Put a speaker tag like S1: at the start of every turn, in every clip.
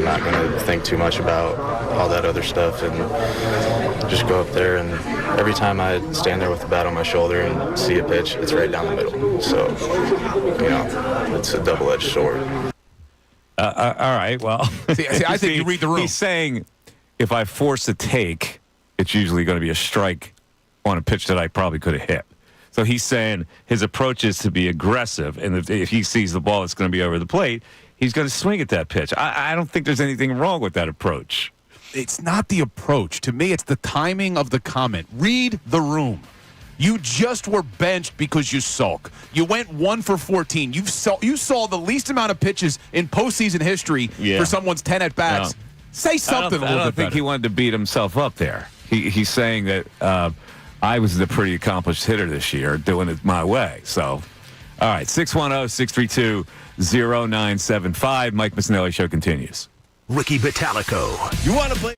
S1: I'm not going to think too much about all that other stuff and just go up there. And every time I stand there with the bat on my shoulder and see a pitch, it's right down the middle. So, it's a double-edged sword.
S2: All right, well.
S3: See, I think you read the room.
S2: He's saying if I force a take, it's usually going to be a strike on a pitch that I probably could have hit. So he's saying his approach is to be aggressive, and if he sees the ball that's going to be over the plate, he's going to swing at that pitch. I don't think there's anything wrong with that approach.
S3: It's not the approach. To me, it's the timing of the comment. Read the room. You just were benched because you sulk. You went 1 for 14. You saw the least amount of pitches in postseason history for someone's 10 at-bats. No. Say something a little bit better. I don't think he wanted to beat himself up there. He's saying that I was the pretty accomplished hitter this year, doing it my way. So, all right, 610-632-0975. Mike Missanelli Show continues.
S4: Ricky Vitalico.
S3: You want to play?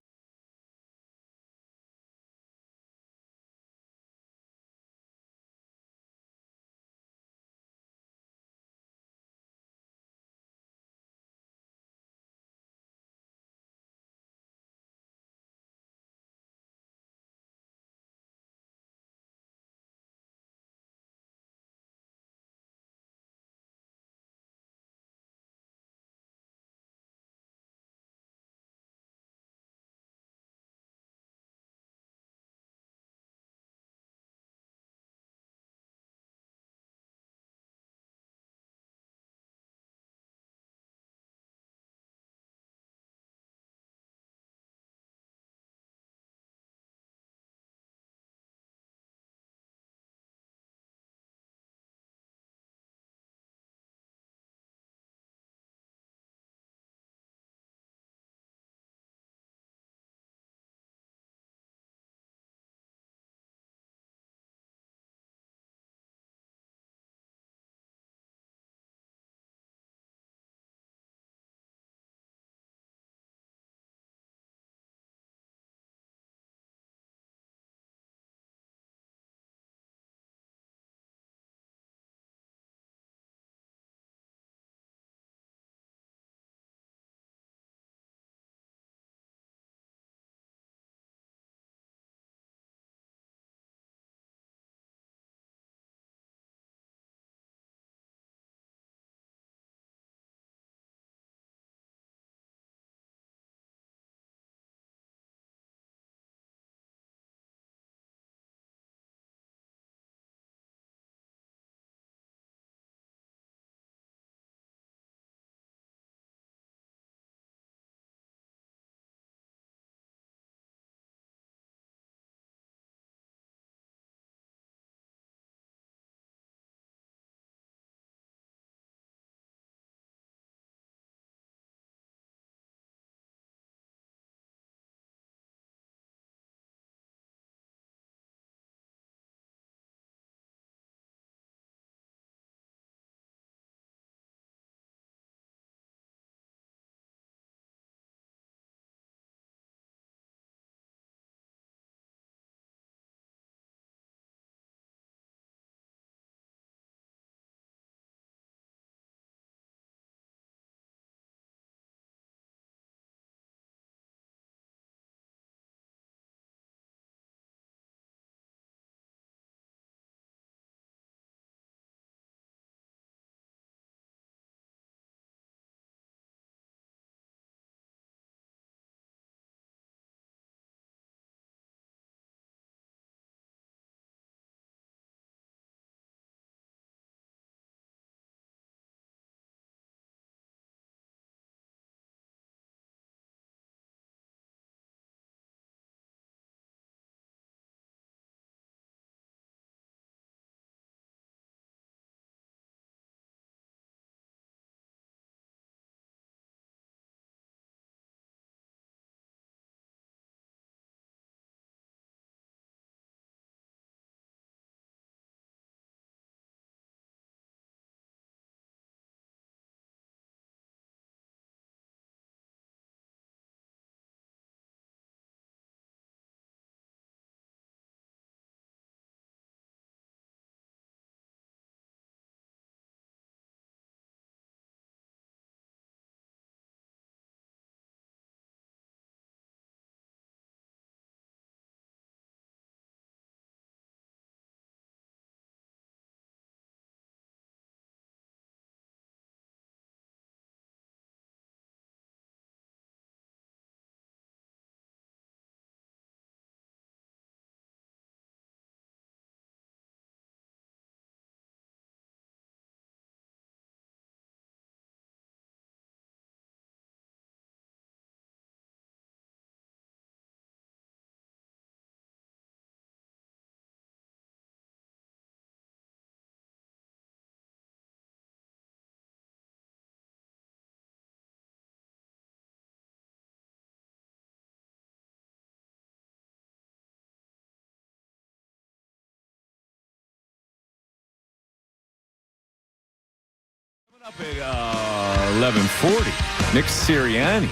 S2: Up at 11:40, Nick Sirianni,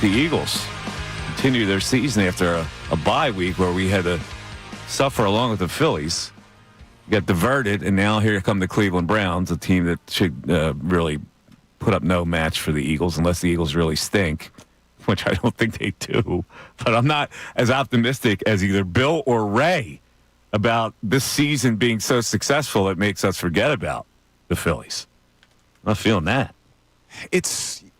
S2: the Eagles, continue their season after a bye week where we had to suffer along with the Phillies. Got diverted, and now here come the Cleveland Browns, a team that should really put up no match for the Eagles unless the Eagles really stink, which I don't think they do. But I'm not as optimistic as either Bill or Ray about this season being so successful it makes us forget about the Phillies. I'm not feeling that.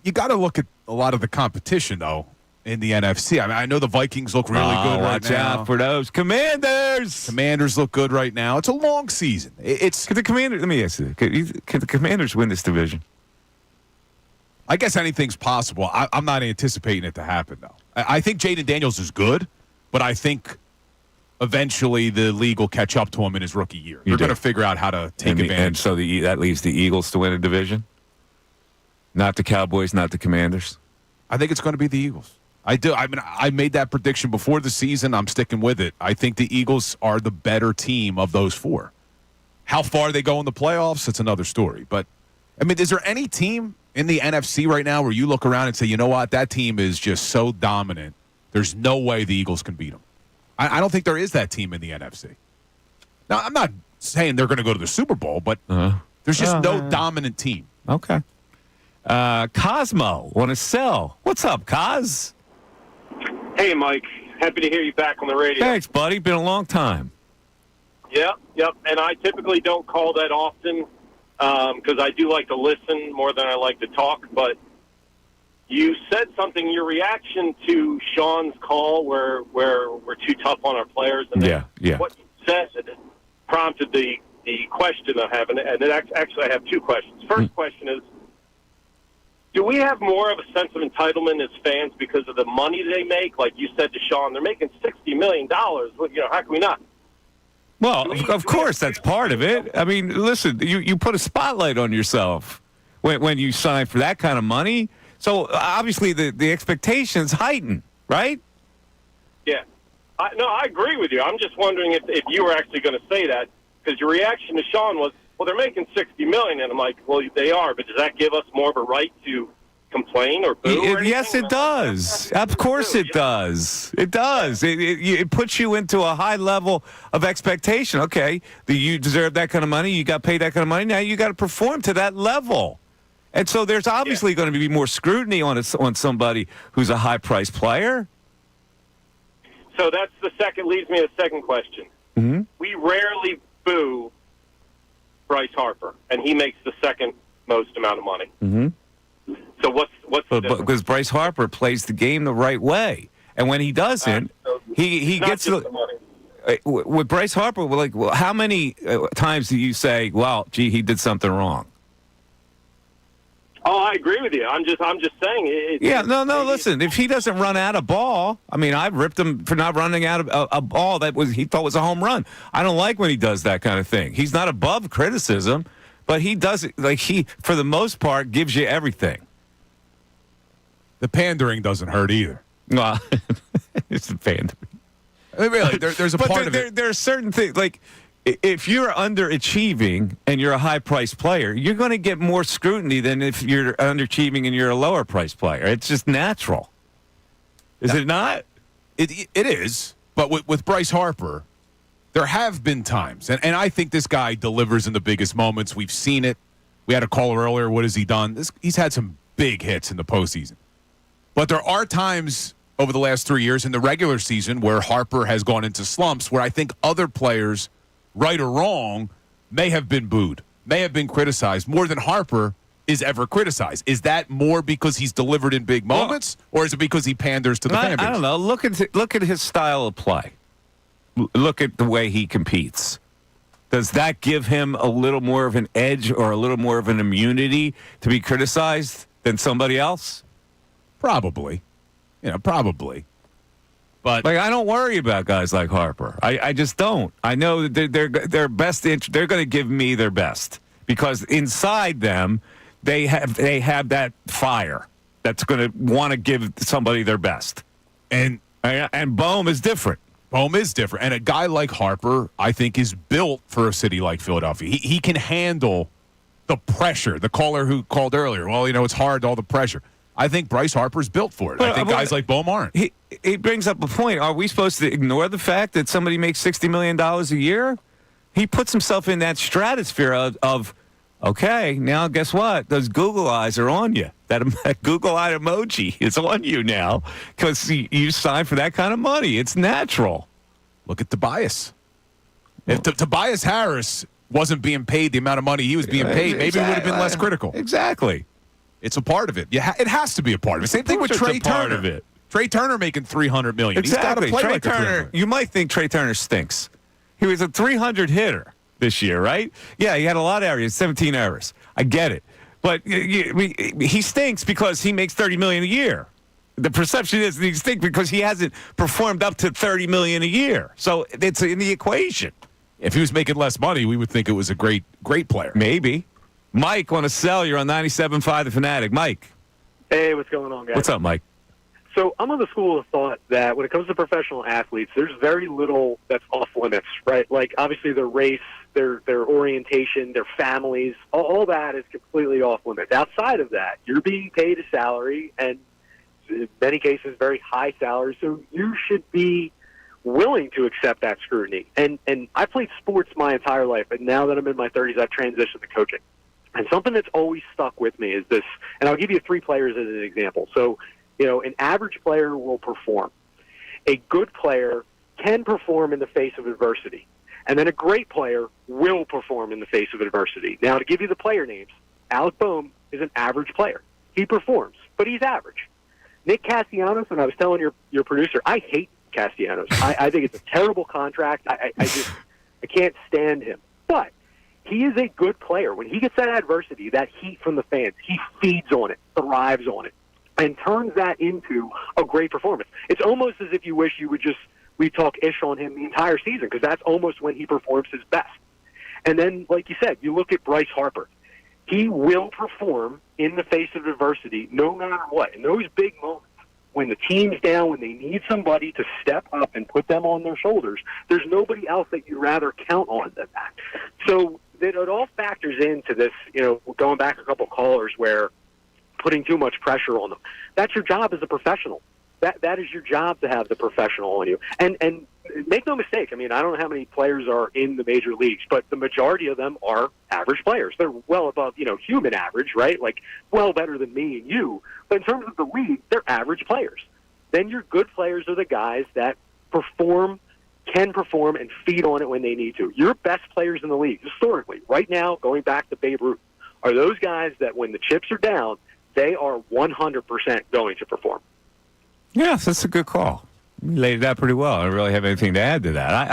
S3: You got to look at a lot of the competition, though, in the NFC. I mean, I know the Vikings look really good right
S2: watch
S3: now.
S2: out for those Commanders.
S3: Commanders look good right now. It's a long season.
S2: Could the Commanders? Let me ask you: Could the Commanders win this division?
S3: I guess anything's possible. I'm not anticipating it to happen, though. I think Jaden Daniels is good, but I think eventually the league will catch up to him in his rookie year. They're going to figure out how to take advantage.
S2: And so that leaves the Eagles to win a division? Not the Cowboys, not the Commanders?
S3: I think it's going to be the Eagles. I do. I mean, I made that prediction before the season. I'm sticking with it. I think the Eagles are the better team of those four. How far they go in the playoffs, it's another story. But, I mean, is there any team in the NFC right now where you look around and say, you know what, that team is just so dominant, there's no way the Eagles can beat them? I don't think there is that team in the NFC. Now, I'm not saying they're going to go to the Super Bowl, but there's just no dominant team.
S2: Okay. Cosmo, want to sell. What's up, Cos?
S5: Hey, Mike. Happy to hear you back on the radio.
S2: Thanks, buddy. Been a long time.
S5: Yep. And I typically don't call that often because I do like to listen more than I like to talk, but you said something, your reaction to Sean's call where we're too tough on our players. And
S2: yeah.
S5: What you said prompted the question I have. And actually, I have two questions. First question is, do we have more of a sense of entitlement as fans because of the money they make? Like you said to Sean, they're making $60 million. Well, how can we not?
S2: Well, of course, that's part of it. I mean, listen, you put a spotlight on yourself when you sign for that kind of money. So, obviously, the expectations heighten, right?
S5: Yeah. I agree with you. I'm just wondering if you were actually going to say that, because your reaction to Sean was, well, they're making $60 million. And I'm like, well, they are, but does that give us more of a right to complain or boo or anything?
S2: Yes, it does. Of course it does. It does. It puts you into a high level of expectation. Okay, you deserve that kind of money. You got paid that kind of money. Now you got to perform to that level. And so there's obviously going to be more scrutiny on somebody who's a high-priced player.
S5: So that's leads me to the second question.
S2: Mm-hmm.
S5: We rarely boo Bryce Harper, and he makes the second most amount of money.
S2: Mm-hmm.
S5: So what's the difference?
S2: Because Bryce Harper plays the game the right way, and when he doesn't, he gets
S5: the money.
S2: With Bryce Harper, how many times do you say, "Well, gee, he did something wrong"?
S5: Oh, I agree with you. I'm just saying.
S2: Listen, if he doesn't run out a ball, I mean, I ripped him for not running out of a ball he thought was a home run. I don't like when he does that kind of thing. He's not above criticism, but he does it he, for the most part, gives you everything.
S3: The pandering doesn't hurt either.
S2: Well, it's the pandering.
S3: I mean, really, there's a part of it.
S2: There are certain things, like if you're underachieving and you're a high-priced player, you're going to get more scrutiny than if you're underachieving and you're a lower-priced player. It's just natural. Is it not?
S3: It is. But with Bryce Harper, there have been times, and I think this guy delivers in the biggest moments. We've seen it. We had a caller earlier. What has he done? He's had some big hits in the postseason. But there are times over the last 3 years in the regular season where Harper has gone into slumps where I think other players, right or wrong, may have been booed, may have been criticized more than Harper is ever criticized. Is that more because he's delivered in big moments, or is it because he panders to the fan base?
S2: I don't know. Look at his style of play. Look at the way he competes. Does that give him a little more of an edge or a little more of an immunity to be criticized than somebody else?
S3: Probably. Probably. But
S2: I don't worry about guys like Harper. I just don't. I know that their best interest. They're going to give me their best because inside them, they have that fire that's going to want to give somebody their best. And Bohm is different.
S3: Bohm is different. And a guy like Harper, I think, is built for a city like Philadelphia. He can handle the pressure. The caller who called earlier, well, it's hard, all the pressure. I think Bryce Harper's built for it. I think guys like Bohm aren't.
S2: He brings up a point. Are we supposed to ignore the fact that somebody makes $60 million a year? He puts himself in that stratosphere of okay, now guess what? Those Google eyes are on you. That Google eye emoji is on you now because you signed for that kind of money. It's natural.
S3: Look at Tobias. If Tobias Harris wasn't being paid the amount of money he was being paid, maybe it would have been less critical.
S2: Exactly.
S3: It's a part of it. It has to be a part of it. Same thing with Trey Turner.
S2: Part of it.
S3: Trey Turner making $300 million.
S2: Exactly.
S3: He's got to play
S2: Trey
S3: like
S2: Turner. You might think Trey Turner stinks. He was a 300 hitter this year, right? Yeah, he had a lot of errors, 17 errors. I get it, but he stinks because he makes $30 million a year. The perception is that he stinks because he hasn't performed up to $30 million a year. So it's in the equation.
S3: If he was making less money, we would think it was a great player.
S2: Maybe. Mike on a cell. You're on 97.5 The Fanatic. Mike.
S6: Hey, what's going on, guys?
S2: What's up, Mike?
S6: So I'm on the school of thought that when it comes to professional athletes, there's very little that's off limits, right? Like, obviously, their race, their orientation, their families, all that is completely off limits. Outside of that, you're being paid a salary, and in many cases, very high salary, so you should be willing to accept that scrutiny. And I played sports my entire life, and now that I'm in my 30s, I've transitioned to coaching. And something that's always stuck with me is this, and I'll give you 3 players as an example. So, an average player will perform. A good player can perform in the face of adversity. And then a great player will perform in the face of adversity. Now, to give you the player names, Alec Bohm is an average player. He performs, but he's average. Nick Castellanos, and I was telling your producer, I hate Castellanos. I think it's a terrible contract. I can't stand him. But he is a good player. When he gets that adversity, that heat from the fans, he feeds on it, thrives on it, and turns that into a great performance. It's almost as if you wish you would we talk ish on him the entire season, because that's almost when he performs his best. And then, like you said, you look at Bryce Harper. He will perform in the face of adversity no matter what. In those big moments, when the team's down, when they need somebody to step up and put them on their shoulders, there's nobody else that you'd rather count on than that. So it all factors into this, going back a couple callers where putting too much pressure on them. That's your job as a professional. That is your job, to have the professional on you. And make no mistake, I mean, I don't know how many players are in the major leagues, but the majority of them are average players. They're well above, human average, right? Like, well better than me and you. But in terms of the league, they're average players. Then your good players are the guys that can perform, and feed on it when they need to. Your best players in the league, historically, right now, going back to Babe Ruth, are those guys that when the chips are down, they are 100% going to perform.
S2: Yes, that's a good call. You laid it out pretty well. I don't really have anything to add to that.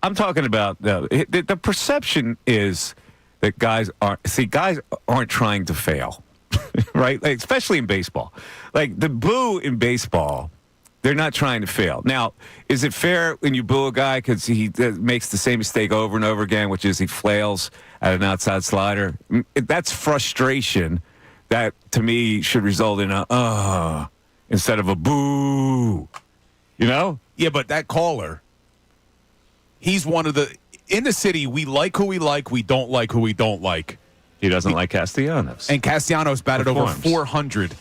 S2: I'm talking about the perception is that guys aren't trying to fail, right? Like, especially in baseball. Like, the boo in baseball, they're not trying to fail. Now, is it fair when you boo a guy because he makes the same mistake over and over again, which is he flails at an outside slider? That's frustration that, to me, should result in a instead of a boo.
S3: Yeah, but that caller, he's one of in the city, we like who we like, we don't like who we don't like.
S2: He doesn't like Castellanos.
S3: And Castellanos batted over 400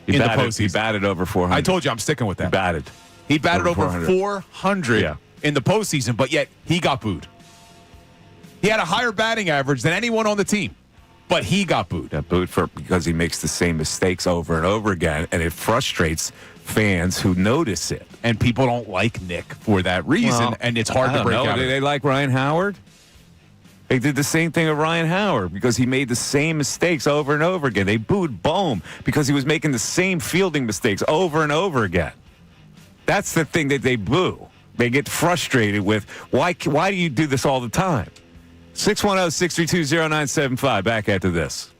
S3: in the postseason. He
S2: batted over 400.
S3: I told you I'm sticking with that.
S2: He
S3: batted over 400 in the postseason, but yet he got booed. He had a higher batting average than anyone on the team, but he got booed.
S2: Got booed because he makes the same mistakes over and over again, and it frustrates fans who notice it.
S3: And people don't like Nick for that reason, and it's hard to break out.
S2: Do they like Ryan Howard? They did the same thing with Ryan Howard because he made the same mistakes over and over again. They booed Bohm because he was making the same fielding mistakes over and over again. That's the thing that they boo. They get frustrated with, why do you do this all the time? 610-632-0975. Back after this.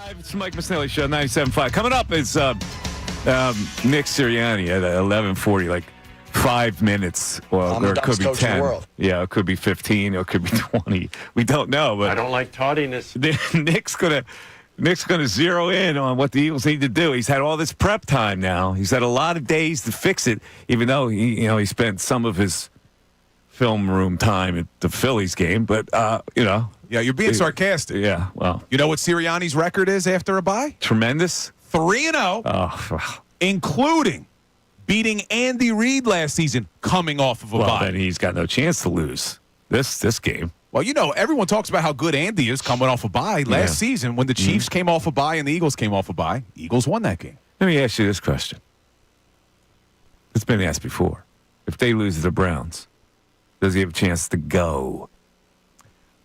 S2: It's the Mike Missanelli Show, 97.5. Coming up is Nick Sirianni at 11:40, like 5 minutes. Well,
S7: I'm
S2: or
S7: the
S2: it could be
S7: dumbest coach in
S2: 10.
S7: the world.
S2: Yeah, it could be 15, or it could be 20. We don't know, but
S8: I don't like tardiness.
S2: Nick's gonna zero in on what the Eagles need to do. He's had all this prep time now. He's had a lot of days to fix it, even though he spent some of his film room time at the Phillies game. But
S3: Yeah, you're being sarcastic.
S2: yeah, well,
S3: You know what Sirianni's record is after a bye?
S2: tremendous.
S3: 3-0,
S2: Oh,
S3: including beating Andy Reid last season, coming off of a
S2: well,
S3: bye.
S2: then he's got no chance to lose this game.
S3: Well, everyone talks about how good Andy is coming off a bye. Last season, when the Chiefs came off a bye and the Eagles came off a bye, Eagles won that game.
S2: Let me ask you this question. It's been asked before. If they lose to the Browns, does he have a chance to go?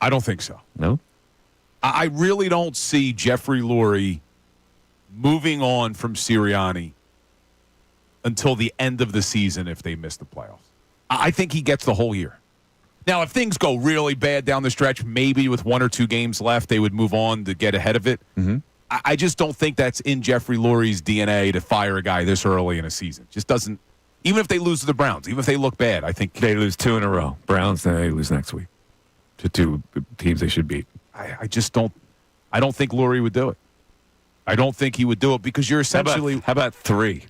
S3: I don't think so.
S2: No?
S3: I really don't see Jeffrey Lurie moving on from Sirianni until the end of the season if they miss the playoffs. I think he gets the whole year. Now, if things go really bad down the stretch, maybe with 1 or 2 games left, they would move on to get ahead of it.
S2: Mm-hmm.
S3: I just don't think that's in Jeffrey Lurie's DNA to fire a guy this early in a season. Just doesn't. Even if they lose to the Browns, even if they look bad, I think
S2: They lose 2 in a row. Browns, then they lose next week to 2 teams they should beat.
S3: I just don't. I don't think Lurie would do it. I don't think he would do it because you're essentially.
S2: How about 3?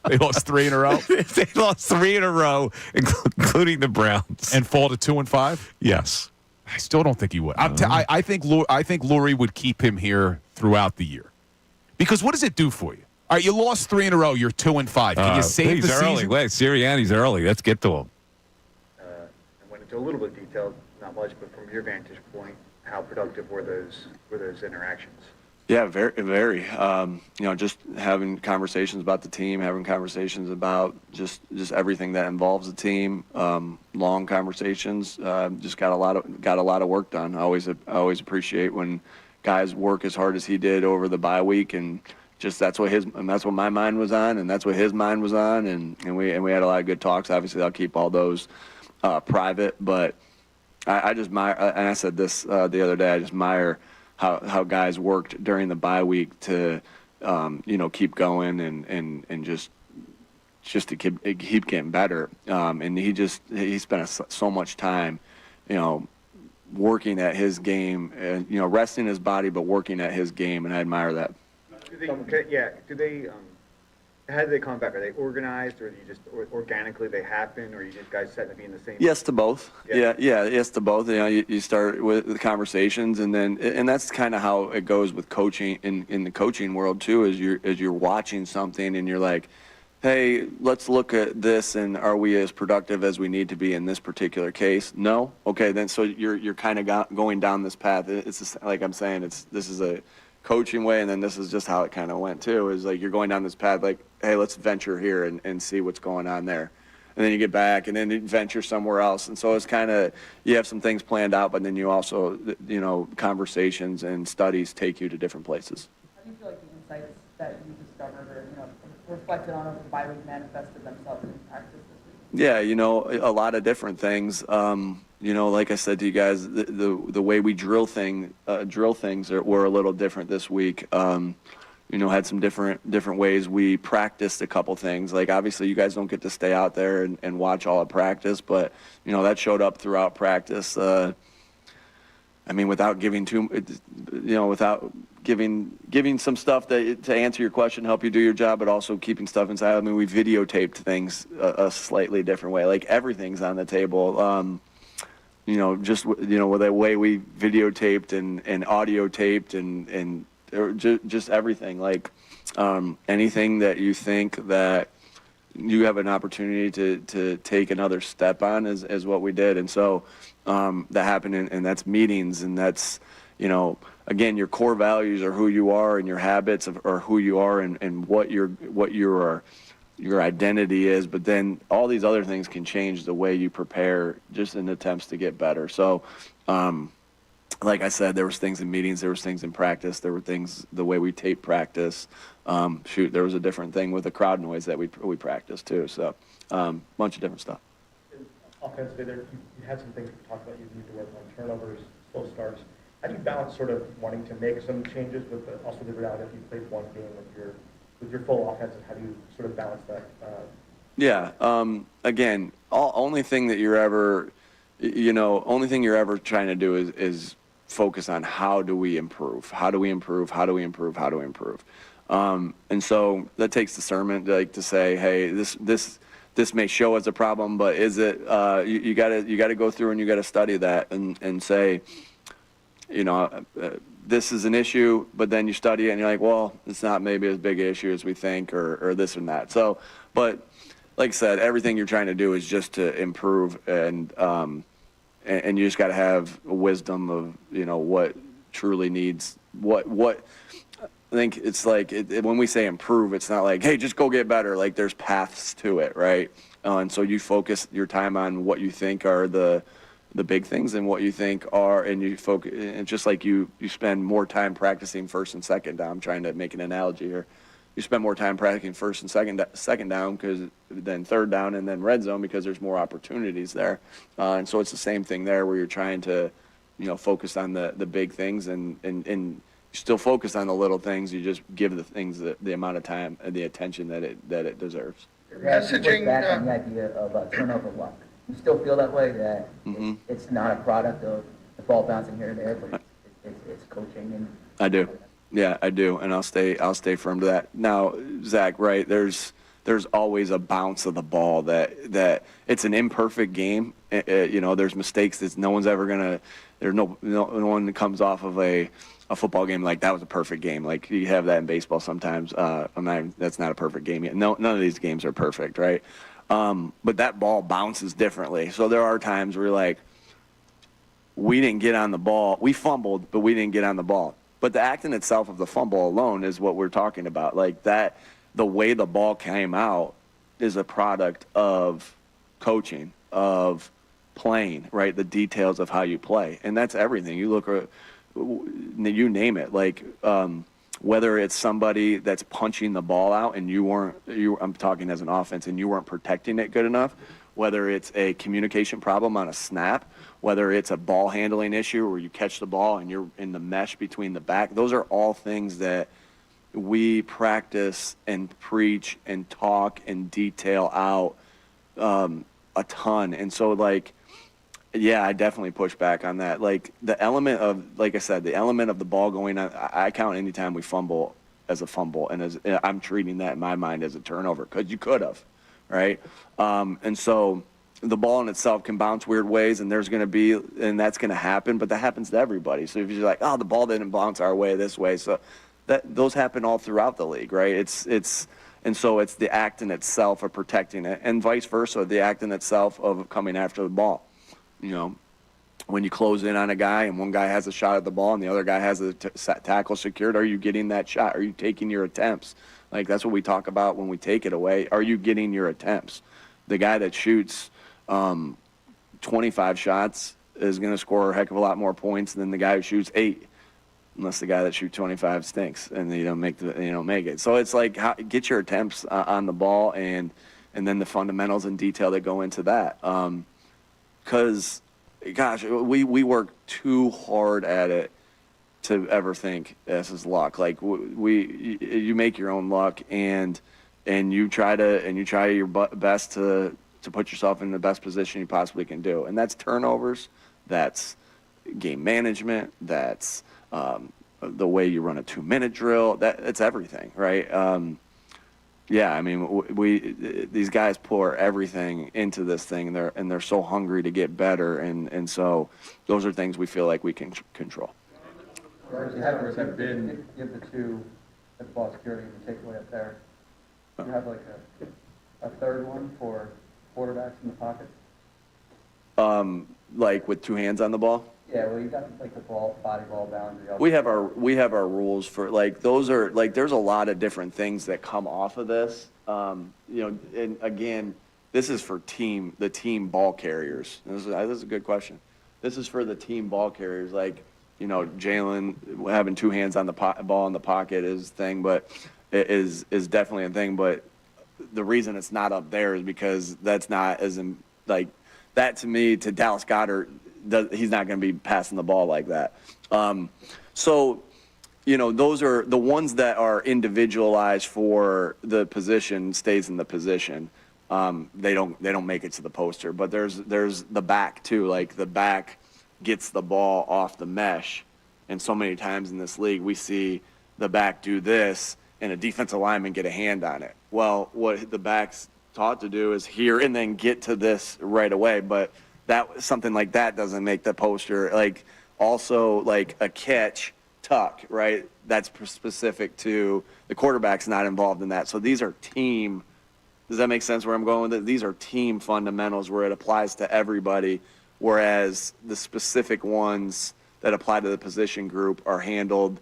S3: They lost 3 in a row
S2: They lost 3 in a row, including the Browns.
S3: and fall to 2-5.
S2: Yes.
S3: I still don't think he would. I think Lurie would keep him here throughout the year. Because what does it do for you? All right, you lost 3 in a row. You're 2-5. Can you save
S2: he's
S3: the
S2: early.
S3: season?
S2: Wait, Sirianni's early. Let's get to him.
S9: I went into a little bit of detail, not much, but from your vantage point, how productive were those interactions?
S10: Yeah, very, very. Just having conversations about the team, having conversations about just everything that involves the team. Long conversations. Just got a lot of work done. I always appreciate when guys work as hard as he did over the bye week, and just that's what my mind was on, and that's what his mind was on, and we had a lot of good talks. Obviously, I'll keep all those private, but I just admire, and I said this the other day. I just admire how guys worked during the bye week to keep going and just to keep getting better. And he spent so much time, working at his game and resting his body but working at his game, and I admire that.
S9: How do they come back? Are they organized, or do you just organically they happen, or you just guys set to be in the same?
S10: Yes to both.
S9: Yeah.
S10: Yes to both. You start with the conversations, and that's kind of how it goes with coaching in the coaching world too. As you're watching something and you're like, hey, let's look at this, and are we as productive as we need to be in this particular case? No. Okay, then so you're kind of going down this path. It's just, like I'm saying, this is a coaching way, and then this is just how it kind of went too, is like you're going down this path like, hey, let's venture here and see what's going on there, and then you get back and then you venture somewhere else, and so it's kind of, you have some things planned out, but then you also, conversations and studies take you to different places.
S11: How do you feel like the insights that you discovered or reflected on over the bye week manifested themselves in practice this week?
S10: Yeah, a lot of different things. Like I said to you guys, the way we drill things were a little different this week. Had some different ways we practiced a couple things. Like, obviously, you guys don't get to stay out there and watch all of practice, but that showed up throughout practice. Without giving without giving some stuff to answer your question, help you do your job, but also keeping stuff inside. We videotaped things a slightly different way. Like, everything's on the table. With the way we videotaped and audio taped and just everything. Like, anything that you think that you have an opportunity to take another step on is what we did. And so that happened, and that's meetings, and that's, again, your core values are who you are, and your habits are who you are, and what your identity is. But then all these other things can change the way you prepare, just in attempts to get better. So, like I said, there was things in meetings, there was things in practice, there were things the way we tape practice. There was a different thing with the crowd noise that we practiced too. So, bunch of different stuff.
S12: Offensively, you had some things we talked about. You need to work on turnovers, slow starts.
S9: How do you balance sort of wanting to make some changes with also the reality if you played one game with your full offense, and how do you sort of balance that?
S10: Yeah. Again, only thing you're ever trying to do is focus on how do we improve? How do we improve? How do we improve? How do we improve? And so that takes discernment, like to say, hey, this may show as a problem, but is it? You gotta go through and you gotta study that and say, this is an issue, but then you study it and you're like, well, it's not maybe as big an issue as we think, or this and that. So, but like I said, everything you're trying to do is just to improve, and you just got to have wisdom of what truly needs what. I think it's like when we say improve, it's not like, hey, just go get better. Like there's paths to it, right? And so you focus your time on what you think are the big things and what you think are, and you focus. And just like you spend more time practicing first and second down. I'm trying to make an analogy here. You spend more time practicing first and second down, because then third down and then red zone, because there's more opportunities there. And so it's the same thing there, where you're trying to, focus on the big things and you still focus on the little things. You just give the things the amount of time and the attention that it deserves.
S7: Messaging back on the idea of turnover luck. You still feel that way, that it's not a product of the ball bouncing here and there, but it's coaching and.
S10: I do. Yeah, I do, and I'll stay firm to that. Now, Zach, right? There's always a bounce of the ball that it's an imperfect game. There's mistakes that no one's ever gonna. There's no one that comes off of a football game like that was a perfect game. Like you have that in baseball sometimes. That's not a perfect game yet. No, none of these games are perfect, right? But that ball bounces differently. So there are times where you're like, we didn't get on the ball. We fumbled, but we didn't get on the ball. But the act in itself of the fumble alone is what we're talking about. Like that, the way the ball came out is a product of coaching, of playing, right? The details of how you play. And that's everything. You look at, you name it, like whether it's somebody that's punching the ball out and I'm talking as an offense, and you weren't protecting it good enough, whether it's a communication problem on a snap, whether it's a ball handling issue where you catch the ball and you're in the mesh between the back. Those are all things that we practice and preach and talk and detail out a ton. And so, like, yeah, I definitely push back on that. Like, the element of, like I said, the element of the ball going on, I count any time we fumble as a fumble, and I'm treating that in my mind as a turnover, because you could have, right? And so the ball in itself can bounce weird ways, and that's going to happen, but that happens to everybody. So if you're like, oh, the ball didn't bounce our way this way, so those happen all throughout the league, right? And so it's the act in itself of protecting it, and vice versa, the act in itself of coming after the ball. When you close in on a guy and one guy has a shot at the ball and the other guy has a tackle secured, are you getting that shot? Are you taking your attempts? Like, that's what we talk about when we take it away. Are you getting your attempts? The guy that shoots 25 shots is going to score a heck of a lot more points than the guy who shoots 8, unless the guy that shoots 25 stinks and you don't make it. So it's like, get your attempts on the ball, and then the fundamentals and detail that go into that. Because, gosh, we work too hard at it to ever think this is luck. Like, you make your own luck, and you try your best to put yourself in the best position you possibly can do. And that's turnovers, that's game management, that's the way you run a 2-minute drill. It's everything, right? Yeah, I mean, these guys pour everything into this thing, and they're so hungry to get better, and so those are things we feel like we can control.
S7: You have the two at ball security and the takeaway up there. You have like a third one for quarterbacks in the pocket?
S10: Like with 2 hands on the ball?
S7: Yeah, well, you got like the body ball boundary.
S10: We have our rules for, like, those are, like, there's a lot of different things that come off of this. And again, this is for the team ball carriers. This is a good question. This is for the team ball carriers. Like, Jalen having 2 hands on the ball in the pocket is thing, but it is definitely a thing. But the reason it's not up there is because that's not as in, like, that to me, to Dallas Goedert, he's not going to be passing the ball like that. So, those are the ones that are individualized for the position stays in the position. They don't make it to the poster, but there's the back too. Like the back gets the ball off the mesh, and so many times in this league we see the back do this and a defensive lineman get a hand on it. Well, what the back's taught to do is here and then get to this right away, but something like that doesn't make the poster. Like also like a catch tuck, right? That's specific to the quarterback's not involved in that. So these are team. Does that make sense where I'm going with it? These are team fundamentals where it applies to everybody, whereas the specific ones that apply to the position group are handled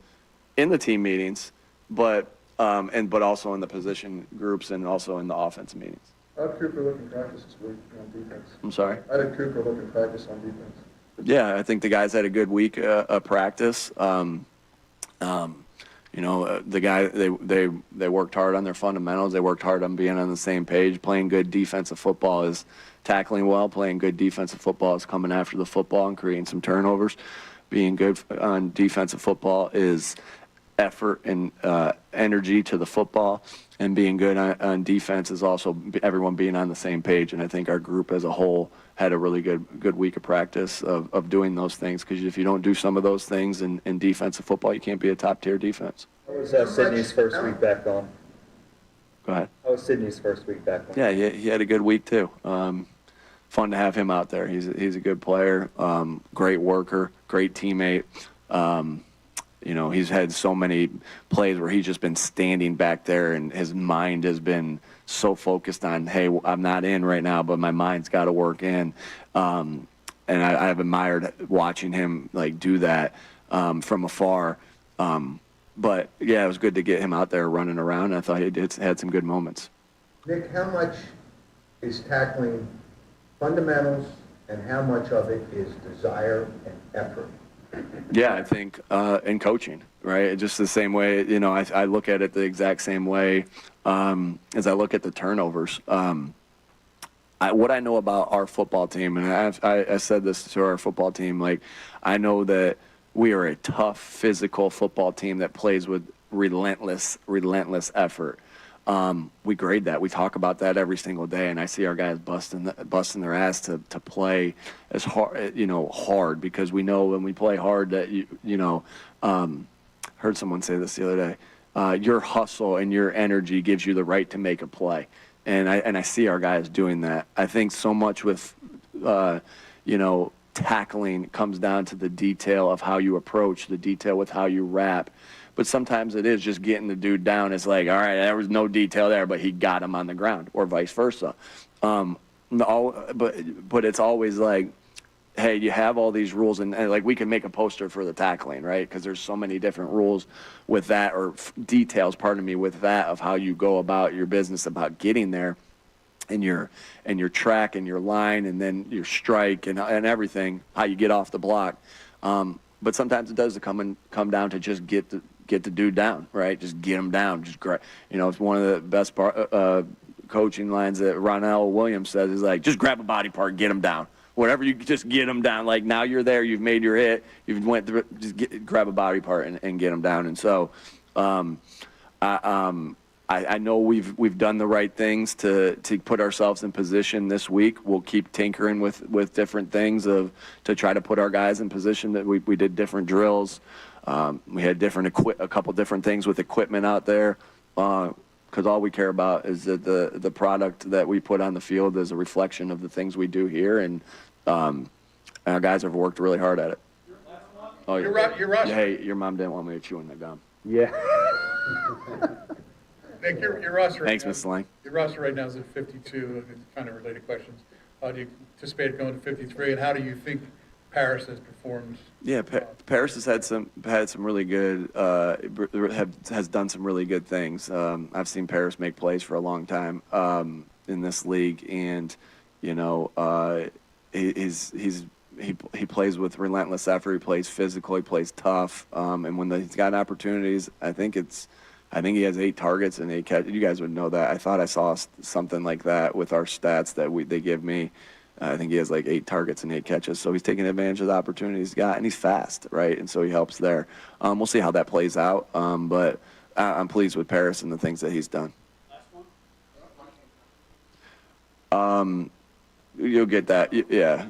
S10: in the team meetings, but also in the position groups and also in the offense meetings.
S7: I had Cooper looking practice this week on defense.
S10: I'm sorry?
S7: I had Cooper looking practice on defense.
S10: Yeah, I think the guys had a good week of practice. The guy, they worked hard on their fundamentals. They worked hard on being on the same page. Playing good defensive football is tackling well. Playing good defensive football is coming after the football and creating some turnovers. Being good on defensive football is effort and energy to the football. And being good on defense is also everyone being on the same page. And I think our group as a whole had a really good week of practice of doing those things, because if you don't do some of those things in defensive football, you can't be a top-tier defense.
S9: How was Sydney's first week back on?
S10: Go ahead.
S9: How was Sydney's first week back on?
S10: Yeah, he had a good week too. Fun to have him out there. He's a good player, great worker, great teammate. He's had so many plays where he's just been standing back there and his mind has been so focused on, hey, I'm not in right now, but my mind's got to work in. And I've admired watching him do that from afar. But yeah, it was good to get him out there running around. I thought he had some good moments.
S8: Nick, how much is tackling fundamentals and how much of it is desire and effort?
S10: Yeah, I think in coaching, right? Just the same way, I look at it the exact same way as I look at the turnovers. What I know about our football team, and I said this to our football team, I know that we are a tough, physical football team that plays with relentless effort. We grade that. We talk about that every single day, and I see our guys busting their ass to play as hard, hard, because we know when we play hard that heard someone say this the other day. Your hustle and your energy gives you the right to make a play, and I see our guys doing that. I think so much with tackling comes down to the detail of how you approach, the detail with how you wrap. But sometimes it is just getting the dude down. It's like, all right, there was no detail there, but he got him on the ground, or vice versa. But it's always like, hey, you have all these rules, and we can make a poster for the tackling, right? Because there's so many different rules with that, or details, with that, of how you go about your business, about getting there, and your track and your line, and then your strike and everything, how you get off the block. But sometimes it does come down to just get the dude down, right? Just get him down. It's one of the best coaching lines that Ronell Williams says is just grab a body part, get him down. Whatever, you just get him down. Now you're there, you've made your hit, you've went through, grab a body part and get him down. And so, I know we've done the right things to put ourselves in position this week. We'll keep tinkering with different things to try to put our guys in position. That we did different drills. We had a couple different things with equipment out there, because all we care about is that the product that we put on the field is a reflection of the things we do here, and our guys have worked really hard at it. Oh,
S9: You're Russian.
S10: Hey, your mom didn't want me to chew on that gum.
S8: Yeah.
S9: Nick, your roster.
S10: Thanks, Mr. Lang.
S9: Your roster right now is at 52. Kind of related questions. Do you anticipate going to 53, and how do you think Paris has performed?
S10: Yeah, Paris has had some really good, has done some really good things. I've seen Paris make plays for a long time in this league, and he plays with relentless effort. He plays physical. He plays tough, and when he's got opportunities, I think he has 8 targets and 8 catches. You guys would know that. I thought I saw something like that with our stats that they give me. I think he has like 8 targets and 8 catches. So he's taking advantage of the opportunities he's got, and he's fast, right? And so he helps there. We'll see how that plays out. But I'm pleased with Paris and the things that he's done. You'll get that. Yeah.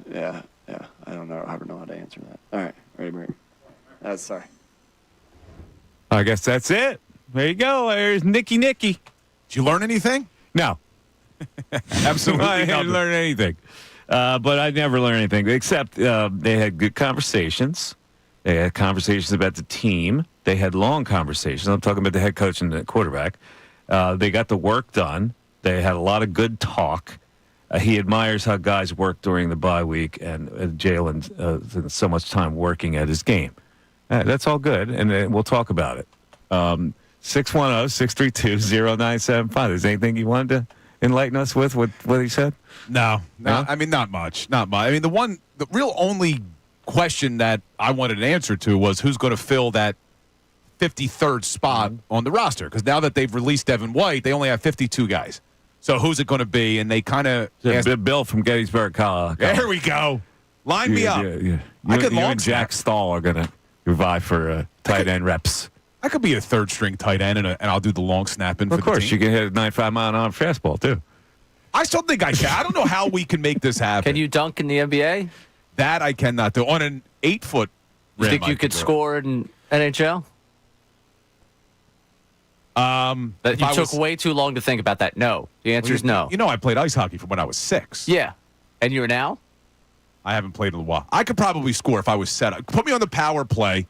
S10: I don't know. I don't know how to answer that. All right, ready, break. Sorry.
S2: I guess that's it. There you go. There's Nicky.
S3: Did you learn anything?
S2: No.
S3: Absolutely
S2: I didn't learn anything. But I never learned anything, except they had good conversations. They had conversations about the team. They had long conversations. I'm talking about the head coach and the quarterback. They got the work done. They had a lot of good talk. He admires how guys work during the bye week, and Jalen spent so much time working at his game. That's all good, and we'll talk about it. 610-632-0975. Is there anything you wanted to enlighten us with what he said?
S3: No. I mean, not much. Not much. I mean, the real only question that I wanted an answer to was who's going to fill that 53rd spot on the roster. Because now that they've released Devin White, they only have 52 guys. So who's it going to be? And they kind of
S2: Bill from Gettysburg, Colorado.
S3: There we go. Line me up.
S2: Yeah.
S3: I could
S2: you and Jack Stahl are going to revive for tight end reps.
S3: I could be a third-string tight end, and I'll do the long snapping for the team.
S2: Of course, you can hit a 95-mile-an-hour fastball, too.
S3: I still think I can. I don't know how we can make this happen.
S12: Can you dunk in the NBA?
S3: That I cannot do. On an 8-foot rim,
S12: You think you could score in NHL? You took way too long to think about that. No. The answer is no.
S3: You know I played ice hockey from when I was 6.
S12: Yeah. And you're now?
S3: I haven't played in a while. I could probably score if I was set up. Put me on the power play.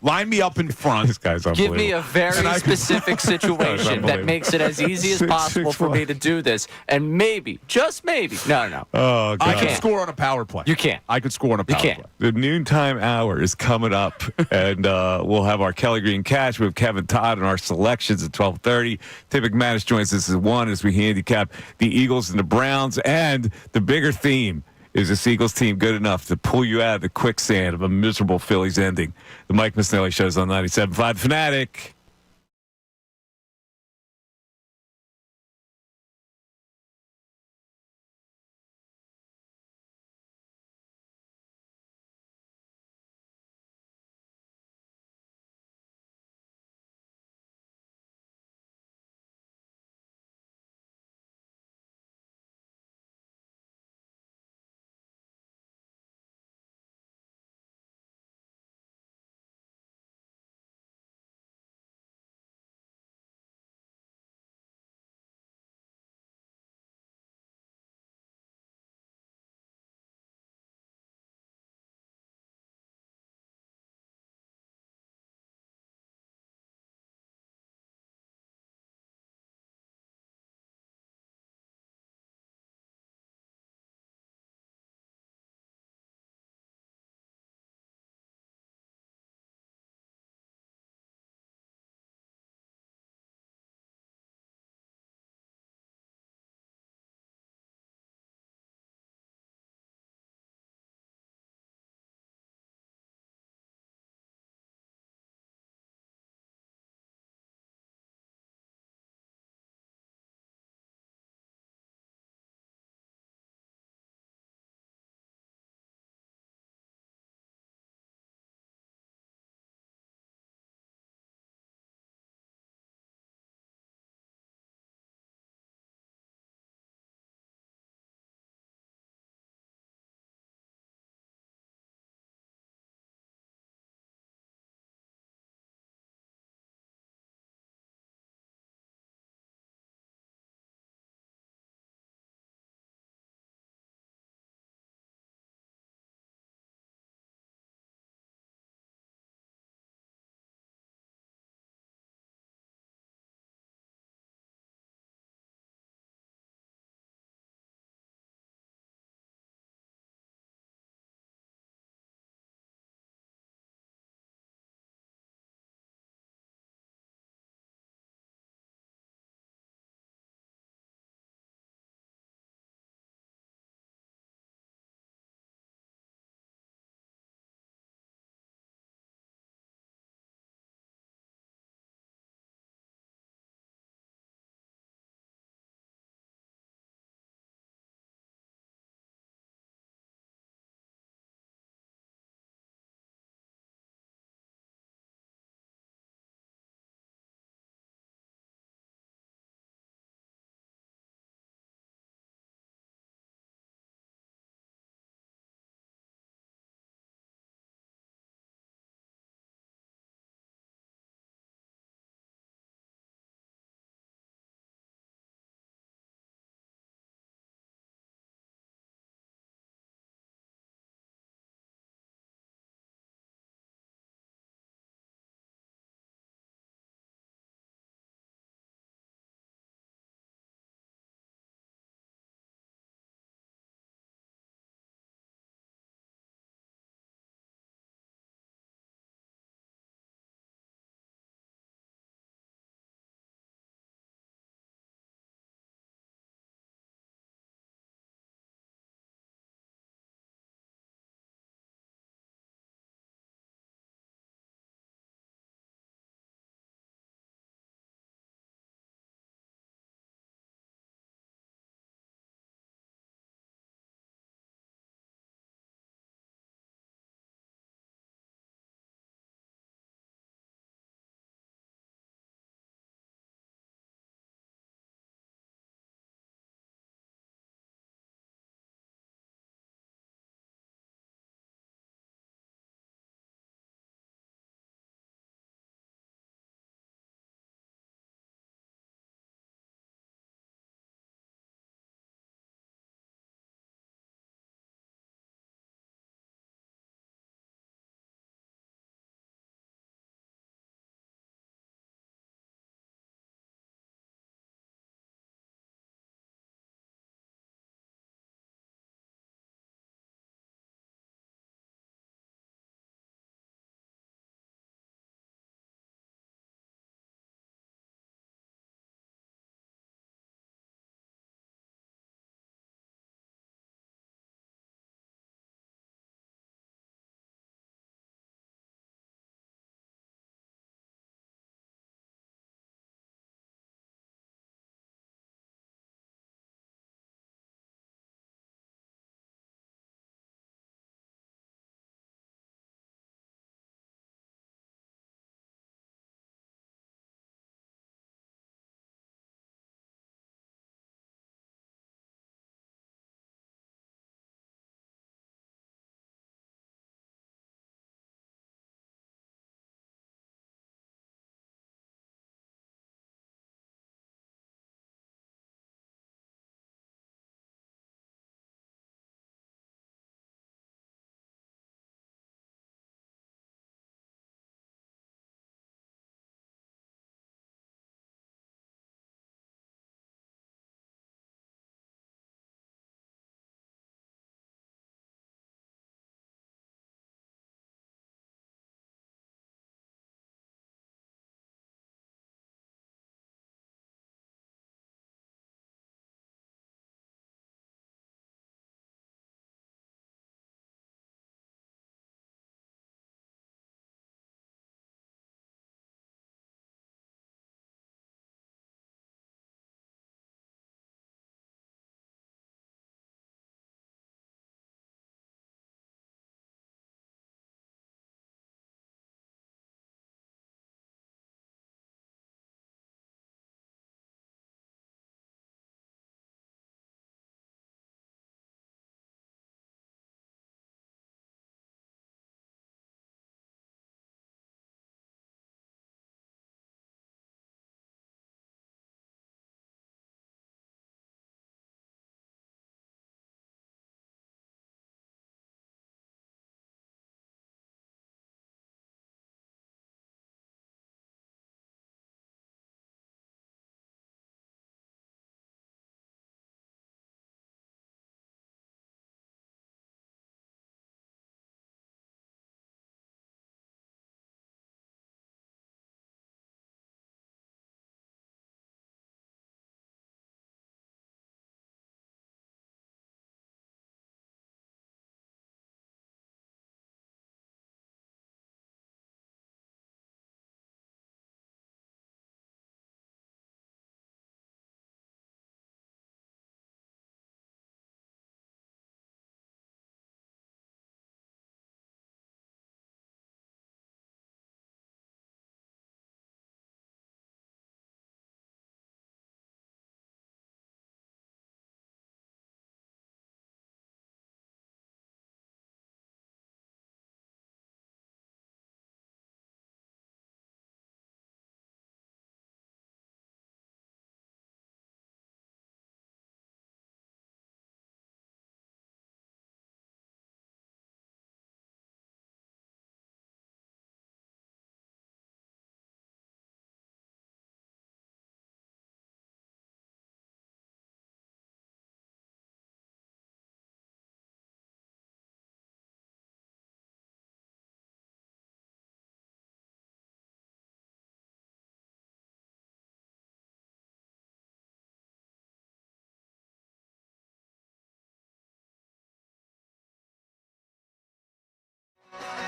S3: Line me up in front.
S2: This guy's
S12: Give me a very specific situation that makes it as easy as possible for me to do this. And maybe, just maybe. No.
S2: Oh, God.
S3: I can score on a power play.
S12: You can't.
S3: I could score on a power play.
S2: The noontime hour is coming up, and we'll have our Kelly Green Cash with Kevin Todd and our selections at 12:30. Tim McManus joins us at 1 as we handicap the Eagles and the Browns. And the bigger theme is this Eagles team good enough to pull you out of the quicksand of a miserable Phillies ending? The Mike Missanelli Show's on 97.5 Fanatic.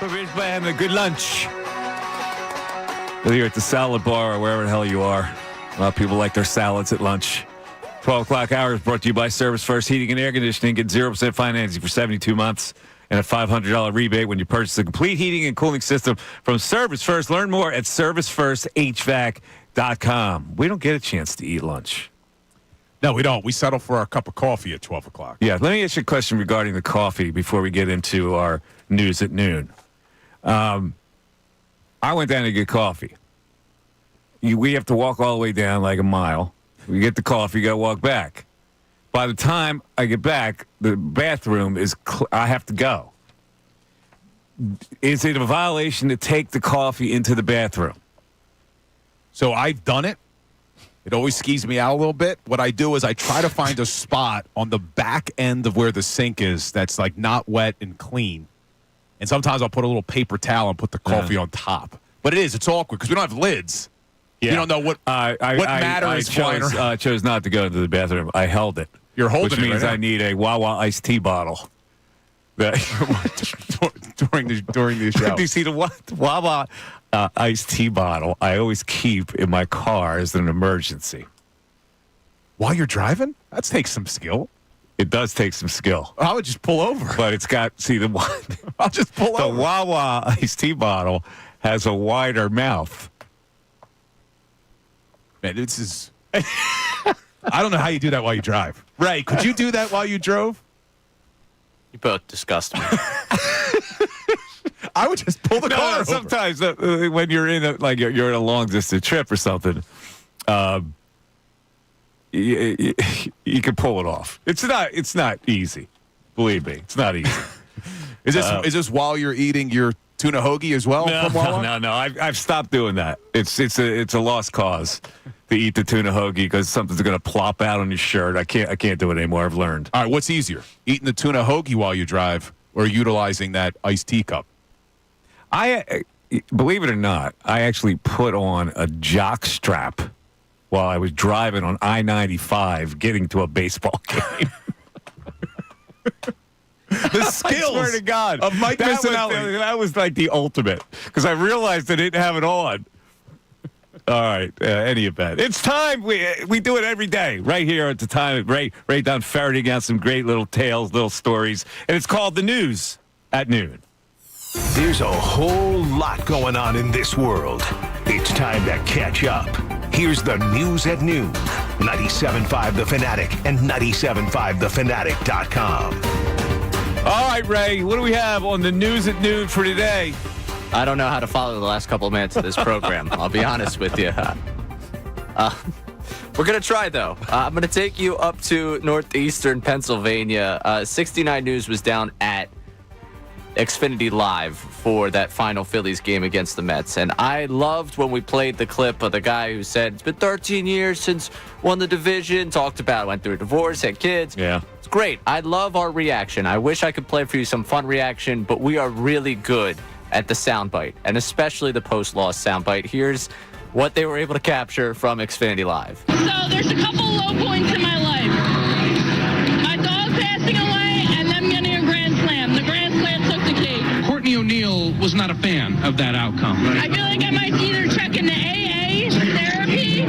S2: Having a good lunch. Whether you're at the salad bar or wherever the hell you are, a lot of people like their salads at lunch. 12 o'clock hour is brought to you by Service First Heating and Air Conditioning. Get 0% financing for 72 months and a $500 rebate when you purchase a complete heating and cooling system from Service First. Learn more at ServiceFirstHVAC.com. We don't get a chance to eat lunch.
S3: No, we don't. We settle for our cup of coffee at 12 o'clock.
S2: Yeah, let me ask you a question regarding the coffee before we get into our news at noon. I went down to get coffee. We have to walk all the way down like a mile. We get the coffee, you got to walk back. By the time I get back, the bathroom is, I have to go. Is it a violation to take the coffee into the bathroom?
S3: So I've done it. It always skews me out a little bit. What I do is I try to find a spot on the back end of where the sink is that's like not wet and clean. And sometimes I'll put a little paper towel and put the coffee on top. But it's awkward because we don't have lids. Yeah. You don't know what matter is flying around.
S2: I chose not to go into the bathroom. I held it.
S3: You're holding
S2: which
S3: it
S2: means
S3: right
S2: I need a Wawa iced tea bottle.
S3: during the show.
S2: You see, the Wawa iced tea bottle I always keep in my car as an emergency.
S3: While you're driving? That takes some skill.
S2: It does take some skill.
S3: I would just pull over.
S2: But it's got,
S3: I'll just pull over.
S2: The Wawa iced tea bottle has a wider mouth.
S3: Man, this is... I don't know how you do that while you drive. Ray, could you do that while you drove?
S12: You both disgust me.
S3: I would just pull the car over.
S2: Sometimes when you're in you're in a long distance trip or something, you can pull it off. It's not easy. Believe me, it's not easy.
S3: Is this while you're eating your tuna hoagie as well?
S2: No. I've stopped doing that. It's a lost cause to eat the tuna hoagie because something's going to plop out on your shirt. I can't do it anymore. I've learned.
S3: All right, what's easier, eating the tuna hoagie while you drive or utilizing that iced tea cup?
S2: I believe it or not, I actually put on a jock strap while I was driving on I-95 getting to a baseball game.
S3: The skills
S2: I swear to God,
S3: of Mike Missanelli.
S2: That was like the ultimate because I realized I didn't have it on. All right, any event. It's time. We do it every day right here at the time. Ray down ferreting out some great little tales, little stories, and it's called The News at Noon.
S4: There's a whole lot going on in this world. It's time to catch up. Here's the News at Noon. 97.5 The Fanatic and 97.5thefanatic.com.
S2: All right, Ray, what do we have on the News at Noon for today?
S12: I don't know how to follow the last couple of minutes of this program. I'll be honest with you. We're going to try, though. I'm going to take you up to northeastern Pennsylvania. 69 News was down at Xfinity Live for that final Phillies game against the Mets. And I loved when we played the clip of the guy who said, it's been 13 years since won the division, talked about, went through a divorce, had kids.
S2: Yeah.
S12: It's great. I love our reaction. I wish I could play for you some fun reaction, but we are really good at the soundbite, and especially the post-loss soundbite. Here's what they were able to capture from Xfinity Live.
S13: So there's a couple low points in my life. My dog passing away and them getting a grand slam. The grand slam took the cake.
S14: Courtney O'Neill was not a fan of that outcome.
S13: I feel like I might either check into AA, therapy,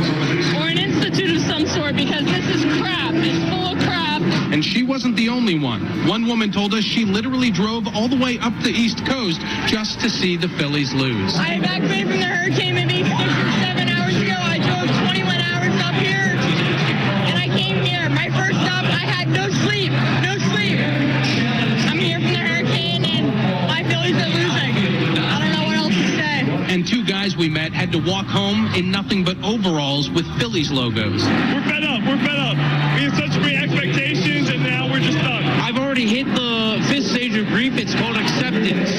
S13: or an institute of some sort because this is crap. It's full of crap.
S14: And she wasn't the only one. One woman told us she literally drove all the way up the East Coast just to see the Phillies lose.
S13: I evacuated from the hurricane maybe 6 or 7 hours ago. I drove 21 hours up here, and I came here. My first stop, I had no sleep. No sleep. I'm here from the hurricane, and my Phillies are losing. I don't know what else to say.
S14: And two guys we met had to walk home in nothing but overalls with Phillies logos.
S15: We're fed up. We're fed up. We have such great expectations, and now we're just stuck.
S14: I've already hit the fifth stage of grief. It's called acceptance.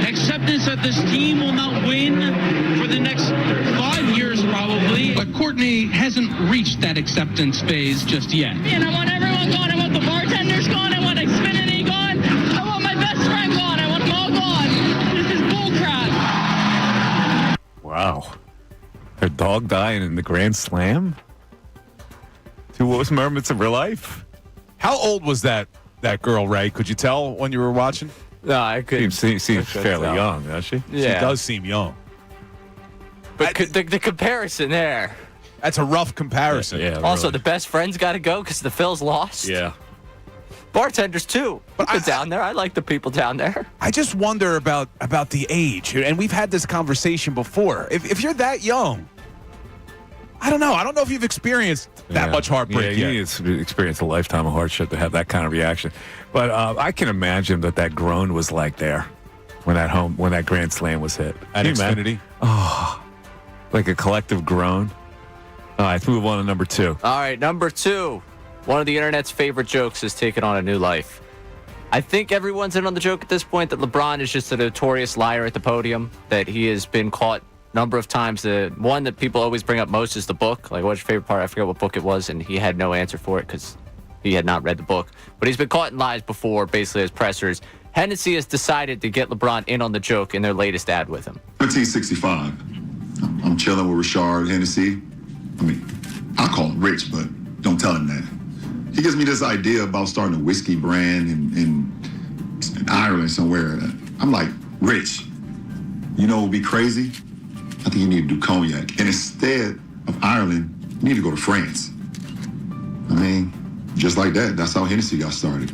S14: Acceptance that this team will not win for the next 5 years, probably. But Courtney hasn't reached that acceptance phase just yet.
S13: And I want everyone gone. I want the bartenders gone. I want Xfinity gone. I want my best friend gone. I want them all gone. This is bullcrap.
S2: Wow. Her dog dying in the Grand Slam? Two worst moments of her life?
S3: How old was that girl, Ray? Could you tell when you were watching?
S12: No, I couldn't.
S2: Seems fairly
S12: tell.
S2: young, does she?
S12: Yeah.
S3: She does seem young.
S12: But the comparison there.
S3: That's a rough comparison.
S2: Yeah.
S12: Also,
S2: really.
S12: the best friends got to go because the Phils lost.
S2: Yeah.
S12: Bartenders too. But down there, I like the people down there.
S3: I just wonder about the age, and we've had this conversation before. If you're that young, I don't know. I don't know if you've experienced that much heartbreak
S2: Yeah,
S3: yet.
S2: you need to experience a lifetime of hardship to have that kind of reaction. But I can imagine that groan was like there when that grand slam was hit.
S3: At
S2: Can you imagine?
S3: Xfinity.
S2: Oh, like a collective groan. All right, let's move on to number 2.
S12: All right, number 2. One of the internet's favorite jokes has taken on a new life. I think everyone's in on the joke at this point that LeBron is just a notorious liar at the podium, that he has been caught a number of times. The one that people always bring up most is the book. Like, what's your favorite part? I forget what book it was, and he had no answer for it because he had not read the book. But he's been caught in lies before, basically as pressers. Hennessy has decided to get LeBron in on the joke in their latest ad with him.
S16: 1765. I'm chilling with Rashard Hennessy. I mean, I call him Rich, but don't tell him that. He gives me this idea about starting a whiskey brand in Ireland somewhere. I'm like, Rich, you know what would be crazy? I think you need to do cognac. And instead of Ireland, you need to go to France. I mean, just like that, that's how Hennessy got started.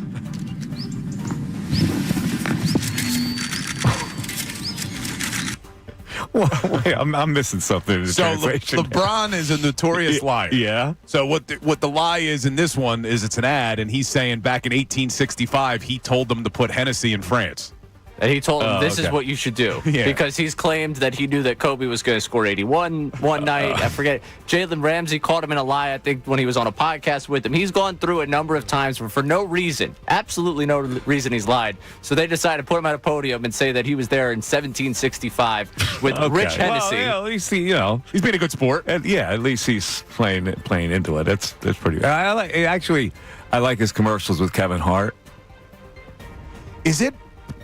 S2: Wait, I'm missing something in the
S3: So
S2: translation.
S3: LeBron is a notorious liar.
S2: Yeah.
S3: So what the lie is in this one is it's an ad, and he's saying back in 1865 he told them to put Hennessy in France.
S12: And he told him, this is what you should do.
S3: Yeah.
S12: Because he's claimed that he knew that Kobe was going to score 81 one night. I forget. Jalen Ramsey caught him in a lie, I think, when he was on a podcast with him. He's gone through a number of times where for no reason, absolutely no reason he's lied. So they decided to put him at a podium and say that he was there in 1765 with Rich Hennessy.
S2: Well, yeah, at least
S3: he's being a good sport.
S2: Yeah, at least he's playing into it. That's pretty. I like his commercials with Kevin Hart.
S3: Is it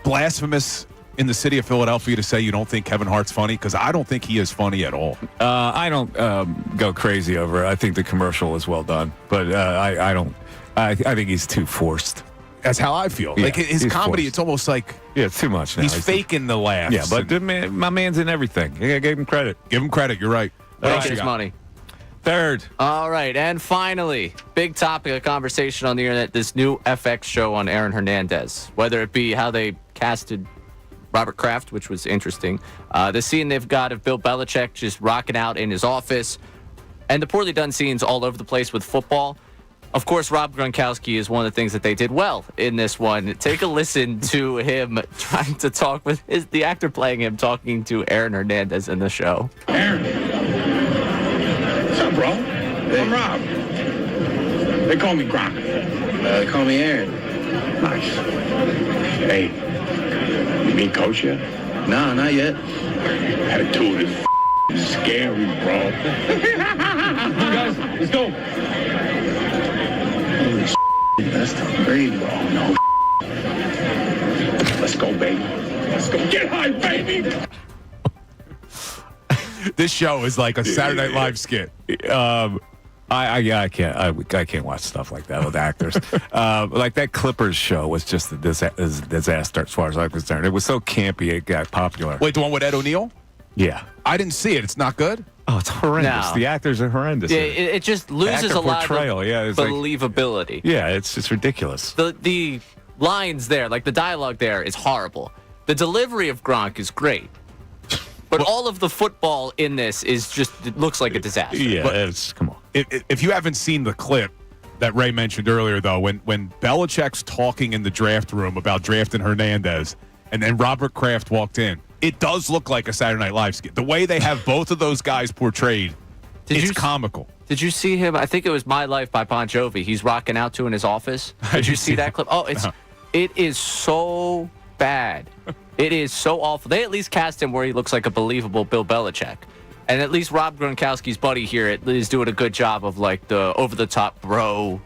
S3: blasphemous in the city of Philadelphia to say you don't think Kevin Hart's funny? Because I don't think he is funny at all.
S2: I don't go crazy over it. I think the commercial is well done, but I don't. I think he's too forced.
S3: That's how I feel.
S2: Yeah,
S3: like his
S2: he's
S3: comedy,
S2: forced.
S3: it's almost like
S2: it's too much now.
S3: He's faking the laughs.
S2: Yeah, but my man's in everything. I gave him credit.
S3: Give him credit. You're right.
S12: Making his money.
S2: Third.
S12: All right, and finally, big topic of conversation on the internet, this new FX show on Aaron Hernandez. Whether it be how they casted Robert Kraft, which was interesting, the scene they've got of Bill Belichick just rocking out in his office, and the poorly done scenes all over the place with football. Of course, Rob Gronkowski is one of the things that they did well in this one. Take a listen to him trying to talk with the actor playing him, talking to Aaron Hernandez in the show.
S15: Aaron. What's up, bro? I'm Rob. They call me Gronk. They call me Aaron. Nice. Hey, you mean coach yet? Nah, not yet. Attitude is scary, bro. Guys, let's go. Holy that's the grade, bro. No. Let's go, baby. Let's go. Get high, baby.
S3: This show is like a Saturday Night Live skit.
S2: I can't watch stuff like that with actors. Like that Clippers show was just a disaster as far as I'm concerned. It was so campy it got popular.
S3: Wait, the one with Ed O'Neill?
S2: Yeah.
S3: I didn't see it. It's not good?
S2: Oh, it's horrendous.
S12: No.
S2: The actors are horrendous.
S12: Yeah, it just loses
S2: Actor
S12: a lot
S2: portrayal,
S12: of
S2: yeah, it's like-
S12: believability.
S2: Yeah, it's ridiculous.
S12: The lines there, like the dialogue there, is horrible. The delivery of Gronk is great. But all of the football in this is just, it looks like a disaster.
S2: Yeah,
S3: But
S2: come on.
S3: If you haven't seen the clip that Ray mentioned earlier, though, when Belichick's talking in the draft room about drafting Hernandez, and then Robert Kraft walked in, it does look like a Saturday Night Live skit. The way they have both of those guys portrayed, it's comical.
S12: Did you see him? I think it was My Life by Bon Jovi. He's rocking out to in his office. Did you see that clip? Oh, it is so bad. It is so awful. They at least cast him where he looks like a believable Bill Belichick. And at least Rob Gronkowski's buddy here is doing a good job of like the over-the-top bro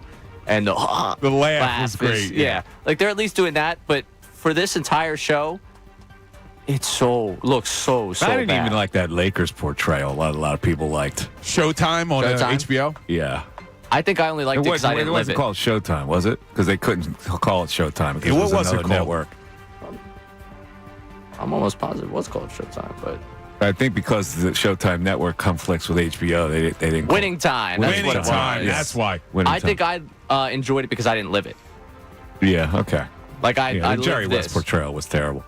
S12: and the
S3: laugh was great.
S12: Yeah. Like they're at least doing that. But for this entire show, looks so
S2: I didn't
S12: bad.
S2: even like that Lakers portrayal. A lot of people liked
S3: Showtime on HBO.
S2: Yeah.
S12: I think I only liked it because I didn't live
S2: wasn't
S12: it.
S2: called Showtime, was it? Because they couldn't call it Showtime because
S3: Yeah,
S2: it
S3: what
S2: was
S3: was it
S2: another
S3: called?
S2: network.
S12: I'm almost positive it was called Showtime, but
S2: I think because the Showtime network conflicts with HBO, they didn't.
S12: Winning Time. That's
S3: Winning
S12: what it was.
S3: Time. That's why.
S2: Winning
S12: I think
S2: Time.
S12: I enjoyed it because I didn't live it.
S2: Yeah. Okay.
S12: Like I
S2: The Jerry
S12: lived
S2: West
S12: this.
S2: portrayal was terrible.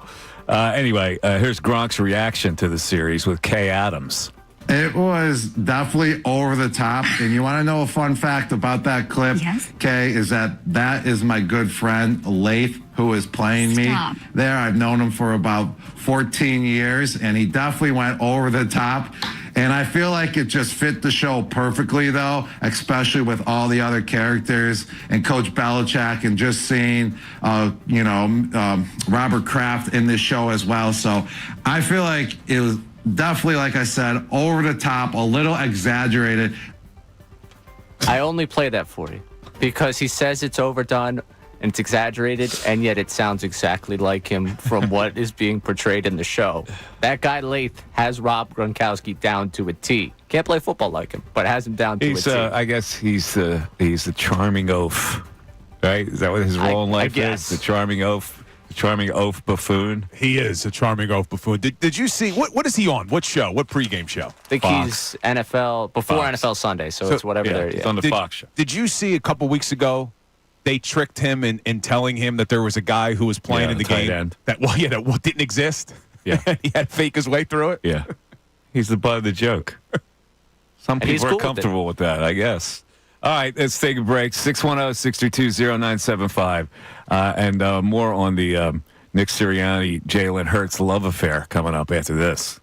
S2: Anyway, here's Gronk's reaction to the series with Kay Adams.
S17: It was definitely over the top. And you want to know a fun fact about that clip?
S18: Yes.
S17: Kay, is that is my good friend Laith, who is playing
S18: Stop.
S17: me there. I've known him for about 14 years, and he definitely went over the top. And I feel like it just fit the show perfectly, though, especially with all the other characters and Coach Belichick, and just seeing, Robert Kraft in this show as well. So I feel like it was definitely, like I said, over the top, a little exaggerated.
S12: I only play that for you because he says it's overdone and it's exaggerated, and yet it sounds exactly like him from what is being portrayed in the show. That guy Lath has Rob Gronkowski down to a T. Can't play football like him, but has him down to a T.
S2: I guess he's the charming oaf, right? Is that what his role in life is? The charming oaf buffoon.
S3: He is a charming oaf buffoon. Did you see what is he on? What show? What pregame show?
S12: I think he's NFL before NFL Sunday, so it's whatever they're.
S2: It's on the Fox show.
S3: Did you see a couple weeks ago? They tricked him in telling him that there was a guy who was playing in the
S2: tight
S3: game
S2: end.
S3: that didn't exist.
S2: Yeah,
S3: he had to fake his way through it.
S2: Yeah, he's the butt of the joke. Some
S12: And he's
S2: people are
S12: cool with
S2: comfortable with that, I guess. All right, let's take a break. 610-632-0975. And more on the Nick Sirianni, Jalen Hurts love affair coming up after this.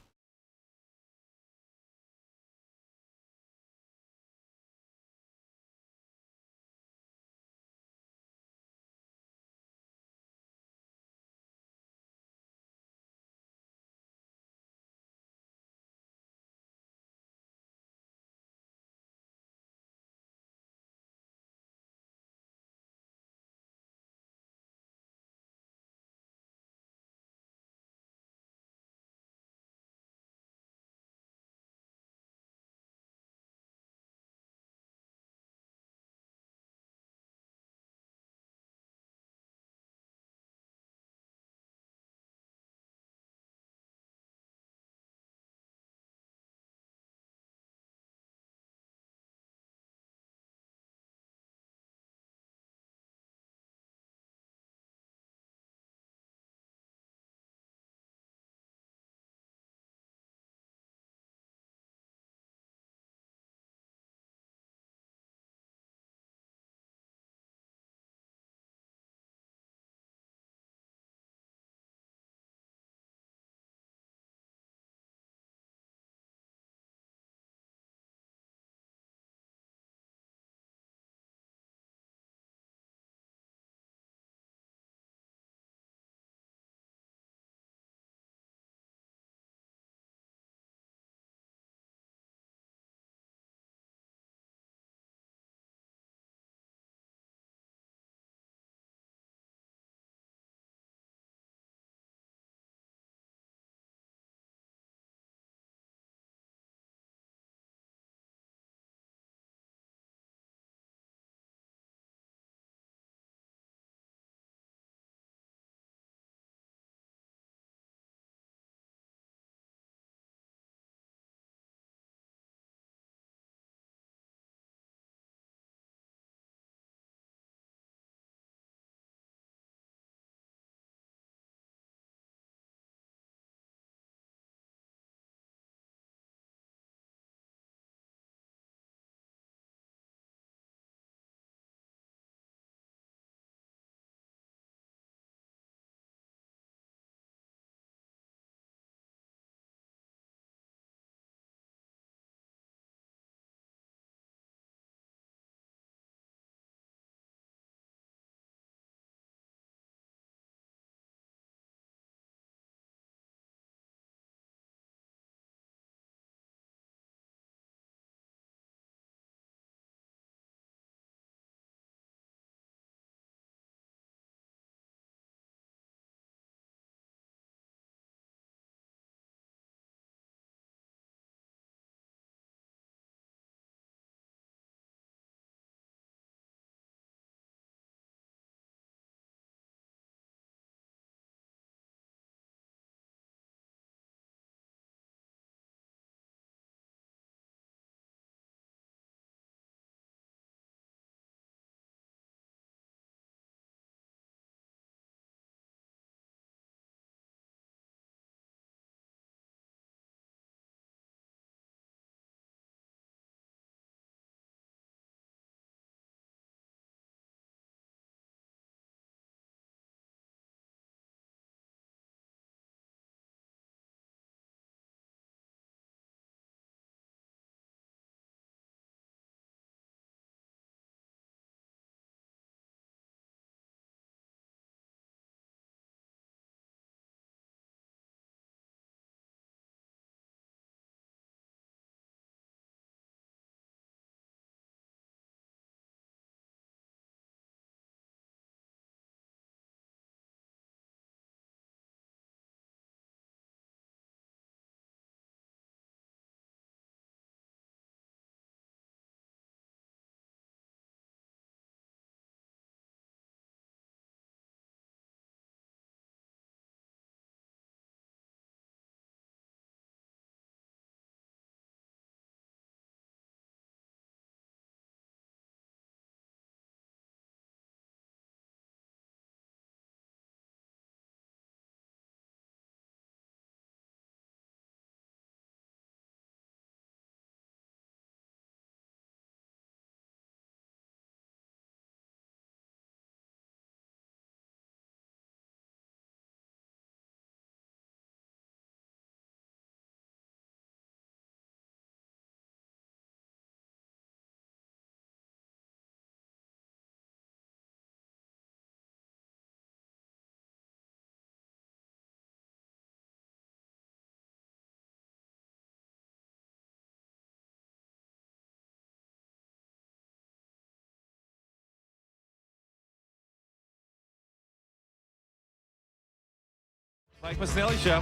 S2: Mike Missanelli Show,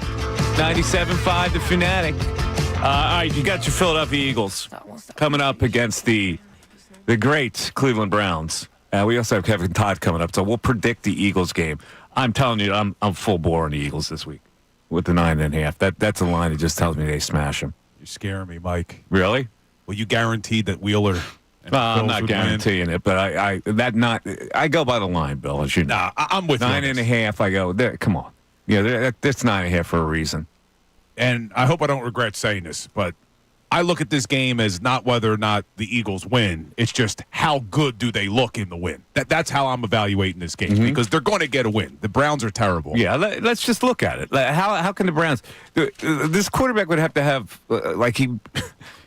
S2: 97.5 The Fanatic. All right, you got your Philadelphia Eagles coming up against the great Cleveland Browns. We also have Kevin Todd coming up, so we'll predict the Eagles game. I'm telling you, I'm full bore on the Eagles this week with the 9.5. That's a line that just tells me they smash them.
S3: You're scaring me, Mike.
S2: Really?
S3: Well, you guaranteed that Wheeler.
S2: I'm not guaranteeing it, but I go by the line, Bill. As you know,
S3: nah, I'm with
S2: 9.5. I go there. Come on, yeah, that's 9.5 for a reason.
S3: And I hope I don't regret saying this, but I look at this game as not whether or not the Eagles win. It's just how good do they look in the win. That's how I'm evaluating this game because they're going to get a win. The Browns are terrible.
S2: Yeah, let's just look at it. How can the Browns? This quarterback would have to have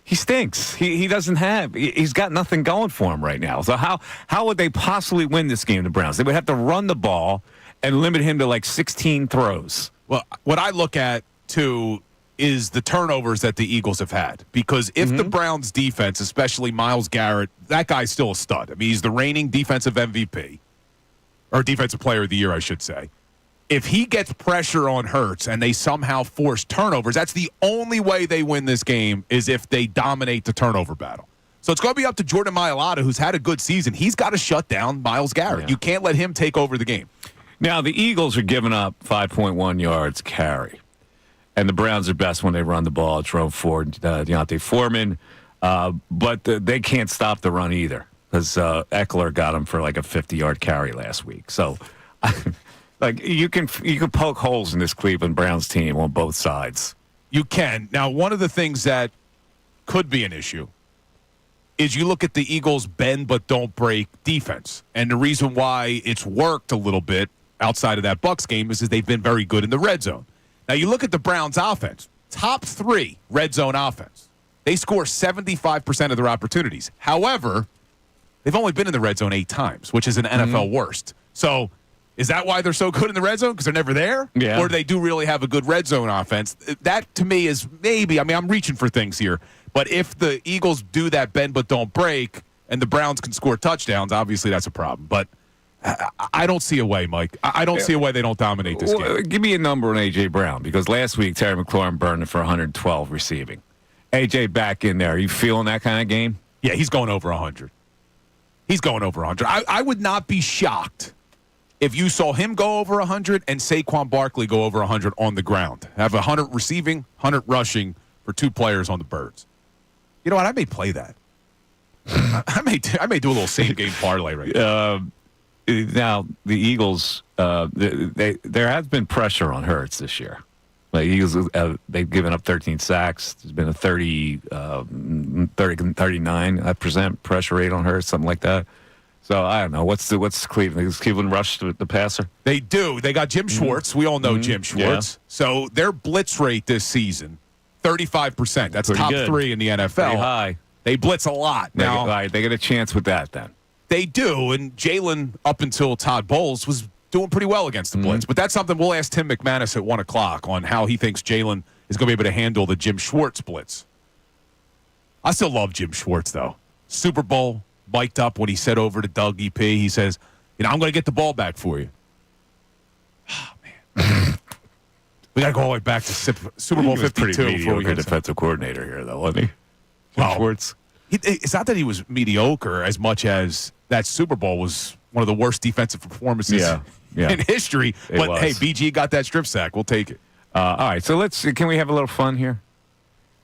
S2: he stinks. He doesn't have. He's got nothing going for him right now. So how would they possibly win this game? The Browns. They would have to run the ball and limit him to like 16 throws.
S3: Well, what I look at too is the turnovers that the Eagles have had. Because if the Browns defense, especially Myles Garrett, that guy's still a stud. I mean, he's the reigning defensive MVP, or defensive player of the year, I should say. If he gets pressure on Hurts and they somehow force turnovers, that's the only way they win this game is if they dominate the turnover battle. So it's going to be up to Jordan Mailata, who's had a good season. He's got to shut down Myles Garrett. Yeah. You can't let him take over the game.
S2: Now, the Eagles are giving up 5.1 yards carry. And the Browns are best when they run the ball. Jerome Ford, Deontay Foreman. But they can't stop the run either because Eckler got him for like a 50-yard carry last week. So, you can poke holes in this Cleveland Browns team on both sides.
S3: You can. Now, one of the things that could be an issue is you look at the Eagles' bend but don't break defense. And the reason why it's worked a little bit outside of that Bucs game is they've been very good in the red zone. Now, you look at the Browns' offense, top 3 red zone offense. They score 75% of their opportunities. However, they've only been in the red zone 8 times, which is an NFL worst. So is that why they're so good in the red zone? Because they're never there?
S2: Yeah.
S3: Or do they do really have a good red zone offense? That, to me, is maybe, I'm reaching for things here. But if the Eagles do that bend but don't break and the Browns can score touchdowns, obviously that's a problem. But I don't see a way, Mike. I don't see a way they don't dominate this game.
S2: Give me a number on A.J. Brown, because last week Terry McLaurin burned it for 112 receiving. A.J. back in there. Are you feeling that kind of game?
S3: Yeah, he's going over 100. He's going over 100. I would not be shocked if you saw him go over 100 and Saquon Barkley go over 100 on the ground. Have 100 receiving, 100 rushing for 2 players on the Birds. You know what? I may play that. I may do a little same-game parlay right now.
S2: Now, the Eagles, there has been pressure on Hurts this year. Like Eagles, they've given up 13 sacks. There's been a 39% pressure rate on Hurts, something like that. So I don't know. What's Cleveland? Does Cleveland rush the passer?
S3: They do. They got Jim Schwartz. We all know Jim Schwartz. Yeah. So their blitz rate this season, 35%. That's
S2: pretty
S3: top
S2: good.
S3: 3 in the NFL.
S2: Pretty high.
S3: They blitz a lot. Now,
S2: they get a chance with that then.
S3: They do, and Jalen, up until Todd Bowles, was doing pretty well against the blitz. But that's something we'll ask Tim McManus at 1 o'clock on how he thinks Jalen is going to be able to handle the Jim Schwartz blitz. I still love Jim Schwartz, though. Super Bowl, mic'd up when he said over to Doug E.P., he says, I'm going to get the ball back for you. Oh, man. We got to go all the way back to Super Bowl 52.
S2: Pretty mediocre defensive coordinator here, though, wasn't he? Jim Schwartz.
S3: It's not that he was mediocre as much as that Super Bowl was one of the worst defensive performances in history. But, hey, BG got that strip sack. We'll take it.
S2: All right, so can we have a little fun here?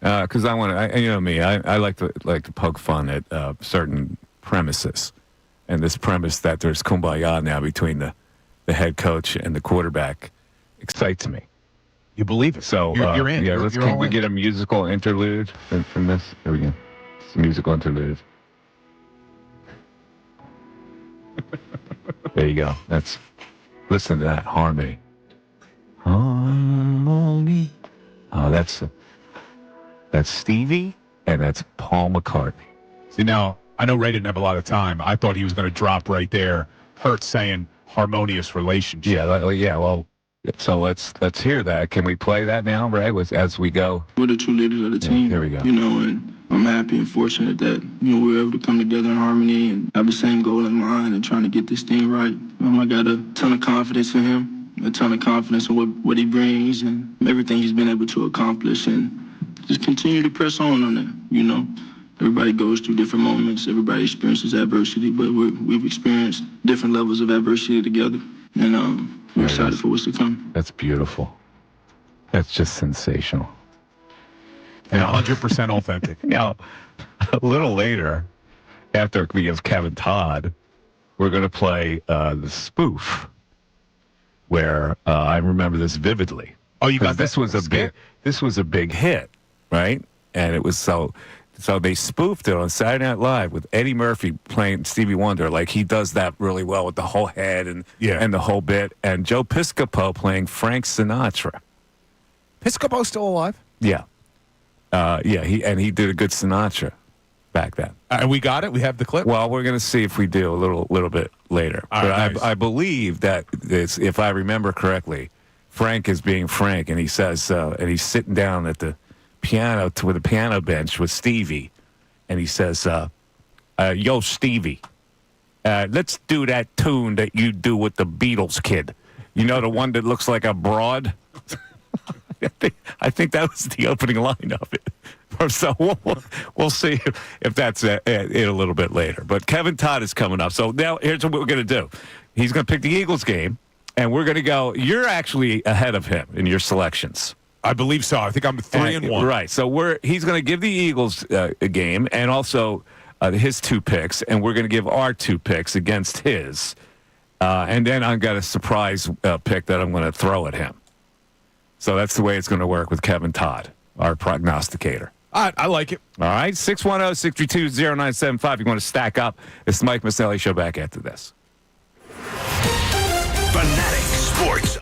S2: Because I want to, you know me, I like to poke fun at certain premises. And this premise that there's kumbaya now between the head coach and the quarterback excites me.
S3: You believe it.
S2: So
S3: you're in.
S2: Yeah, can we get a musical interlude from this? There we go. Musical interlude. There you go. Listen to that harmony. Harmony. Oh, that's Stevie, and that's Paul McCartney.
S3: See, now I know Ray didn't have a lot of time. I thought he was going to drop right there. Hurts saying harmonious relationship.
S2: Yeah. Well, so let's hear that. Can we play that now, Ray? As we go.
S18: We're the true leaders of the team.
S2: Here we go.
S18: And I'm happy and fortunate that, we were able to come together in harmony and have the same goal in mind and trying to get this thing right. I got a ton of confidence in him. a ton of confidence in what he brings and everything he's been able to accomplish, and just continue to press on it. You know, everybody goes through different moments. Everybody experiences adversity, but we've experienced different levels of adversity together, and we're excited for what's to come.
S2: That's beautiful. That's just sensational.
S3: And 100% authentic.
S2: Now, a little later, after we have Kevin Todd, we're going to play the spoof, where I remember this vividly.
S3: Oh, you got
S2: this was a big. This was a big hit, right? And it was so they spoofed it on Saturday Night Live with Eddie Murphy playing Stevie Wonder, like he does that really well with the whole head and the whole bit, and Joe Piscopo playing Frank Sinatra.
S3: Piscopo's still alive?
S2: Yeah. He did a good Sinatra back then.
S3: And we got it? We have the clip?
S2: Well, we're going to see if we do a little bit later.
S3: All
S2: but
S3: right, nice.
S2: I believe that this, if I remember correctly, Frank is being Frank, and he says, and he's sitting down at the piano with a piano bench with Stevie, and he says, "Yo, Stevie, let's do that tune that you do with the Beatles kid. You know, the one that looks like a broad." I think that was the opening line of it. So we'll see if that's it a little bit later. But Kevin Todd is coming up. So now here's what we're going to do. He's going to pick the Eagles game, and we're going to go. You're actually ahead of him in your selections.
S3: I believe so. I think I'm 3-1.
S2: Right. So he's going to give the Eagles a game and also his 2 picks, and we're going to give our 2 picks against his. And then I've got a surprise pick that I'm going to throw at him. So that's the way it's going to work with Kevin Todd, our prognosticator.
S3: I like it.
S2: All right, 610-632-0975. You want to stack up. It's the Mike Missanelli Show back after this.
S4: Fanatic Sports.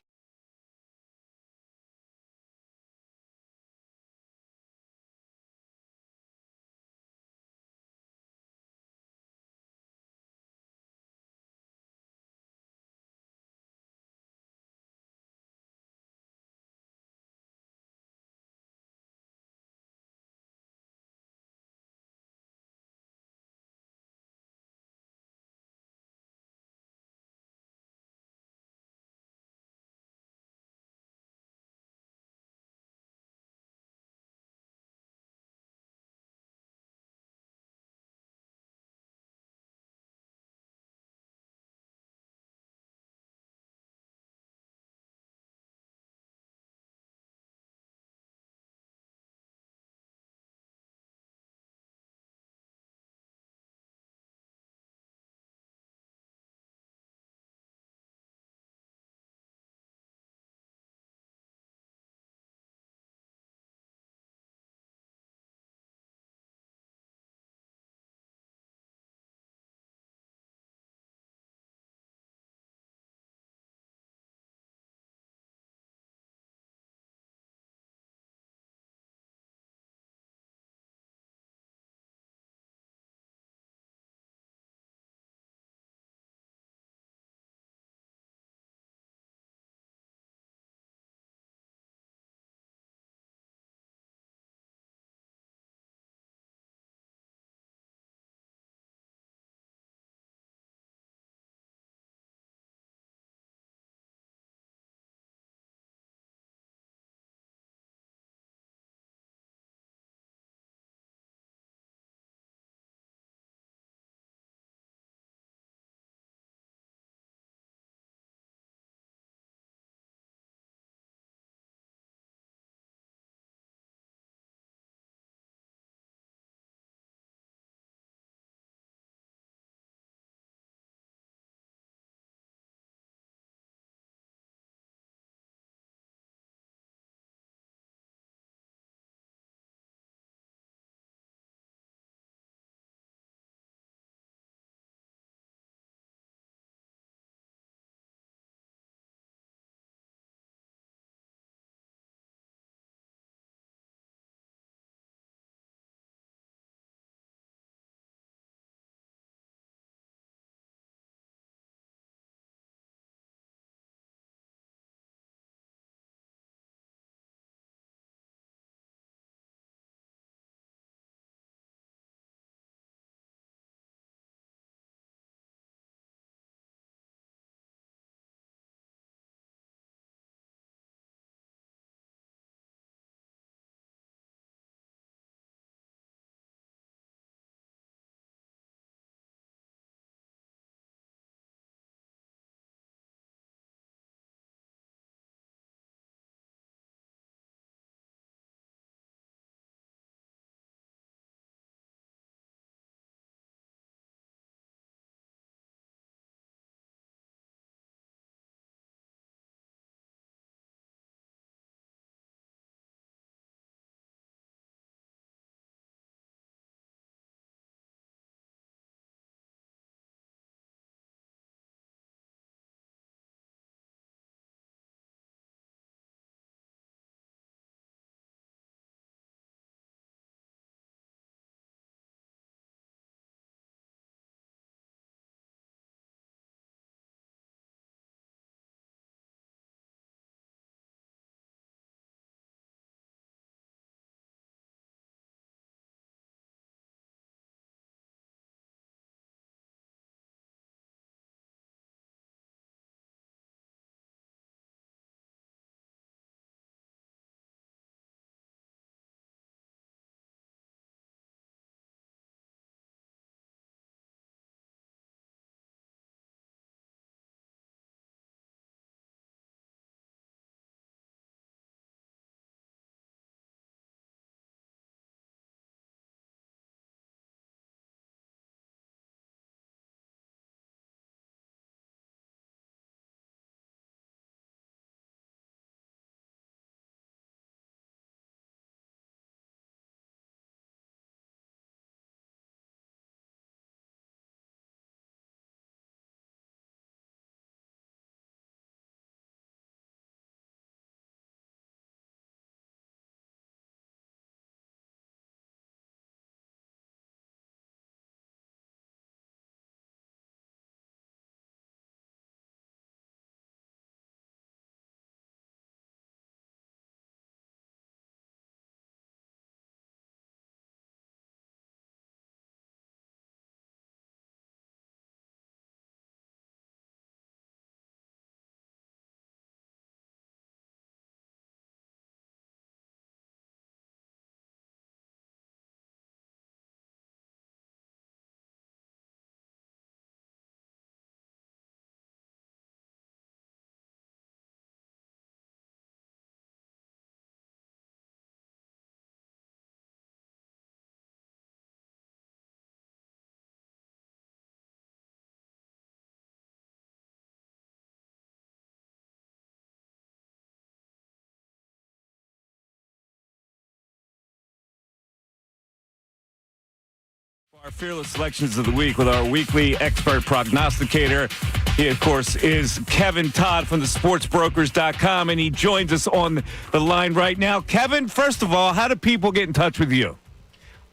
S2: Our fearless selections of the week with our weekly expert prognosticator. He, of course, is Kevin Todd from thesportsbrokers.com, and he joins us on the line right now. Kevin, first of all, how do people get in touch with you?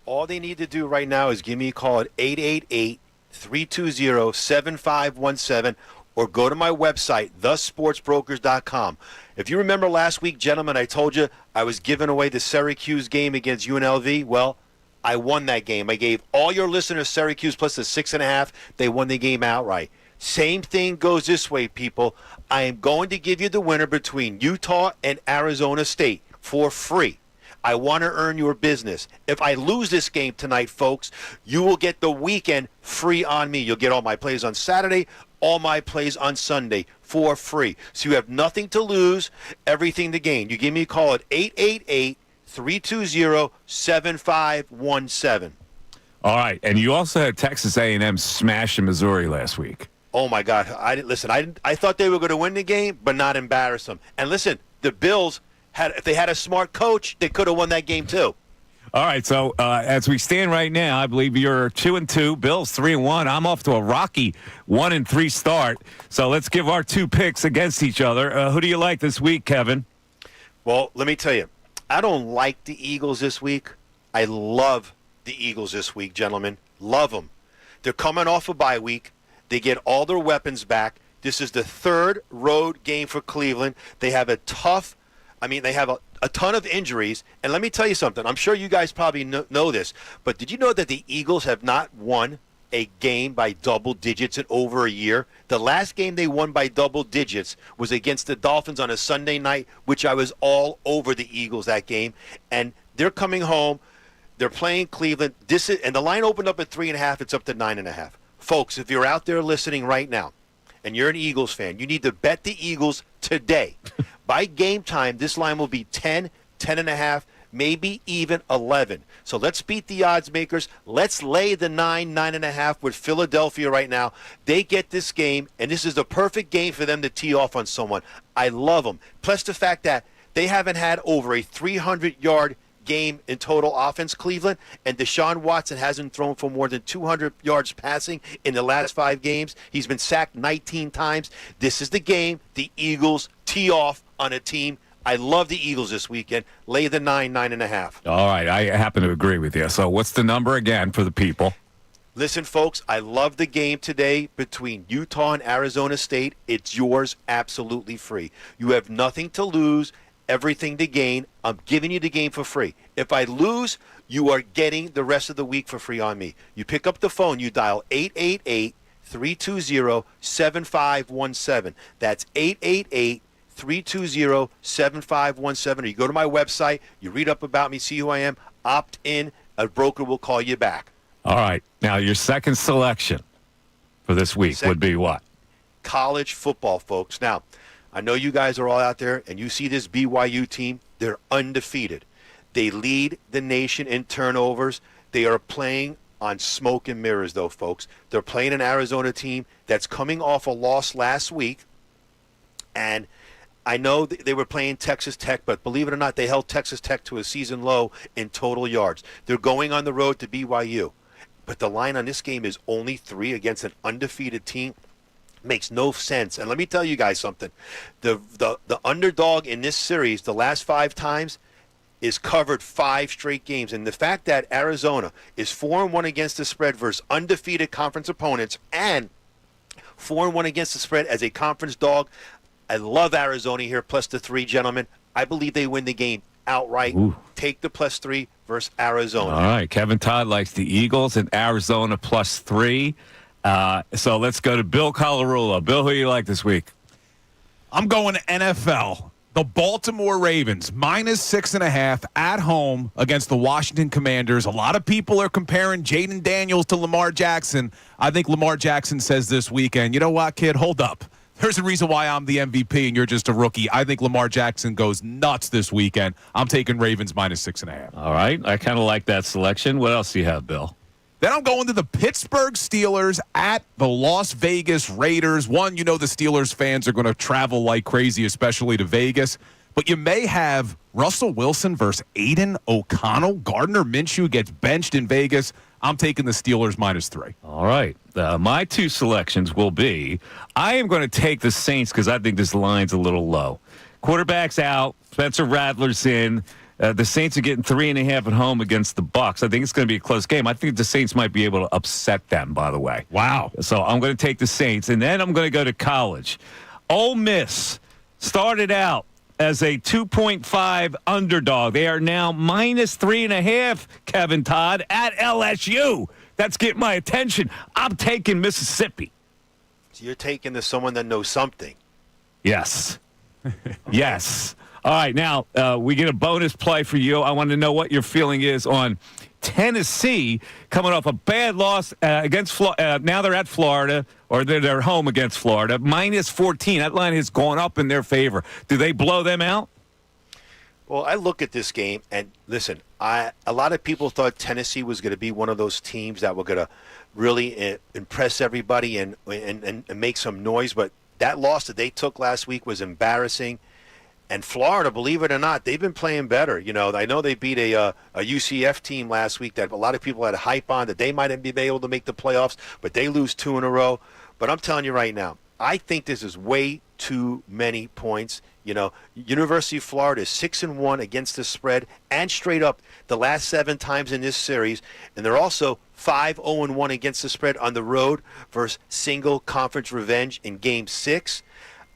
S19: All they need to do right now is give me a call at 888-320-7517 or go to my website, thesportsbrokers.com. If you remember last week, gentlemen, I told you I was giving away the Syracuse game against UNLV. Well, I won that game. I gave all your listeners Syracuse plus the 6.5. They won the game outright. Same thing goes this way, people. I am going to give you the winner between Utah and Arizona State for free. I want to earn your business. If I lose this game tonight, folks, you will get the weekend free on me. You'll get all my plays on Saturday, all my plays on Sunday for free. So you have nothing to lose, everything to gain. You give me a call at 888-320-7517.
S2: All right, and you also had Texas A&M smash in Missouri last week.
S19: Oh, my God. I thought they were going to win the game, but not embarrass them. And listen, the Bills, if they had a smart coach, they could have won that game too.
S2: All right, so as we stand right now, I believe you're 2-2, Bills 3-1. I'm off to a rocky 1-3 start. So let's give our two picks against each other. Who do you like this week, Kevin?
S19: Well, let me tell you, I don't like the Eagles this week. I love the Eagles this week, gentlemen. Love them. They're coming off a bye week. They get all their weapons back. This is the third road game for Cleveland. They have a ton of injuries. And let me tell you something. I'm sure you guys probably know this, but did you know that the Eagles have not won a game by double digits in over a year? The last game they won by double digits was against the Dolphins on a Sunday night, which I was all over the Eagles that game. And they're coming home. They're playing Cleveland. And the line opened up at 3.5. It's up to 9.5. Folks, if you're out there listening right now and you're an Eagles fan, you need to bet the Eagles today. By game time, this line will be 10, 10.5, maybe even 11. So let's beat the odds makers. Let's lay the 9, 9.5 with Philadelphia right now. They get this game, and this is the perfect game for them to tee off on someone. I love them. Plus the fact that they haven't had over a 300-yard game in total offense, Cleveland, and Deshaun Watson hasn't thrown for more than 200 yards passing in the last 5 games. He's been sacked 19 times. This is the game the Eagles tee off on a team. I love the Eagles this weekend. Lay the 9, 9.5.
S2: All right, I happen to agree with you. So what's the number again for the people?
S19: Listen, folks, I love the game today between Utah and Arizona State. It's yours absolutely free. You have nothing to lose, everything to gain. I'm giving you the game for free. If I lose, you are getting the rest of the week for free on me. You pick up the phone, you dial 888-320-7517. That's 888-320-7517. Or you go to my website, you read up about me, see who I am, opt in, a broker will call you back.
S2: All right. Now, your second selection for this week would be what?
S19: College football, folks. Now, I know you guys are all out there, and you see this BYU team. They're undefeated. They lead the nation in turnovers. They are playing on smoke and mirrors, though, folks. They're playing an Arizona team that's coming off a loss last week. And I know they were playing Texas Tech, but believe it or not, they held Texas Tech to a season low in total yards. They're going on the road to BYU. But the line on this game is only 3 against an undefeated team. Makes no sense. And let me tell you guys something. The underdog in this series, the last 5 times, is covered 5 straight games. And the fact that Arizona is 4-1 against the spread versus undefeated conference opponents and 4-1 against the spread as a conference dog, I love Arizona here, plus the 3, gentlemen. I believe they win the game outright. Ooh. Take the plus 3 versus Arizona.
S2: All right. Kevin Todd likes the Eagles and Arizona plus 3. So let's go to Bill Colarulo. Bill, who do you like this week?
S3: I'm going to NFL. The Baltimore Ravens, minus 6.5 at home against the Washington Commanders. A lot of people are comparing Jaden Daniels to Lamar Jackson. I think Lamar Jackson says this weekend, you know what, kid, hold up. There's a reason why I'm the MVP and you're just a rookie. I think Lamar Jackson goes nuts this weekend. I'm taking Ravens minus 6.5.
S2: All right. I kind of like that selection. What else do you have, Bill?
S3: Then I'm going to the Pittsburgh Steelers at the Las Vegas Raiders. One, you know the Steelers fans are going to travel like crazy, especially to Vegas. But you may have Russell Wilson versus Aiden O'Connell. Gardner Minshew gets benched in Vegas. I'm taking the Steelers -3.
S2: All right. My two selections will be, I am going to take the Saints because I think this line's a little low. Quarterback's out. Spencer Rattler's in. The Saints are getting 3.5 at home against the Bucs. I think it's going to be a close game. I think the Saints might be able to upset them, by the way.
S3: Wow.
S2: So I'm going to take the Saints, and then I'm going to go to college. Ole Miss started out as a 2.5 underdog. They are now -3.5, Kevin Todd, at LSU. That's getting my attention. I'm taking Mississippi.
S19: So you're taking this someone that knows something.
S2: Yes. Yes. All right, now we get a bonus play for you. I want to know what your feeling is on Tennessee coming off a bad loss against Florida. Now they're at Florida, or they're home against Florida. -14. That line has gone up in their favor. Do they blow them out?
S19: Well, I look at this game, and listen, a lot of people thought Tennessee was going to be one of those teams that were going to really impress everybody and make some noise, but that loss that they took last week was embarrassing. And Florida, believe it or not, they've been playing better. You know, I know they beat a UCF team last week that a lot of people had hype on, that they might be able to make the playoffs, but they lose 2 in a row. But I'm telling you right now, I think this is way too many points. You know, University of Florida is 6-1 against the spread and straight up the last 7 times in this series. And they're also 5-0-1 against the spread on the road versus single conference revenge in Game 6.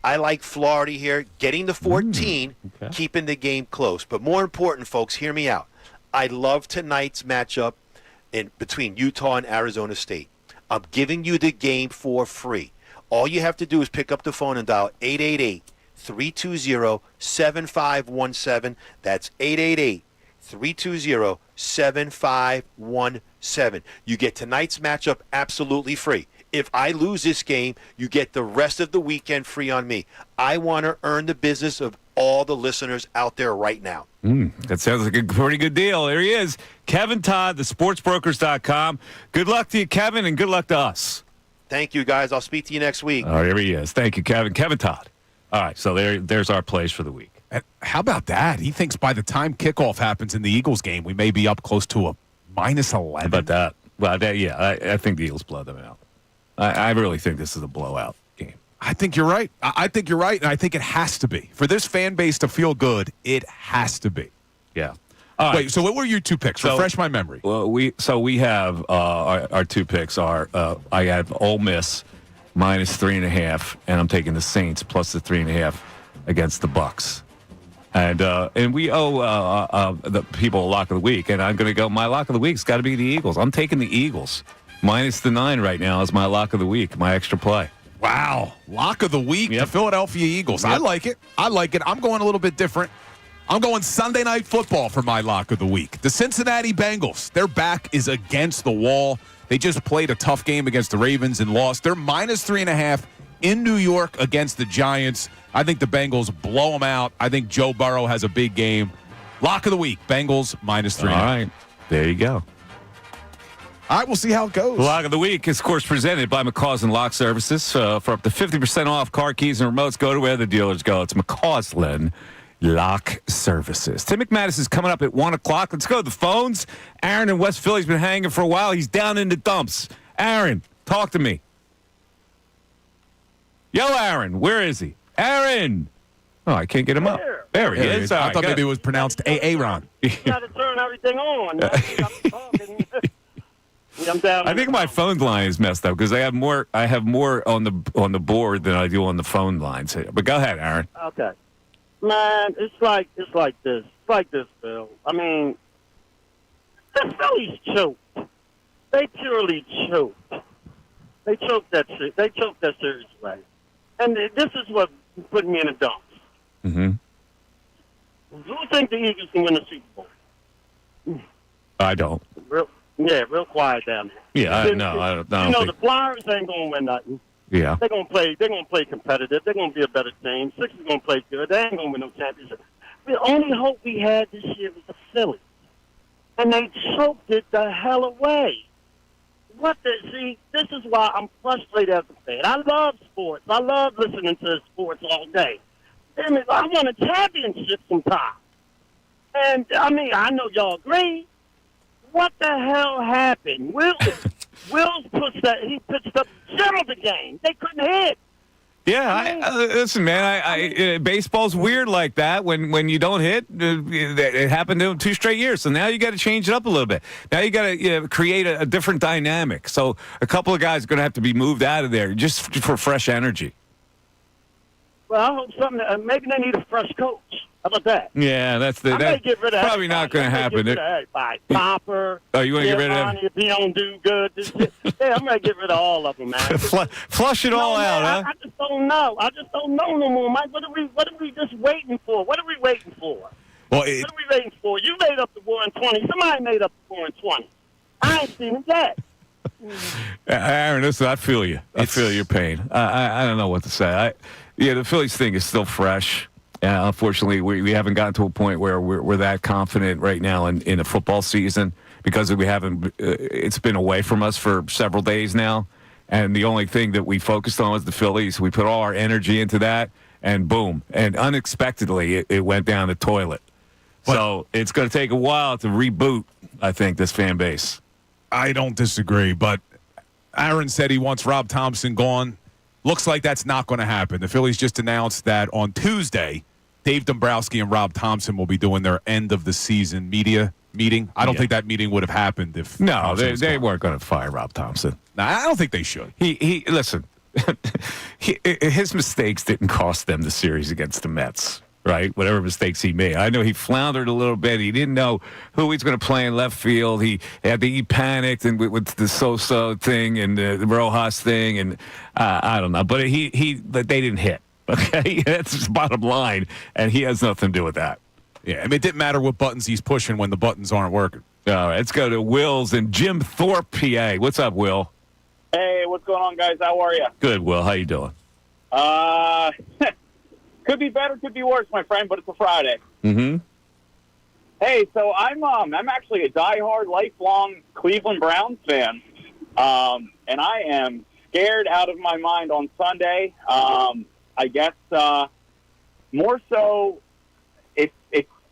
S19: I like Florida here, getting the 14, keeping the game close. But more important, folks, hear me out. I love tonight's matchup between Utah and Arizona State. I'm giving you the game for free. All you have to do is pick up the phone and dial 888-320-7517. That's 888-320-7517. You get tonight's matchup absolutely free. If I lose this game, you get the rest of the weekend free on me. I want to earn the business of all the listeners out there right now.
S2: That sounds like a pretty good deal. There he is, Kevin Todd, thesportsbrokers.com. Good luck to you, Kevin, and good luck to us.
S19: Thank you, guys. I'll speak to you next week.
S2: Oh, here he is. Thank you, Kevin. Kevin Todd. All right, so there's our plays for the week.
S3: And how about that? He thinks by the time kickoff happens in the Eagles game, we may be up close to a -11.
S2: How about that? Well, I think the Eagles blow them out. I really think this is a blowout game.
S3: I think you're right. I think you're right, and I think it has to be. For this fan base to feel good, it has to be.
S2: Yeah.
S3: Wait, so what were your 2 picks? Refresh my memory.
S2: Well, we have our 2 picks are I have Ole Miss -3.5, and I'm taking the Saints plus the 3.5 against the Bucs. And we owe the people a lock of the week, and I'm going to go. My lock of the week's got to be the Eagles. I'm taking the Eagles -9 right now is my lock of the week, my extra play.
S3: Wow, lock of the week, the Philadelphia Eagles. Yep. I like it. I'm going a little bit different. I'm going Sunday Night Football for my lock of the week. The Cincinnati Bengals, their back is against the wall. They just played a tough game against the Ravens and lost. They're -3.5 in New York against the Giants. I think the Bengals blow them out. I think Joe Burrow has a big game. Lock of the week, Bengals -3.5.
S2: All right, there you go.
S3: All right, we'll see how it goes.
S2: Lock of the week is, of course, presented by McCausland Lock Services. For up to 50% off car keys and remotes, go to where the dealers go. It's McCausland Lock Services. Tim McManus is coming up at 1 o'clock. Let's go to the phones. Aaron in West Philly's been hanging for a while. He's down in the dumps. Aaron, talk to me. Yo, Aaron, where is he? Aaron! Oh, I can't get him up. There he is.
S3: I thought maybe it was pronounced Aaron.
S20: You got to turn everything on. I'm down.
S2: I think my phone line is messed up because I have more on the board than I do on the phone lines here. But go ahead, Aaron.
S20: Okay. Man, it's like this. It's like this, Bill. I mean, the Phillies choked. They purely choked. They choked that shit. They choked that series away. And this is what put me in the dumps.
S2: Mm-hmm.
S20: Who think the Eagles can win the Super Bowl?
S2: I don't.
S20: Real quiet down there.
S2: Yeah, I don't think.
S20: The Flyers ain't gonna win nothing.
S2: Yeah.
S20: They're gonna play competitive. They're gonna be a better team. Sixers gonna play good. They ain't gonna win no championship. The only hope we had this year was the Phillies, and they choked it the hell away. See, this is why I'm frustrated as a fan. I love sports. I love listening to sports all day. I want a championship sometime. And I mean, I know y'all agree. What the hell happened? Wills pitched up 0 the game. They couldn't hit.
S2: Yeah, listen, man. Baseball's weird like that. When you don't hit, it happened to him 2 straight years. So now you got to change it up a little bit. Now you got to create a different dynamic. So a couple of guys are going to have to be moved out of there just for fresh energy.
S20: Well, I hope maybe they need a fresh coach. How about that?
S2: Yeah, that's probably not going to happen.
S20: Popper.
S2: Oh, you want to get rid of him?
S20: If he don't do good, yeah, I'm going to get rid of all of them, man.
S2: Flush it all out, huh?
S20: I just don't know. I just don't know no more, Mike. What are we just waiting for? What are we waiting for?
S3: Well,
S20: what are we waiting for? You made up the 120. Somebody made up the 120. I ain't seen it yet.
S2: Aaron, listen, I feel you. I feel your pain. I don't know what to say. The Phillies thing is still fresh. Unfortunately, we haven't gotten to a point where we're that confident right now in a football season because we haven't. It's been away from us for several days now, and the only thing that we focused on was the Phillies. We put all our energy into that, and boom, and unexpectedly, it went down the toilet. So it's going to take a while to reboot, I think, this fan base.
S3: I don't disagree, but Aaron said he wants Rob Thompson gone. Looks like that's not going to happen. The Phillies just announced that on Tuesday, Dave Dombrowski and Rob Thompson will be doing their end-of-the-season media meeting. I don't think that meeting would have happened if
S2: No, they weren't going to fire Rob Thompson.
S3: No, I don't think they should.
S2: He listen, his mistakes didn't cost them the series against the Mets, right? Whatever mistakes he made. I know he floundered a little bit. He didn't know who he's going to play in left field. He panicked and with the Sosa thing and the Rojas thing, and I don't know. But they didn't hit. Okay, that's the bottom line, and he has nothing to do with that.
S3: Yeah, I mean, it didn't matter what buttons he's pushing when the buttons aren't working.
S2: All right, let's go to Will's in Jim Thorpe, PA. What's up, Will?
S21: Hey, what's going on, guys? How are you?
S2: Good, Will. How you doing?
S21: Could be better, could be worse, my friend, but it's a Friday.
S2: Mm-hmm.
S21: Hey, so I'm actually a diehard, lifelong Cleveland Browns fan, and I am scared out of my mind on Sunday. I guess more so,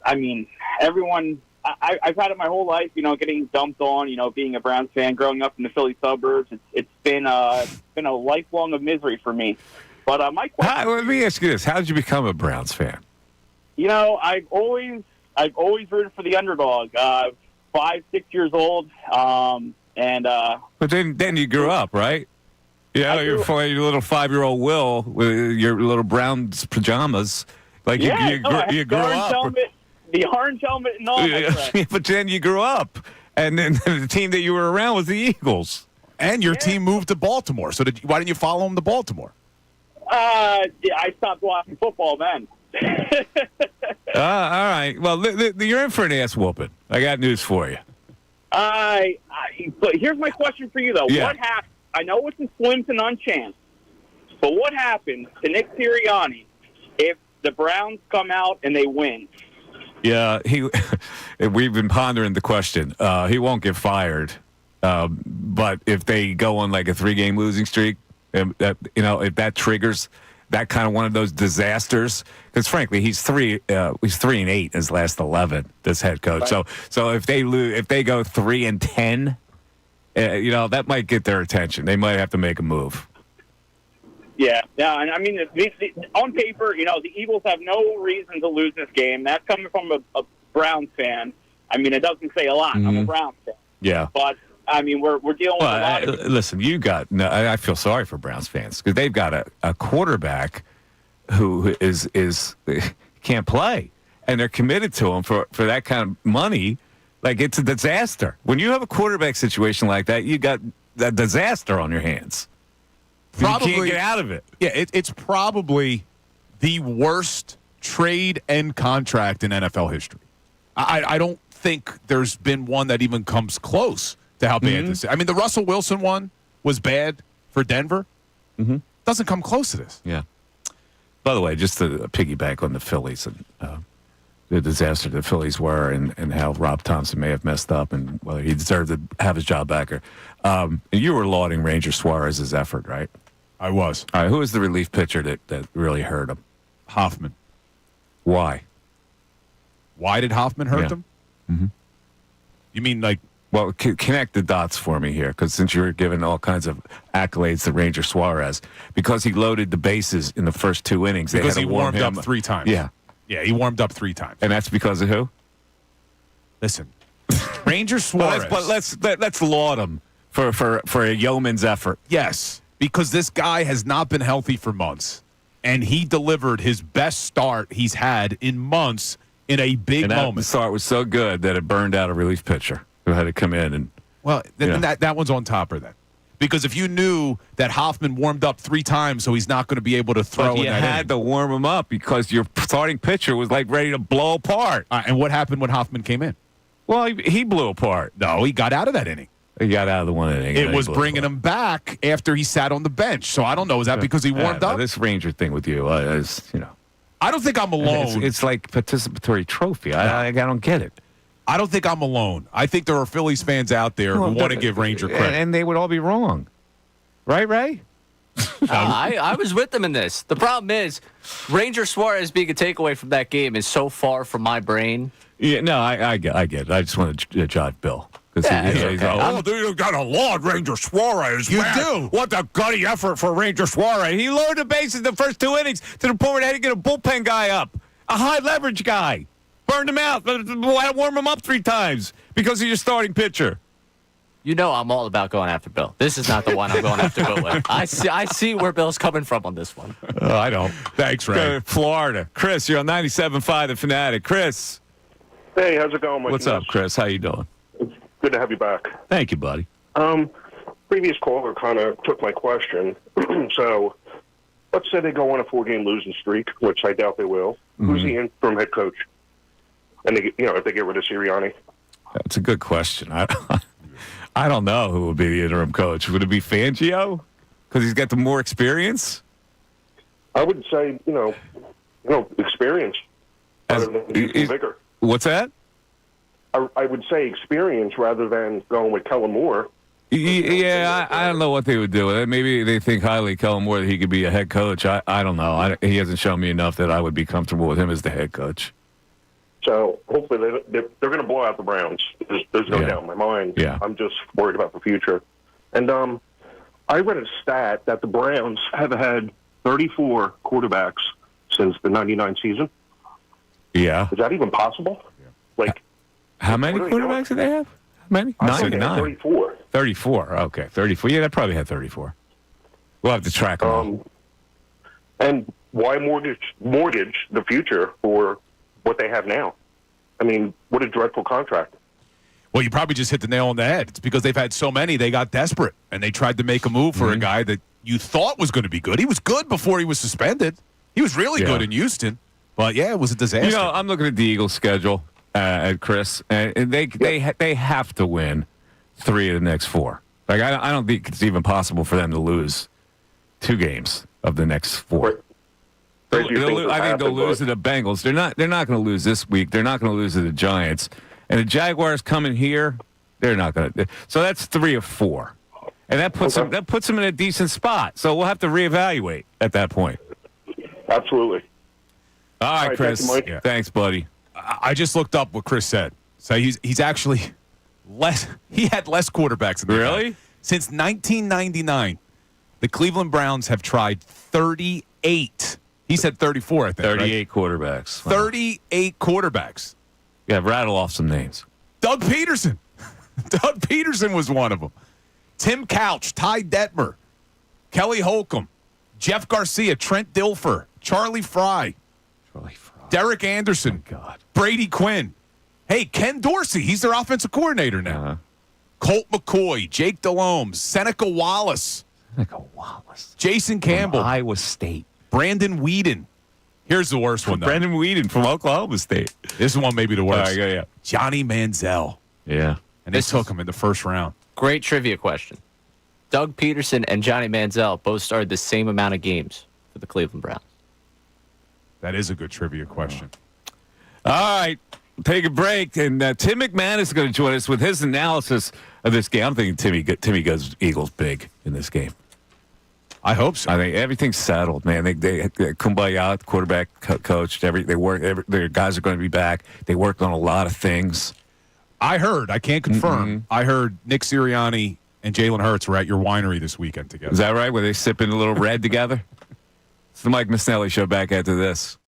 S21: I mean, everyone. I've had it my whole life, getting dumped on, being a Browns fan, growing up in the Philly suburbs. It's been a lifelong of misery for me. But my question.
S2: Let me ask you this: how did you become a Browns fan?
S21: I've always rooted for the underdog. 5, 6 years old, and.
S2: But then you grew up, right? Yeah, your little 5-year-old Will with your little Browns pajamas, like you grew up.
S21: The orange helmet and all.
S2: Yeah, but then you grew up, and then the team that you were around was the Eagles.
S3: And your team moved to Baltimore. So why didn't you follow them to Baltimore?
S21: I stopped watching football then.
S2: All right. Well, you're in for an ass whooping. I got news for you.
S21: But here's my question for you, though.
S2: Yeah.
S21: What happened? I know it's a slim to none chance, but what happens to Nick Sirianni if the Browns come out and they win?
S2: Yeah, we've been pondering the question. He won't get fired, but if they go on like a 3-game losing streak, if that triggers that kind of one of those disasters, because frankly, he's 3-8 in his last 11. This head coach. Right. So if they go 3-10, that might get their attention. They might have to make a move.
S21: Yeah, and I mean, on paper, the Eagles have no reason to lose this game. That's coming from a Browns fan. I mean, it doesn't say a lot.
S2: Mm-hmm.
S21: I'm a Browns fan.
S2: Yeah.
S21: But, I mean, we're dealing with a lot of...
S2: Listen, I feel sorry for Browns fans because they've got a quarterback who can't play, and they're committed to him for that kind of money. Like, it's a disaster. When you have a quarterback situation like that, you got a disaster on your hands.
S3: Probably,
S2: you can't get out of it.
S3: Yeah, it's probably the worst trade and contract in NFL history. I don't think there's been one that even comes close to how bad this is. I mean, the Russell Wilson one was bad for Denver.
S2: Mm-hmm.
S3: Doesn't come close to this.
S2: Yeah. By the way, just to piggyback on the Phillies and the disaster the Phillies were and how Rob Thompson may have messed up and whether he deserved to have his job back. You were lauding Ranger Suarez's effort, right?
S3: I was.
S2: All right, who was the relief pitcher that really hurt him?
S3: Hoffman.
S2: Why?
S3: Why did Hoffman hurt them?
S2: Mm-hmm.
S3: You mean like
S2: Well, connect the dots for me here, because since you were giving all kinds of accolades to Ranger Suarez, because he loaded the bases in the first 2 innings.
S3: Because
S2: they had
S3: he
S2: to warm
S3: warmed up
S2: him
S3: 3 times.
S2: Yeah.
S3: Yeah, he warmed up 3 times.
S2: And that's because of who?
S3: Listen, Ranger Suarez.
S2: But let's laud him for a yeoman's effort.
S3: Yes, because this guy has not been healthy for months, and he delivered his best start he's had in months in a big moment.
S2: The start was so good that it burned out a relief pitcher who had to come in and.
S3: Well, that one's on topper then. Because if you knew that Hoffman warmed up 3 times, so he's not going to be able to throw
S2: But
S3: in
S2: you
S3: that
S2: had
S3: inning.
S2: to warm him up because your starting pitcher was like ready to blow apart.
S3: And what happened when Hoffman came in?
S2: Well, he blew apart.
S3: No, he got out of that inning.
S2: He got out of the 1 inning.
S3: It was bringing him back after he sat on the bench. So I don't know. Is that because he warmed up?
S2: This Ranger thing with you is,
S3: I don't think I'm alone.
S2: It's like participatory trophy. I don't get it.
S3: I don't think I'm alone. I think there are Phillies fans out there who want to give Ranger credit.
S2: And they would all be wrong. Right, Ray?
S12: I was with them in this. The problem is, Ranger Suarez being a takeaway from that game is so far from my brain.
S2: Yeah, no, I get it. I just want to jive Bill.
S3: Yeah,
S2: he's like, you got to laud Ranger Suarez.
S3: You do.
S2: What a gutty effort for Ranger Suarez. He loaded the bases the first 2 innings to the point where they had to get a bullpen guy up, a high leverage guy. Burned him out. Warm him up 3 times because of your starting pitcher.
S12: You know I'm all about going after Bill. This is not the one I'm going after Bill with. I see where Bill's coming from on this one.
S2: I don't.
S3: Thanks, Ray.
S2: Go to Florida. Chris, you're on 97.5 The Fanatic. Chris.
S1: Hey, how's it going, Mike?
S2: What's up, Chris? How you doing?
S1: It's good to have you back.
S2: Thank you, buddy.
S1: Previous caller kind of took my question. So, let's say they go on a 4-game losing streak, which I doubt they will.
S2: Mm-hmm.
S1: Who's the interim head coach? And they, if they get rid of Sirianni?
S2: That's a good question. I don't know who would be the interim coach. Would it be Fangio? Because he's got the more experience?
S1: I would say, experience rather than using vigor.
S2: What's that?
S1: I would say experience rather than going with Kellen Moore.
S2: Yeah, I don't know what they would do. Maybe they think highly of Kellen Moore that he could be a head coach. I don't know. He hasn't shown me enough that I would be comfortable with him as the head coach.
S1: So hopefully they're going to blow out the Browns. There's no doubt in my mind.
S2: Yeah.
S1: I'm just worried about the future. And I read a stat that the Browns have had 34 quarterbacks since the 99 season.
S2: Yeah.
S1: Is that even possible? Like,
S2: how many quarterbacks do they have? How many? 99.
S1: 34.
S2: 34. Okay, 34. Yeah, they probably had 34. We'll have to track them all.
S1: And why mortgage the future for what they have now? I mean, what a dreadful contract.
S3: Well, you probably just hit the nail on the head. It's because they've had so many, they got desperate, and they tried to make a move for a guy that you thought was going to be good. He was good before he was suspended. He was really good in Houston. But, yeah, it was a disaster.
S2: I'm looking at the Eagles' schedule, Chris, and they have to win 3 of the next 4. Like, I don't think it's even possible for them to lose 2 games of the next 4. I think they'll lose to the Bengals. They're not going to lose this week. They're not going to lose to the Giants. And the Jaguars coming here, they're not going to. So that's 3 of 4. And that puts them in a decent spot. So we'll have to reevaluate at that point.
S1: Absolutely.
S2: All right, Chris.
S1: Thank you, Mike.
S2: Thanks, buddy.
S3: I just looked up what Chris said. So he's actually less. He had less quarterbacks in the
S2: Really?
S3: Since 1999, the Cleveland Browns have tried 38. He said 34, I think.
S2: 38 quarterbacks.
S3: Wow. 38 quarterbacks.
S2: Yeah, rattle off some names.
S3: Doug Peterson. Doug Peterson was one of them. Tim Couch, Ty Detmer, Kelly Holcomb, Jeff Garcia, Trent Dilfer, Charlie Fry, Derek Anderson, Brady Quinn. Hey, Ken Dorsey, he's their offensive coordinator now. Colt McCoy, Jake Delhomme, Seneca Wallace. Jason Campbell.
S2: From Iowa State.
S3: Brandon Whedon. Here's the worst one, though.
S2: Brandon Whedon from Oklahoma State.
S3: This one may be the worst.
S2: All right, yeah.
S3: Johnny Manziel.
S2: Yeah.
S3: And they took him in the first round.
S12: Great trivia question. Doug Peterson and Johnny Manziel both started the same amount of games for the Cleveland Browns.
S3: That is a good trivia question.
S2: All right. Take a break. And Tim McManus is going to join us with his analysis of this game. I'm thinking Timmy goes Eagles big in this game.
S3: I hope so.
S2: I think everything's settled, man. They Kumbaya, quarterback coached. Their guys are going to be back. They worked on a lot of things.
S3: I heard. I can't confirm. I heard Nick Sirianni and Jalen Hurts were at your winery this weekend together.
S2: Is that right? Were they sipping a little red together? It's the Mike Missanelli Show back after this.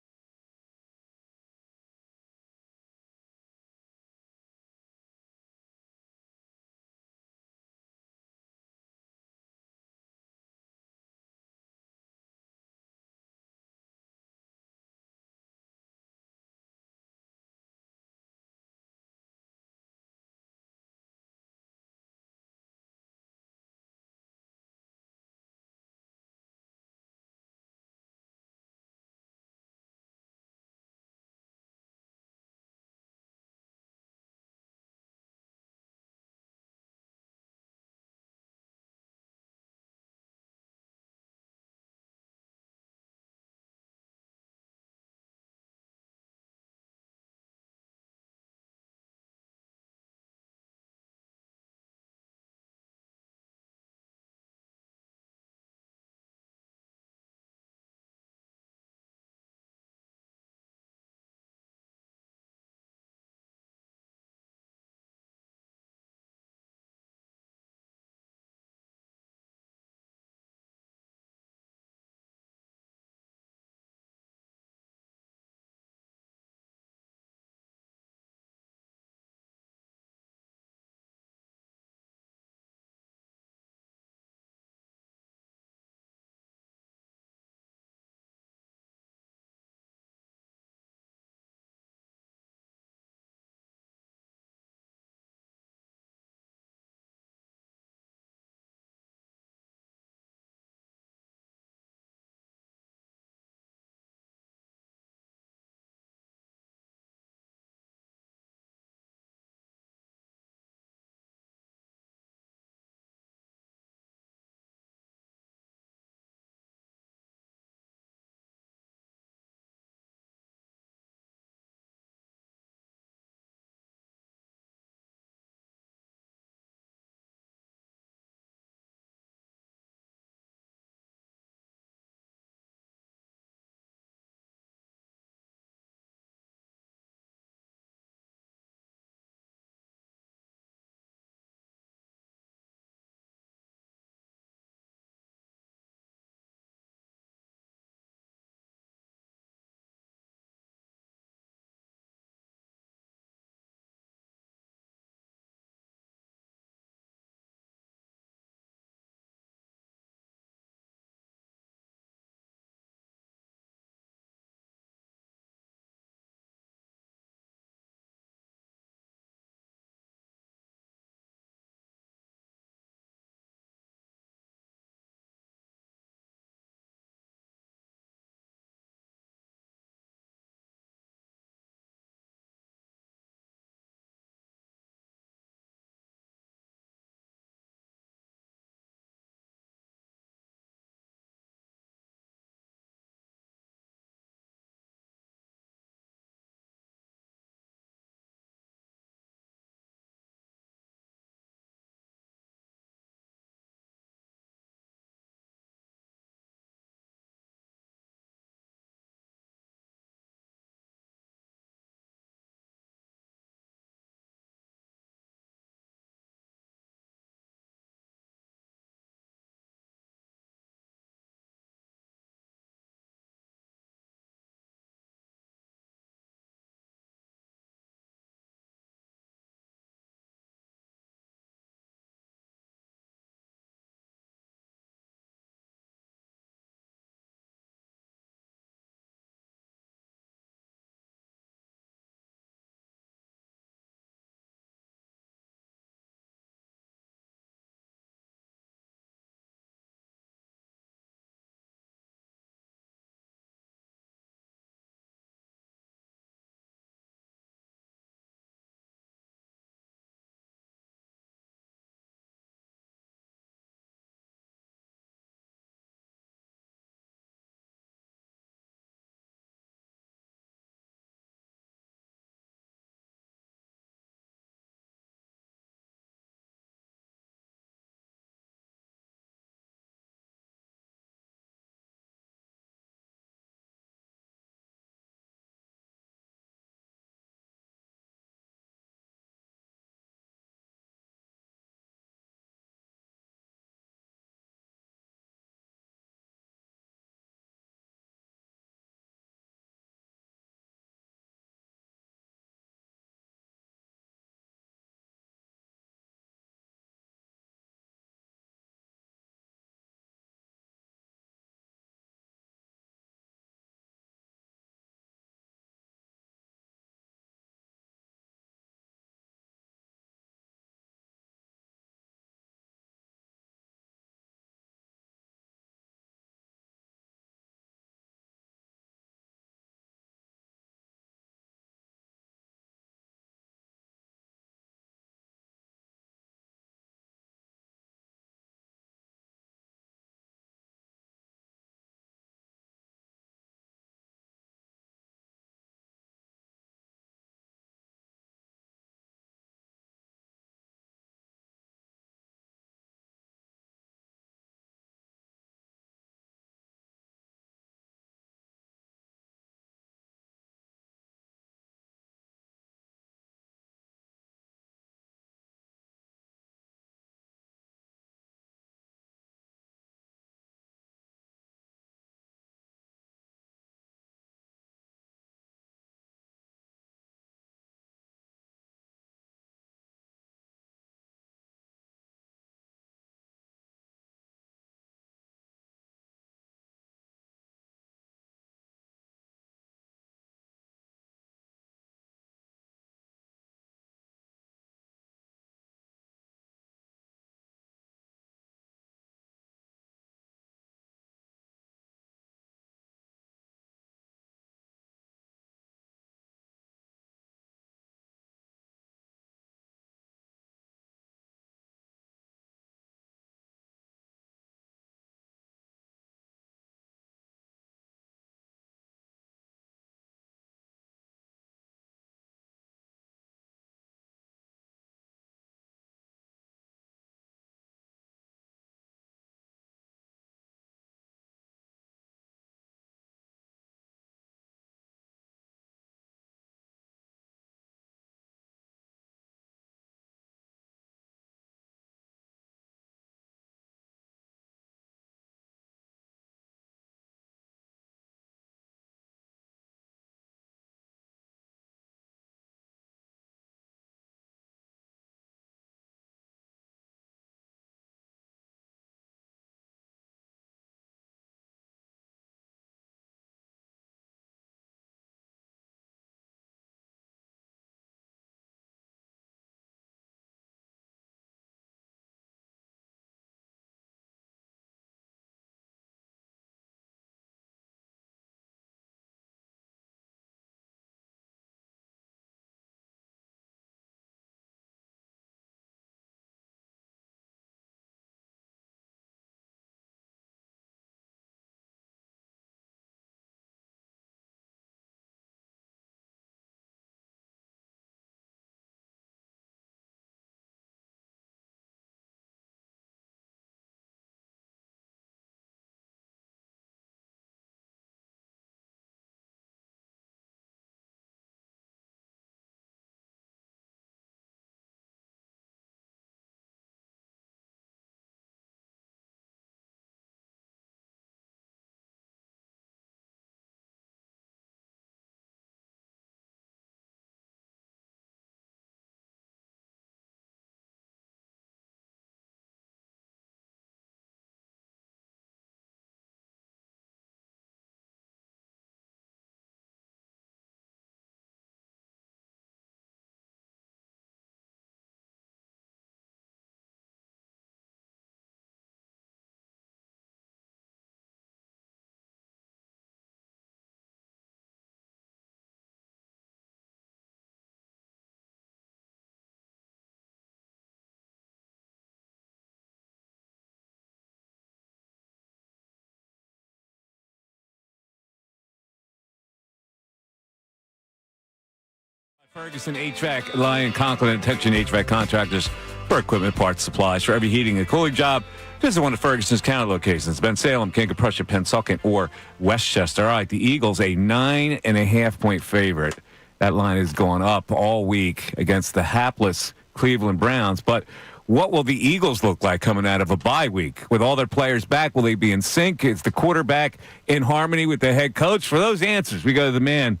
S2: Ferguson HVAC, Lion Conklin Attention HVAC Contractors for equipment, parts, supplies for every heating and cooling job. Visit one of Ferguson's counter locations, Ben Salem, King of Prussia, Pennsauken, or Westchester. All right, the Eagles, a 9.5-point favorite. That line has gone up all week against the hapless Cleveland Browns. But what will the Eagles look like coming out of a bye week? With all their players back, will they be in sync? Is the quarterback in harmony with the head coach? For those answers, we go to the man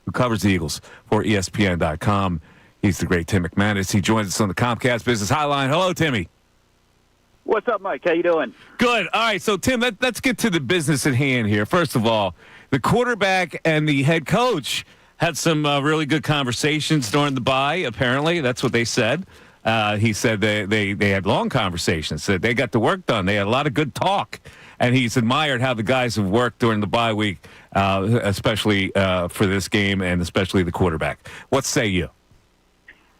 S2: who covers the Eagles for ESPN.com. He's the great Tim McManus. He joins us on the Comcast Business Hotline. Hello, Timmy.
S5: What's up, Mike? How you doing?
S2: Good. All right, so, Tim, let's get to the business at hand here. First of all, the quarterback and the head coach had some really good conversations during the bye, apparently. That's what they said. He said they had long conversations. Said they got the work done. They had a lot of good talk. And he's admired how the guys have worked during the bye week, especially for this game and especially the quarterback. What say you?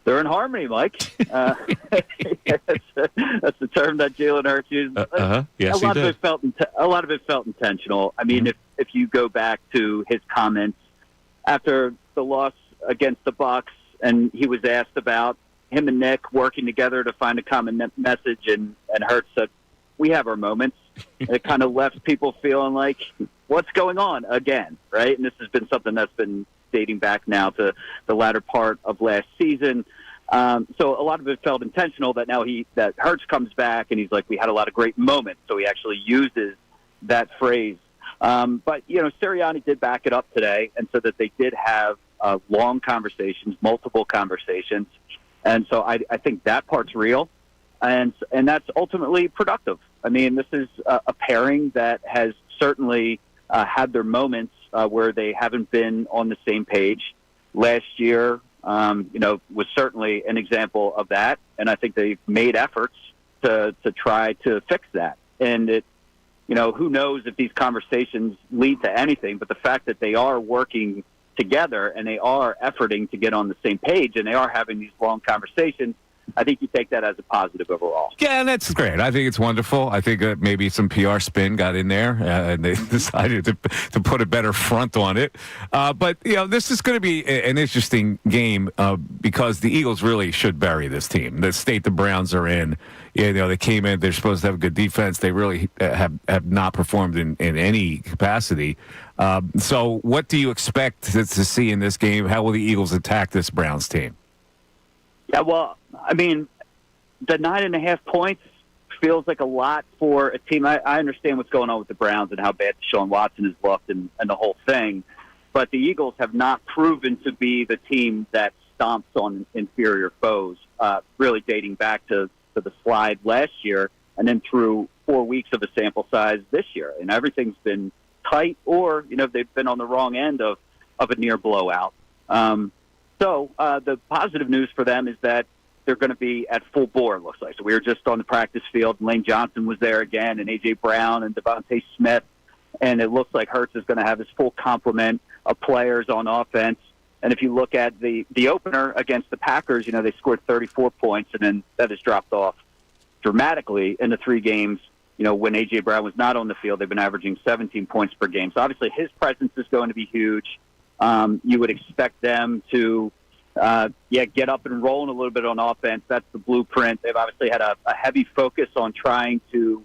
S5: They're in harmony, Mike. That's the term that Jalen Hurts used.
S2: Yes,
S5: a lot
S2: he
S5: of
S2: did.
S5: a lot of it felt intentional. I mean, if you go back to his comments after the loss against the Bucs, and he was asked about him and Nick working together to find a common message, and Hurts said, "We have our moments." And it kind of left people feeling like, what's going on again, right? And this has been something that's been dating back now to the latter part of last season. So a lot of it felt intentional that now that Hurts comes back and he's like, we had a lot of great moments. So he actually uses that phrase. But, Sirianni did back it up today and said that they did have long conversations, multiple conversations. And so I think that part's real. And that's ultimately productive. I mean, this is a pairing that has certainly had their moments where they haven't been on the same page. Last year, was certainly an example of that, and I think they've made efforts to try to fix that. And who knows if these conversations lead to anything, but the fact that they are working together and they are efforting to get on the same page and they are having these long conversations, I think you take that as a positive overall.
S2: Yeah, and that's great. I think it's wonderful. I think maybe some PR spin got in there, and they decided to put a better front on it. But, this is going to be an interesting game because the Eagles really should bury this team. The state the Browns are in, they came in, they're supposed to have a good defense. They really have not performed in any capacity. So what do you expect to see in this game? How will the Eagles attack this Browns team?
S5: Yeah, well, I mean, the 9.5 points feels like a lot for a team. I understand what's going on with the Browns and how bad Deshaun Watson has looked and the whole thing. But the Eagles have not proven to be the team that stomps on inferior foes, really dating back to the slide last year and then through 4 weeks of a sample size this year. And everything's been tight or, they've been on the wrong end of a near blowout. So the positive news for them is that they're going to be at full bore, it looks like. So we were just on the practice field, and Lane Johnson was there again, and A.J. Brown and Devontae Smith, and it looks like Hurts is going to have his full complement of players on offense. And if you look at the opener against the Packers, they scored 34 points, and then that has dropped off dramatically in the 3 games. When A.J. Brown was not on the field, they've been averaging 17 points per game. So obviously his presence is going to be huge. You would expect them to, get up and rolling a little bit on offense. That's the blueprint. They've obviously had a heavy focus on trying to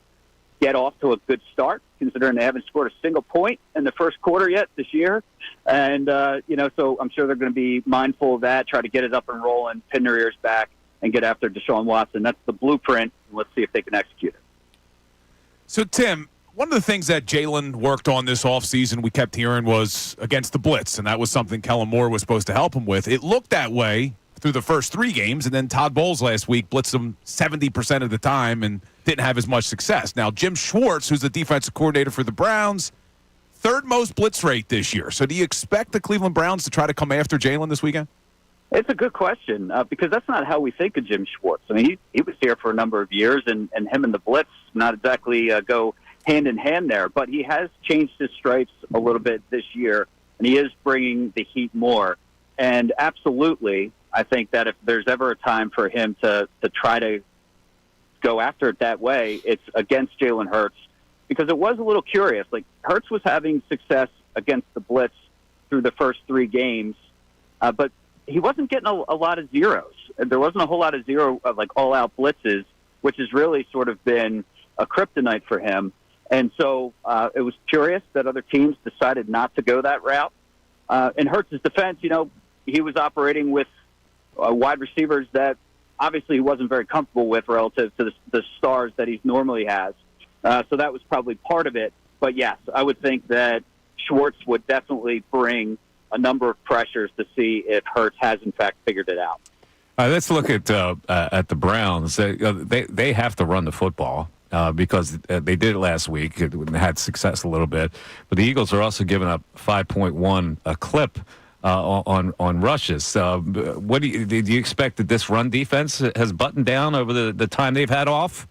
S5: get off to a good start, considering they haven't scored a single point in the first quarter yet this year. And, so I'm sure they're going to be mindful of that, try to get it up and rolling, pin their ears back, and get after Deshaun Watson. That's the blueprint. Let's see if they can execute it.
S3: So, Tim, one of the things that Jalen worked on this offseason we kept hearing was against the blitz, and that was something Kellen Moore was supposed to help him with. It looked that way through the first 3 games, and then Todd Bowles last week blitzed him 70% of the time and didn't have as much success. Now, Jim Schwartz, who's the defensive coordinator for the Browns, 3rd most blitz rate this year. So do you expect the Cleveland Browns to try to come after Jalen this weekend?
S5: It's a good question because that's not how we think of Jim Schwartz. I mean, he was here for a number of years, and him and the blitz not exactly go hand in hand there, but he has changed his stripes a little bit this year, and he is bringing the heat more. And absolutely, I think that if there's ever a time for him to try to go after it that way, it's against Jalen Hurts, because it was a little curious. Like, Hurts was having success against the blitz through the first 3 games, but he wasn't getting a lot of zeros. There wasn't a whole lot of all-out blitzes, which has really sort of been a kryptonite for him. And so it was curious that other teams decided not to go that route. In Hurts' defense, he was operating with wide receivers that obviously he wasn't very comfortable with relative to the stars that he normally has. So that was probably part of it. But, yes, I would think that Schwartz would definitely bring a number of pressures to see if Hurts has, in fact, figured it out.
S2: Let's look at the Browns. They have to run the football because they did it last week and had success a little bit. But the Eagles are also giving up 5.1 a clip on rushes. What do you expect that this run defense has buttoned down over the time they've had off?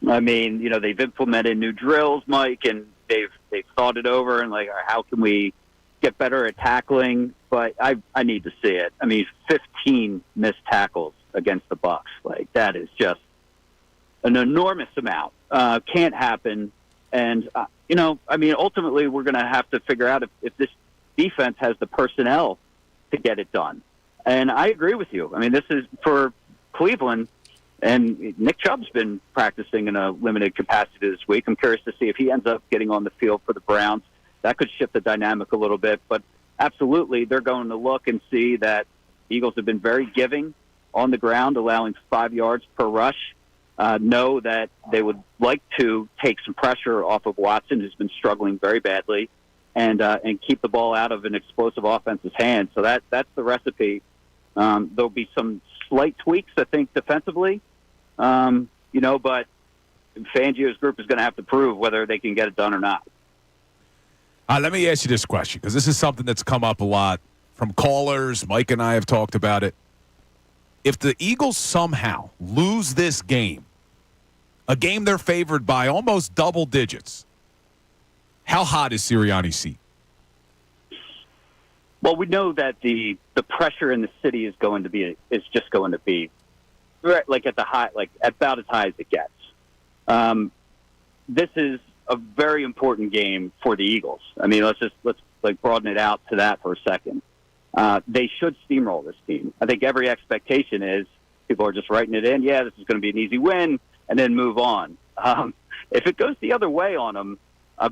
S5: I mean, they've implemented new drills, Mike, and they've thought it over and how can we get better at tackling? But I need to see it. I mean, 15 missed tackles against the Bucs. That is just an enormous amount. Can't happen. And, ultimately we're going to have to figure out if this defense has the personnel to get it done. And I agree with you. I mean, this is for Cleveland, and Nick Chubb's been practicing in a limited capacity this week. I'm curious to see if he ends up getting on the field for the Browns. That could shift the dynamic a little bit. But absolutely, they're going to look and see that the Eagles have been very giving on the ground, allowing 5 yards per rush. Know that they would like to take some pressure off of Watson, who's been struggling very badly, and keep the ball out of an explosive offense's hands. So that's the recipe. There'll be some slight tweaks, I think, defensively. But Fangio's group is going to have to prove whether they can get it done or not.
S3: Let me ask you this question, because this is something that's come up a lot from callers. Mike and I have talked about it. If the Eagles somehow lose this game, a game they're favored by almost double digits, how hot is Sirianni's seat?
S5: Well, we know that the pressure in the city is just going to be at the high, about as high as it gets. This is a very important game for the Eagles. I mean, let's broaden it out to that for a second. They should steamroll this team. I think every expectation is people are just writing it in. Yeah, this is going to be an easy win, and then move on. If it goes the other way on them,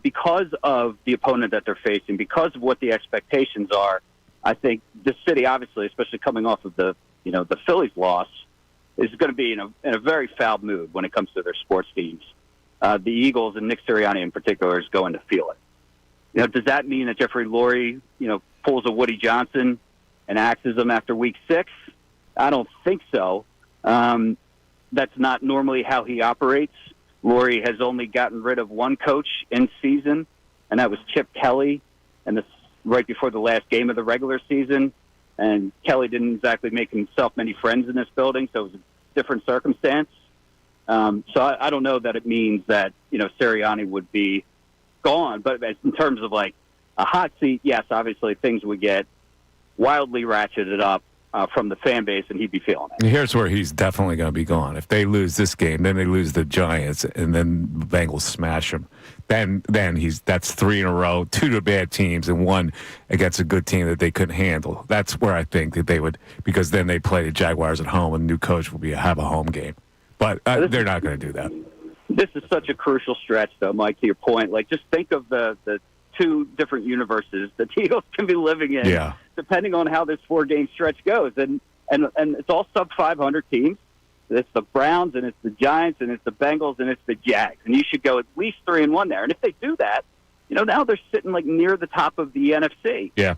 S5: because of the opponent that they're facing, because of what the expectations are, I think the city, obviously, especially coming off of the Phillies loss, is going to be in a very foul mood when it comes to their sports teams. The Eagles and Nick Sirianni in particular is going to feel it. Does that mean that Jeffrey Lurie, pulls a Woody Johnson and axes him after week 6? I don't think so. That's not normally how he operates. Lurie has only gotten rid of one coach in season, and that was Chip Kelly, and this right before the last game of the regular season. And Kelly didn't exactly make himself many friends in this building, so it was a different circumstance. So I don't know that it means that, Sirianni would be gone. But in terms of a hot seat, yes, obviously things would get wildly ratcheted up from the fan base, and he'd be feeling it.
S2: Here's where he's definitely going to be gone. If they lose this game, then they lose the Giants, and then the Bengals smash them. Then that's 3 in a row, 2 to bad teams, and 1 against a good team that they couldn't handle. That's where I think that they would, because then they play the Jaguars at home, and the new coach will have a home game. But they're not going to do that.
S5: This is such a crucial stretch, though, Mike, to your point. Just think of the 2 different universes that the Eagles can be living in, depending on how this 4-game stretch goes. And it's all sub-500 teams. It's the Browns, and it's the Giants, and it's the Bengals, and it's the Jags. And you should go at least 3-1 there. And if they do that, now they're sitting near the top of the NFC.
S2: Yeah.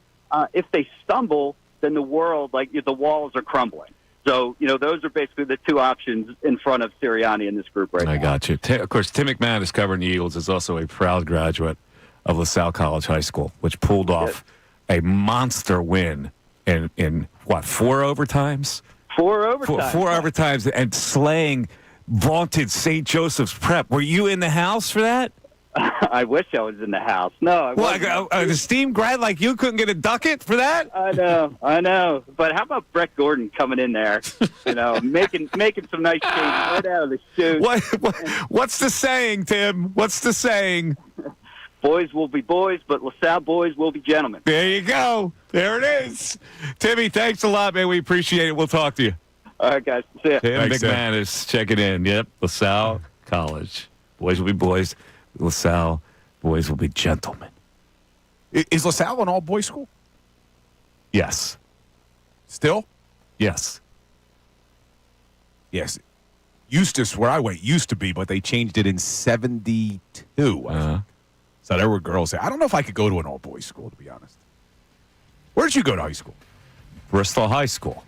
S5: If they stumble, then the world, the walls are crumbling. So, those are basically the 2 options in front of Sirianni in this group right now.
S2: I got you. Of course, Tim McManus covering the Eagles is also a proud graduate of LaSalle College High School, which pulled off a monster win in 4 overtimes?
S5: 4 overtimes.
S2: 4 overtimes and slaying vaunted St. Joseph's Prep. Were you in the house for that?
S5: I wish I was in the house. No, I wasn't.
S2: An esteemed grad like you couldn't get a ducat for that?
S5: I know. But how about Brett Gordon coming in there, making some nice changes right out of the chute?
S2: What's the saying, Tim? What's the saying?
S5: boys will be boys, but LaSalle boys will be gentlemen.
S2: There you go. There it is. Timmy, thanks a lot, man. We appreciate it. We'll talk to you.
S5: All right, guys. See ya.
S2: Tim
S3: Thanks,
S2: McManus checking in. Yep, LaSalle College. Boys will be boys. LaSalle boys will be gentlemen.
S3: Is LaSalle an all-boys school?
S2: Yes.
S3: Still?
S2: Yes.
S3: Yes. Eustis, where I went, used to be, but they changed it in 72. I think. So there were girls there. I don't know if I could go to an all-boys school, to be honest. Where did you go to high school?
S2: Bristol High School.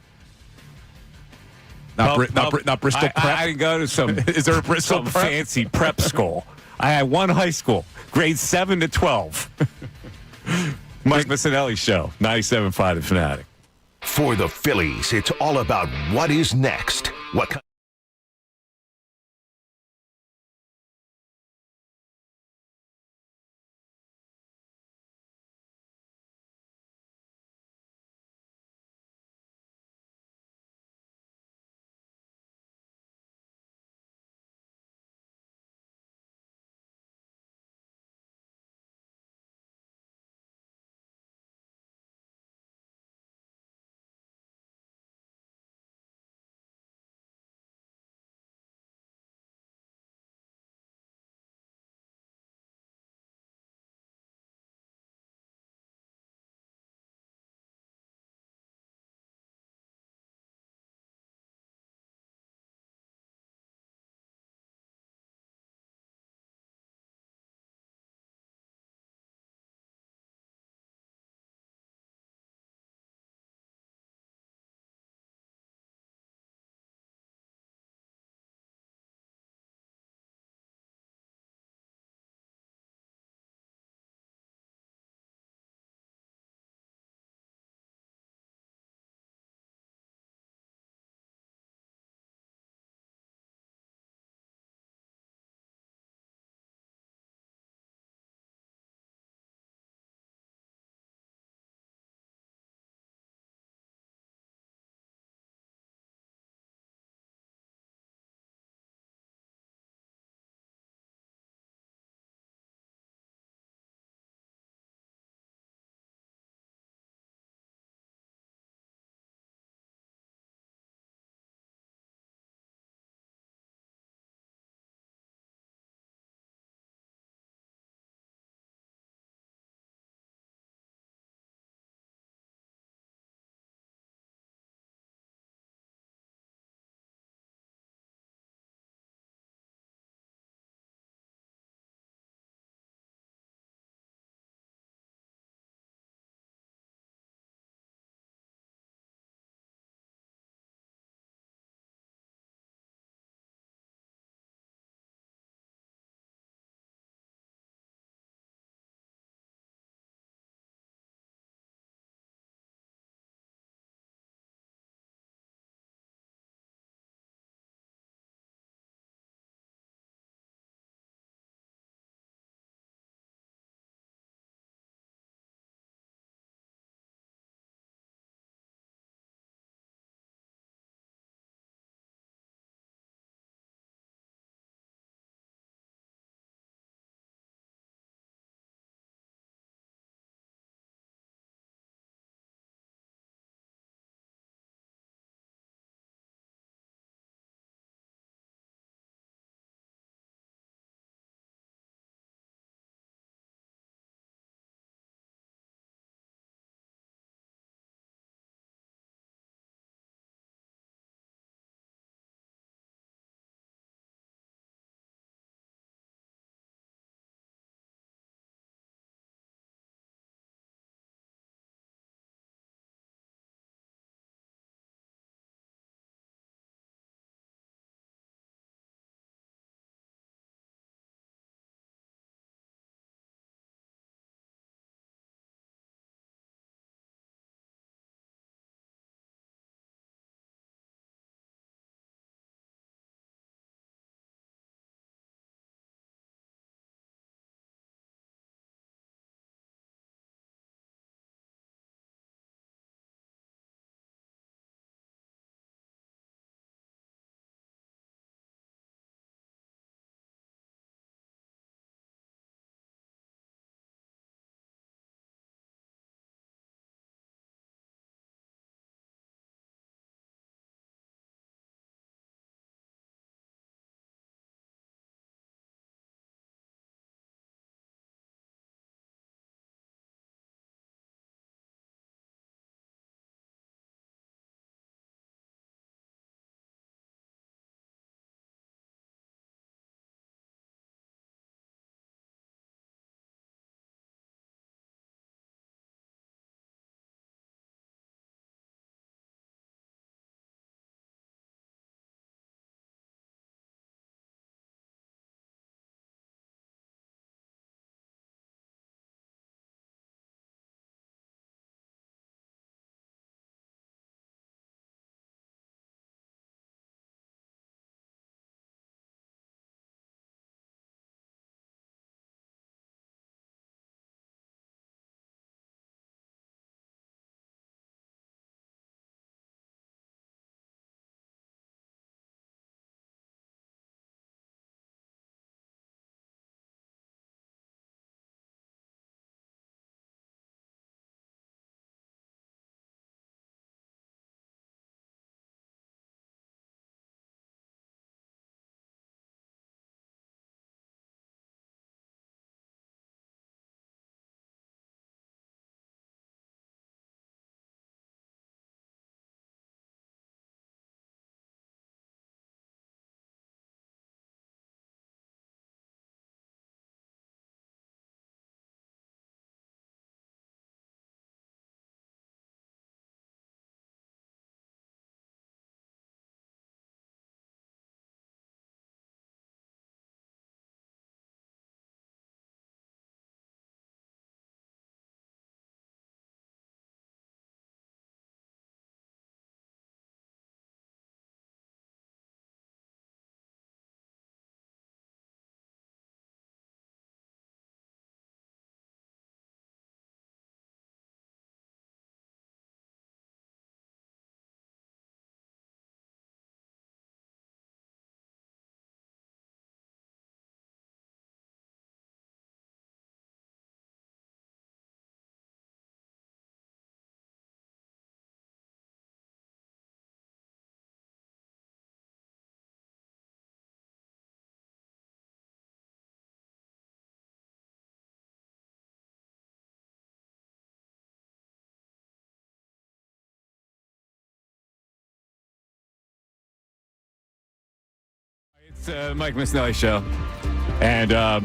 S3: Not Bristol Prep?
S2: I didn't go to some.
S3: Is there a Bristol
S2: some
S3: Prep?
S2: fancy prep school? I had one high school, grades 7 to 12. Mike Missanelli Show, 97.5 The Fanatic.
S4: For the Phillies, it's all about what is next. What
S2: It's Mike Missanelli Show. And I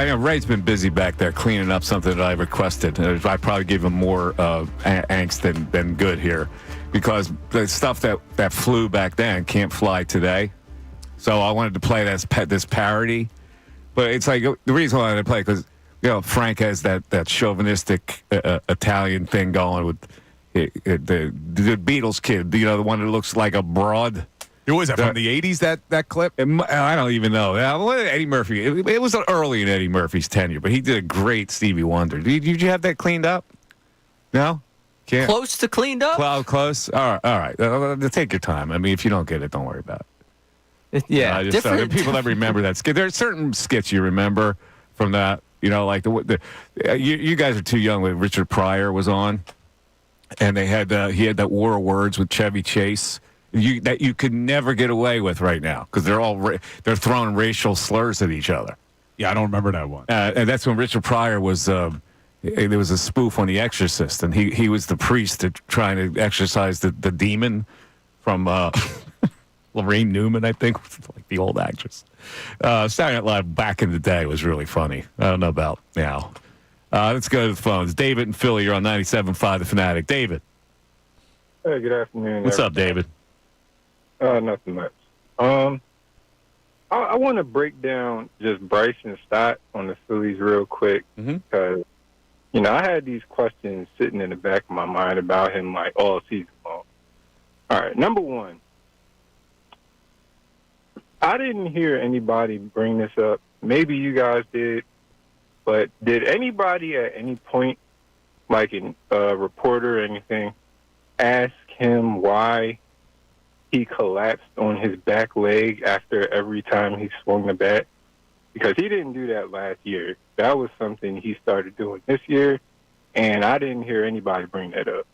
S2: know Ray's been busy back there cleaning up something that I requested. I probably gave him more angst than good here because the stuff that flew back then can't fly today. So I wanted to play this parody. But it's like the reason why I wanted to play because Frank has that chauvinistic Italian thing going with the Beatles kid, the one that looks like a broad.
S3: Who was that, from the 80s, that clip?
S2: I don't even know. Eddie Murphy. It was early in Eddie Murphy's tenure, but he did a great Stevie Wonder. Did you have that cleaned up? No? Can't?
S12: Close to cleaned up?
S2: Close? All right. Take your time. I mean, if you don't get it, don't worry about it.
S12: Yeah,
S2: different. People that remember that skit. There are certain skits you remember from that. Like you guys are too young when Richard Pryor was on, and he had that War of Words with Chevy Chase. That you could never get away with right now because they're throwing racial slurs at each other.
S3: Yeah, I don't remember that one.
S2: And that's when Richard Pryor was. There was a spoof on The Exorcist, and he was the priest trying to exorcise the demon from Lorraine Newman, I think, like the old actress. Saturday Night Live back in the day was really funny. I don't know about now. Let's go to the phones. David and Philly, you're on 97.5 The Fanatic. David.
S6: Hey, good afternoon.
S2: What's up, David?
S6: Nothing much. I want to break down just Bryson's stat on the Phillies real quick because, I had these questions sitting in the back of my mind about him like all season long. All right, number one, I didn't hear anybody bring this up. Maybe you guys did, but did anybody at any point, like a reporter or anything, ask him why he collapsed on his back leg after every time he swung the bat? Because he didn't do that last year. That was something he started doing this year, and I didn't hear anybody bring that up.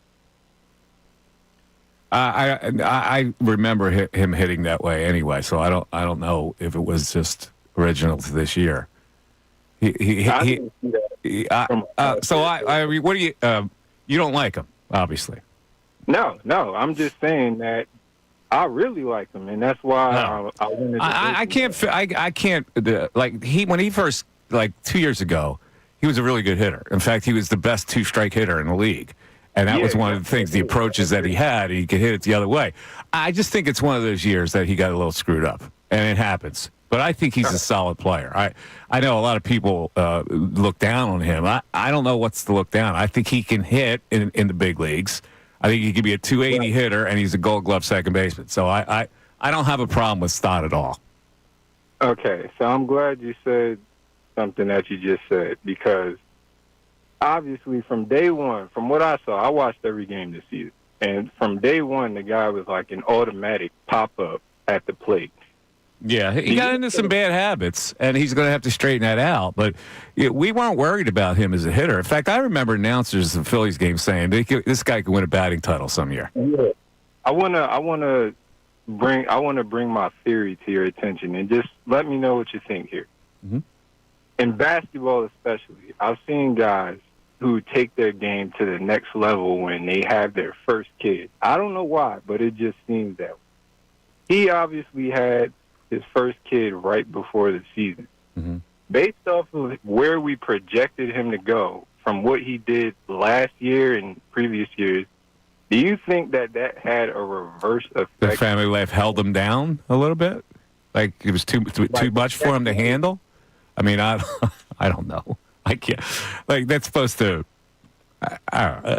S2: I remember him hitting that way anyway, so I don't know if it was just original to this year. What do you you don't like him, obviously?
S6: No, I'm just saying that I really like him, and that's why I wanted to.
S2: I can't when he first 2 years ago, he was a really good hitter. In fact, he was the best two-strike hitter in the league. And that was one of the things, the approaches that he had, and he could hit it the other way. I just think it's one of those years that he got a little screwed up, and it happens. But I think he's a solid player. I know a lot of people look down on him. I don't know what's to look down. I think he can hit in the big leagues. I think he could be a 280 hitter, and he's a Gold Glove second baseman. So I don't have a problem with Stott at all.
S6: Okay, so I'm glad you said something that you just said, because obviously from day one, from what I saw, I watched every game this season, and from day one, the guy was like an automatic pop-up at the plate.
S2: Yeah, he got into some bad habits, and he's going to have to straighten that out. But we weren't worried about him as a hitter. In fact, I remember announcers of the Phillies game saying this guy could win a batting title some year.
S6: Yeah. I wanna bring my theory to your attention, and just let me know what you think here.
S2: Mm-hmm.
S6: In basketball, especially, I've seen guys who take their game to the next level when they have their first kid. I don't know why, but it just seems that way. He obviously had his first kid right before the season.
S2: Mm-hmm.
S6: Based off of where we projected him to go from what he did last year and previous years, do you think that had a reverse effect?
S2: The family life held him down a little bit? Like it was too much for him to handle? I mean, I don't know. I can't. Like, that's supposed to,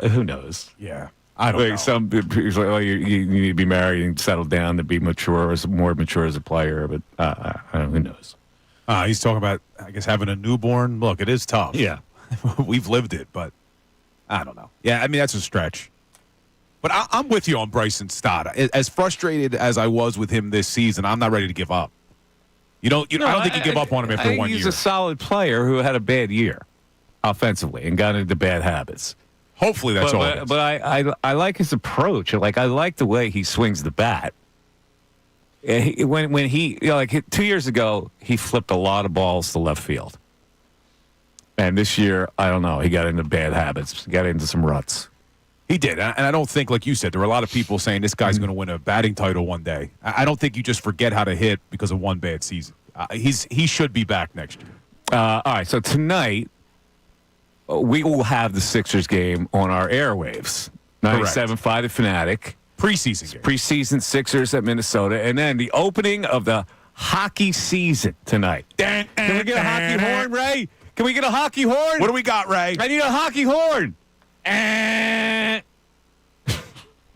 S2: who knows?
S3: Yeah. I don't know.
S2: Some people like, oh, you need to be married and settle down to be more mature as a player, but who knows?
S3: He's talking about, I guess, having a newborn. Look, it is tough.
S2: Yeah.
S3: We've lived it, but I don't know. Yeah, I mean, that's a stretch. But I'm with you on Bryson Stott. As frustrated as I was with him this season, I'm not ready to give up. I don't think you give up on him after 1 year.
S2: He's a solid player who had a bad year offensively and got into bad habits.
S3: Hopefully that's all it is.
S2: But I like his approach. Like, I like the way he swings the bat. When he 2 years ago, he flipped a lot of balls to left field. And this year, I don't know, he got into bad habits. He got into some ruts.
S3: He did, and I don't think, like you said, there were a lot of people saying this guy's going to win a batting title one day. I don't think you just forget how to hit because of one bad season. He should be back next year.
S2: All right, so tonight we will have the Sixers game on our airwaves. 97.5 The Fanatic.
S3: Preseason game.
S2: Preseason Sixers at Minnesota. And then the opening of the hockey season tonight. Can we get a hockey horn, Ray? Can we get a hockey horn?
S3: What do we got, Ray?
S2: I need a hockey horn.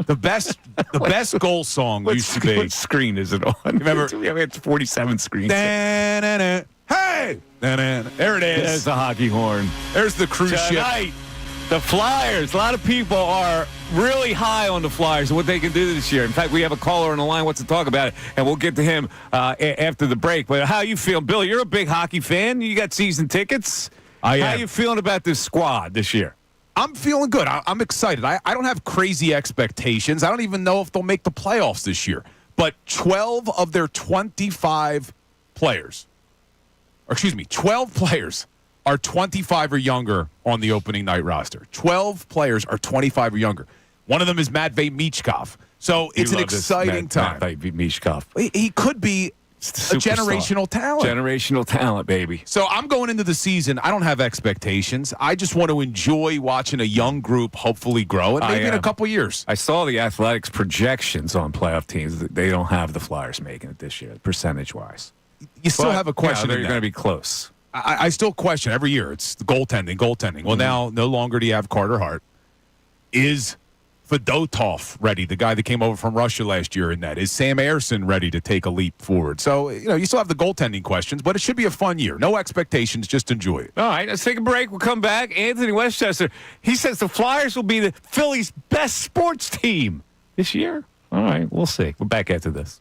S3: The best goal song used to be.
S2: What screen is it on?
S3: Remember?
S2: We have 47 screens.
S3: Hey! There it is.
S2: There's the hockey horn.
S3: There's the cruise
S2: Tonight,
S3: ship.
S2: the Flyers. A lot of people are really high on the Flyers and what they can do this year. In fact, we have a caller on the line wants to talk about it, and we'll get to him after the break. But how you feeling? Bill, you're a big hockey fan. You got season tickets.
S3: I am.
S2: How you feeling about this squad this year?
S3: I'm feeling good. I'm excited. I don't have crazy expectations. I don't even know if they'll make the playoffs this year. But 12 of their 25 players, 12 players are 25 or younger on the opening night roster. 12 players are 25 or younger. One of them is Matvei Michkov. So it's an exciting time.
S2: Matvei Michkov.
S3: He could be a generational talent.
S2: Generational talent, baby.
S3: So I'm going into the season. I don't have expectations. I just want to enjoy watching a young group hopefully grow, and maybe in a couple years.
S2: I saw the Athletics projections on playoff teams. They don't have the Flyers making it this year, percentage-wise.
S3: You still have a question.
S2: They're going to be close.
S3: I still question every year. It's the goaltending. Well, now no longer do you have Carter Hart. Is Fedotov ready, the guy that came over from Russia last year in that? Is Sam Ayerson ready to take a leap forward? So, you still have the goaltending questions, but it should be a fun year. No expectations, just enjoy it.
S2: All right, let's take a break. We'll come back. Anthony Westchester, he says the Flyers will be the Phillies' best sports team this year. All right, we'll see. We're back after this.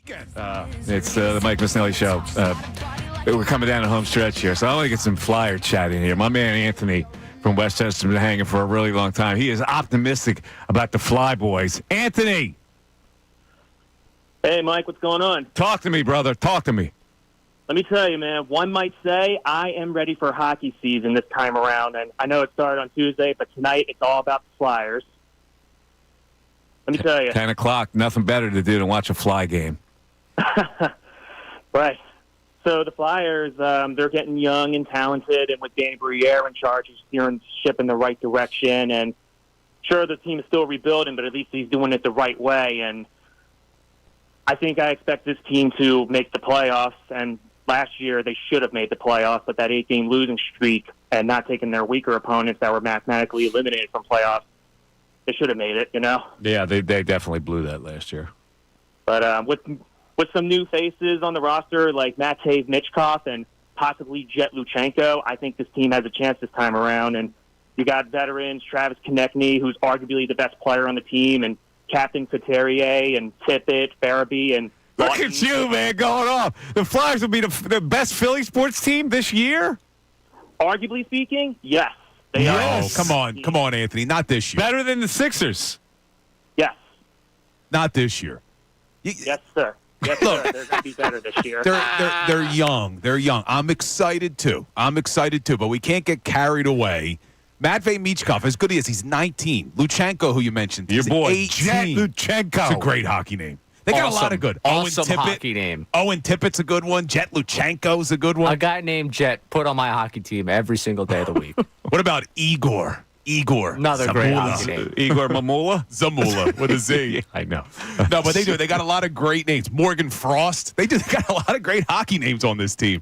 S2: It's the Mike Missanelli Show. We're coming down the home stretch here, so I want to get some Flyer chat in here. My man Anthony from Westchester has been hanging for a really long time. He is optimistic about the Fly Boys. Anthony!
S11: Hey, Mike, what's going on?
S2: Talk to me, brother. Talk to me.
S11: Let me tell you, man, one might say I am ready for hockey season this time around. And I know it started on Tuesday, but tonight it's all about the Flyers. Let me tell you.
S2: 10 o'clock, nothing better to do than watch a Fly game.
S11: Right. So the Flyers, they're getting young and talented, and with Danny Briere in charge, he's steering the ship in the right direction. And sure, the team is still rebuilding, but at least he's doing it the right way. And I expect this team to make the playoffs. And last year they should have made the playoffs, but that 8-game losing streak and not taking their weaker opponents that were mathematically eliminated from playoffs, they should have made it, you know?
S2: Yeah, they definitely blew that last year.
S11: But with some new faces on the roster like Matej Michkov and possibly Jet Luchenko, I think this team has a chance this time around. And you got veterans, Travis Konechny, who's arguably the best player on the team, and Captain Couturier and Tippett, Farabee, and
S2: Look at you, man, going off. The Flyers will be the best Philly sports team this year?
S11: Arguably speaking, yes. They
S3: Yes. Come on, Anthony. Not this year.
S2: Better than the Sixers.
S11: Yes.
S3: Not this year.
S11: Yes, sir. Yes, sir. They're going to be better this year.
S3: They're young. They're young. I'm excited too. But we can't get carried away. Matvei Michkov, as good as he's 19. Luchenko, who you mentioned,
S2: your boy,
S3: 18.
S2: Jet Luchenko.
S3: It's a great hockey name. They got a lot of good.
S12: Awesome
S3: Owen Tippett.
S12: hockey name.
S3: Owen Tippett's a good one. Jet Luchenko's a good one.
S12: A guy named Jet put on my hockey team every single day of the week.
S3: What about Igor?
S12: Another great hockey name.
S2: Igor Mamula?
S3: Zamula with a Z.
S2: I know.
S3: No, but they do. They got a lot of great names. Morgan Frost. They got a lot of great hockey names on this team.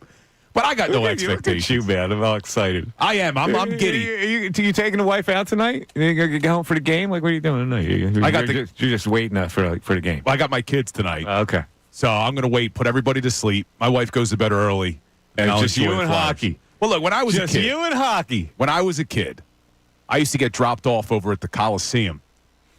S3: But I got no expectations.
S2: You, man. I'm all excited.
S3: I am. I'm giddy.
S2: You taking the wife out tonight? You gonna get home for the game? Like, what are you doing tonight? You're just waiting for the game.
S3: I got my kids tonight.
S2: Okay.
S3: So I'm going to wait, put everybody to sleep. My wife goes to bed early.
S2: And
S3: I'll
S2: just
S3: enjoy
S2: you and
S3: Flyers.
S2: hockey.
S3: Well, look, when I was a kid.
S2: you and hockey.
S3: When I was a kid, I used to get dropped off over at the Coliseum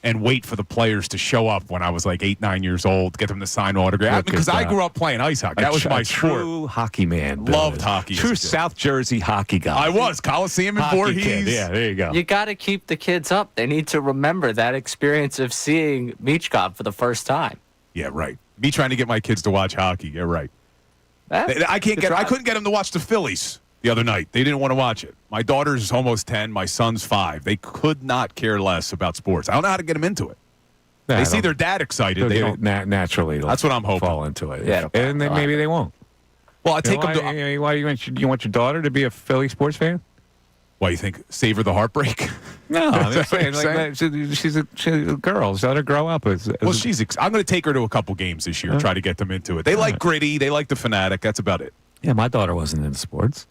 S3: and wait for the players to show up when I was like 8, 9 years old, get them to sign autographs. Because I grew up playing ice hockey. That was my sport.
S2: True hockey man.
S3: Loved hockey.
S2: True South Jersey hockey guy.
S3: I was. Coliseum and Voorhees.
S2: Yeah, there you go.
S12: You got to keep the kids up. They need to remember that experience of seeing Michkov for the first time.
S3: Yeah, right. Me trying to get my kids to watch hockey. Yeah, right. I couldn't get them to watch the Phillies the other night. They didn't want to watch it. My daughter's almost 10. My son's 5. They could not care less about sports. I don't know how to get them into it. They see their dad excited. They don't
S2: naturally.
S3: That's what I'm hoping.
S2: Fall into it.
S12: Yeah,
S2: and then maybe they won't.
S3: Well, I take them to.
S2: Why you want your daughter to be a Philly sports fan?
S3: Why you think savor the heartbreak?
S2: No, I'm saying, she's a girl. So let her grow up. I'm
S3: going to take her to a couple games this year. Try to get them into it. They like gritty. They like the Fanatic. That's about it.
S2: Yeah, my daughter wasn't into sports.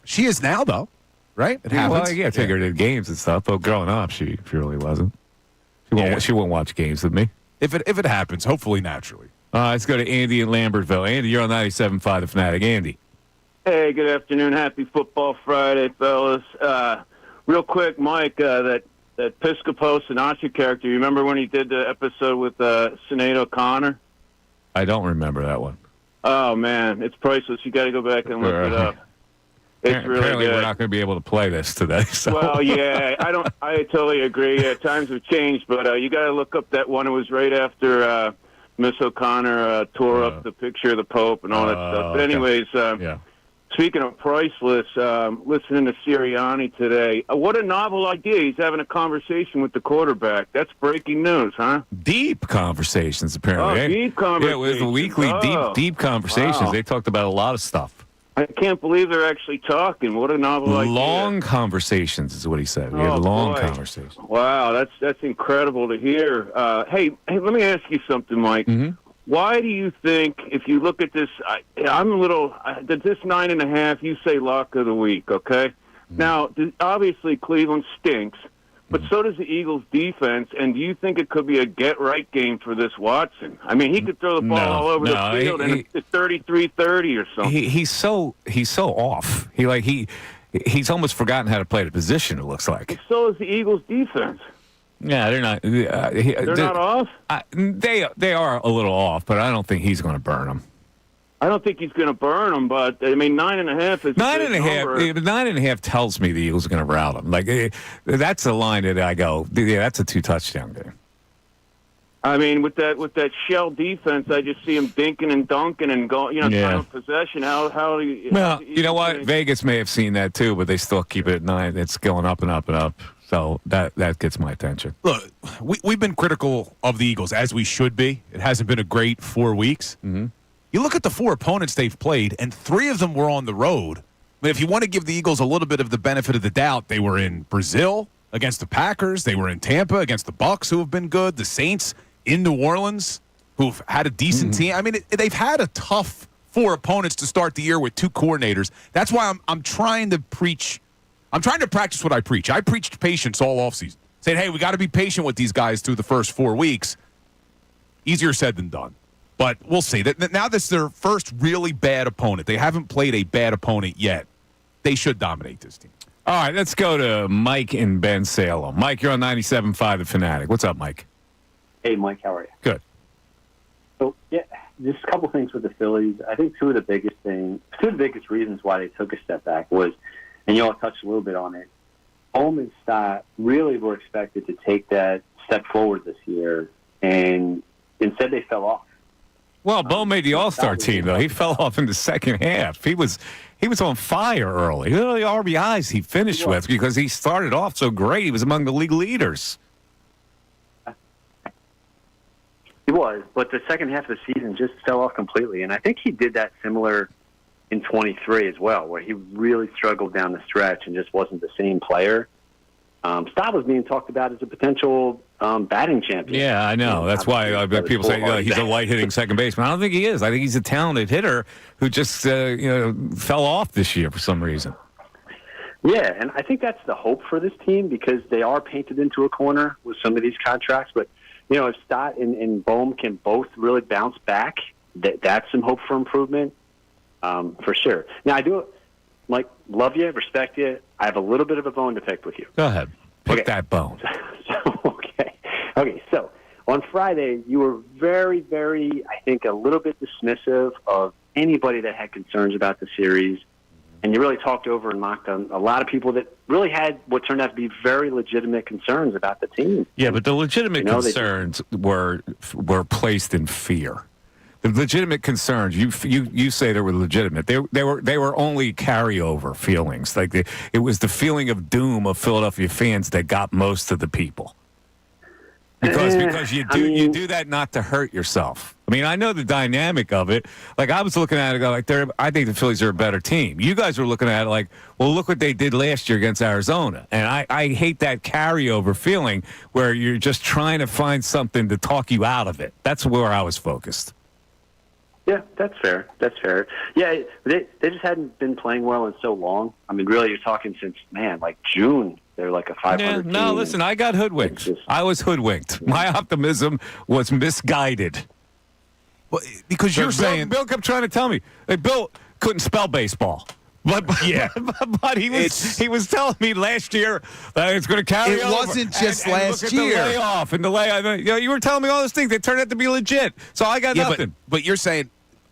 S3: She is now, though. Right? It happens.
S2: Well, take her to games and stuff. But growing up, she really wasn't. She won't watch games with me.
S3: If it happens, hopefully naturally.
S2: Let's go to Andy in Lambertville. Andy, you're on 97.5 The Fanatic. Andy.
S22: Hey, good afternoon. Happy Football Friday, fellas. Real quick, Mike, that Piscopo Sinatra character, you remember when he did the episode with Sinead O'Connor?
S2: I don't remember that one.
S22: Oh, man, it's priceless. You got to go back and look it up. It's really
S2: Apparently
S22: good.
S2: We're not going to be able to play this today. So.
S22: Well, yeah, I totally agree. Yeah, times have changed, but you got to look up that one. It was right after Miss O'Connor tore up the picture of the Pope and all that stuff. But anyways, speaking of priceless, listening to Sirianni today, what a novel idea. He's having a conversation with the quarterback. That's breaking news, huh?
S2: Deep conversations, apparently.
S22: Oh, deep conversations.
S2: Yeah, it was the weekly deep conversations. Wow. They talked about a lot of stuff.
S22: I can't believe they're actually talking. What a novel idea.
S2: Long conversations is what he said. We had long conversations.
S22: Wow, that's incredible to hear. Hey, let me ask you something, Mike.
S2: Mm-hmm.
S22: Why do you think, if you look at this, I'm a little, this 9.5, you say lock of the week, okay? Mm-hmm. Now, obviously Cleveland stinks, but so does the Eagles' defense, and do you think it could be a get-right game for this Watson? I mean, he could throw the ball all over the field, and it's 33-30 or something.
S2: He's so off. He's almost forgotten how to play the position, it looks like.
S22: And so is the Eagles' defense.
S2: Yeah, they're not.
S22: They're not off?
S2: They are a little off, but I don't think he's going to burn them.
S22: I don't think he's going to burn them, but, I mean, 9.5 is
S2: Nine
S22: a
S2: and
S22: big
S2: a half.
S22: number.
S2: 9.5 tells me the Eagles are going to rout them. Like that's a line that I go, yeah, that's a 2-touchdown game.
S22: I mean, with that shell defense, I just see him dinking and dunking and going, time of possession. How do you?
S2: Well, you know what? Vegas may have seen that too, but they still keep it at 9. It's going up and up and up. So that gets my attention.
S3: Look, we've been critical of the Eagles, as we should be. It hasn't been a great 4 weeks.
S2: Mm-hmm.
S3: You look at the 4 opponents they've played, and 3 of them were on the road. I mean, if you want to give the Eagles a little bit of the benefit of the doubt, they were in Brazil against the Packers. They were in Tampa against the Bucs, who have been good. The Saints in New Orleans, who've had a decent team. I mean, they've had a tough 4 opponents to start the year with 2 coordinators. That's why I'm trying to preach. I'm trying to practice what I preach. I preached patience all offseason, saying, hey, we got to be patient with these guys through the first 4 weeks. Easier said than done. But we'll see. Now this is their first really bad opponent. They haven't played a bad opponent yet. They should dominate this team.
S2: All right, let's go to Mike in Ben Salem. Mike, you're on 97.5 The Fanatic. What's up, Mike?
S7: Hey, Mike, how are you?
S2: Good.
S7: So, yeah, just a couple things with the Phillies. I think two of the biggest reasons why they took a step back was, and you all touched a little bit on it, Bohm and Stott really were expected to take that step forward this year, and instead they fell off.
S2: Well, Bo made the All-Star team, though. He fell off in the second half. He was on fire early. Look at the RBIs he finished with because he started off so great. He was among the league leaders.
S7: He was, but the second half of the season just fell off completely. And I think he did that similar in 23 as well, where he really struggled down the stretch and just wasn't the same player. Stott was being talked about as a potential batting champion.
S2: Yeah, I know. That's why people say he's a light-hitting second baseman. I don't think he is. I think he's a talented hitter who just fell off this year for some reason.
S7: Yeah, and I think that's the hope for this team because they are painted into a corner with some of these contracts. But, if Stott and Bohm can both really bounce back, that's some hope for improvement for sure. Now, I do, love you, respect you. I have a little bit of a bone to pick with you.
S2: Go ahead. Pick that bone.
S7: Okay, so on Friday, you were very, very, I think, a little bit dismissive of anybody that had concerns about the series. And you really talked over and mocked on a lot of people that really had what turned out to be very legitimate concerns about the team.
S2: Yeah, but the legitimate concerns were placed in fear. The legitimate concerns, you say they were legitimate. They were only carryover feelings. It was the feeling of doom of Philadelphia fans that got most of the people. Because you do that not to hurt yourself. I mean, I know the dynamic of it. I was looking at it I think the Phillies are a better team. You guys were looking at it well, look what they did last year against Arizona. And I hate that carryover feeling where you're just trying to find something to talk you out of it. That's where I was focused.
S7: Yeah, that's fair. Yeah, they just hadn't been playing well in so long. I mean, really, you're talking since, June. They're like a 500 team.
S2: No, listen, I got hoodwinked. I was hoodwinked. My optimism was misguided.
S3: Well, because you're saying...
S2: Bill kept trying to tell me. Bill couldn't spell baseball. But he was telling me last year that it's going to carry over.
S3: It wasn't just last
S2: look at
S3: year.
S2: The layoff and you were telling me all those things. They turned out to be legit. So I got nothing.
S3: But you're saying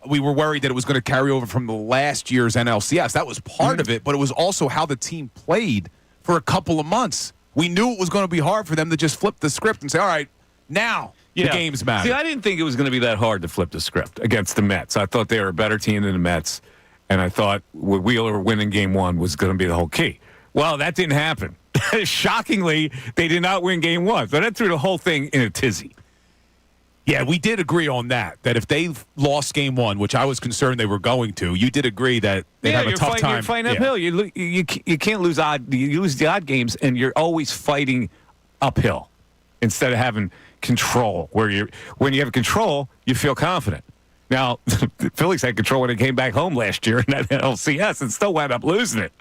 S3: we were worried that it was going to carry over from the last year's NLCS. That was part of it, but it was also how the team played for a couple of months. We knew it was going to be hard for them to just flip the script and say, all right, now the games matter.
S2: See, I didn't think it was going to be that hard to flip the script against the Mets. I thought they were a better team than the Mets, and I thought Wheeler winning Game 1 was going to be the whole key. Well, that didn't happen. Shockingly, they did not win Game 1. So that threw the whole thing in a tizzy.
S3: Yeah, we did agree on that if they lost Game 1, which I was concerned they were going to, you did agree that they'd have a tough time.
S2: You're fighting uphill. You can't lose you lose the odd games, and you're always fighting uphill instead of having control. When you have control, you feel confident. Now, the Phillies had control when they came back home last year in that LCS and still wound up losing it.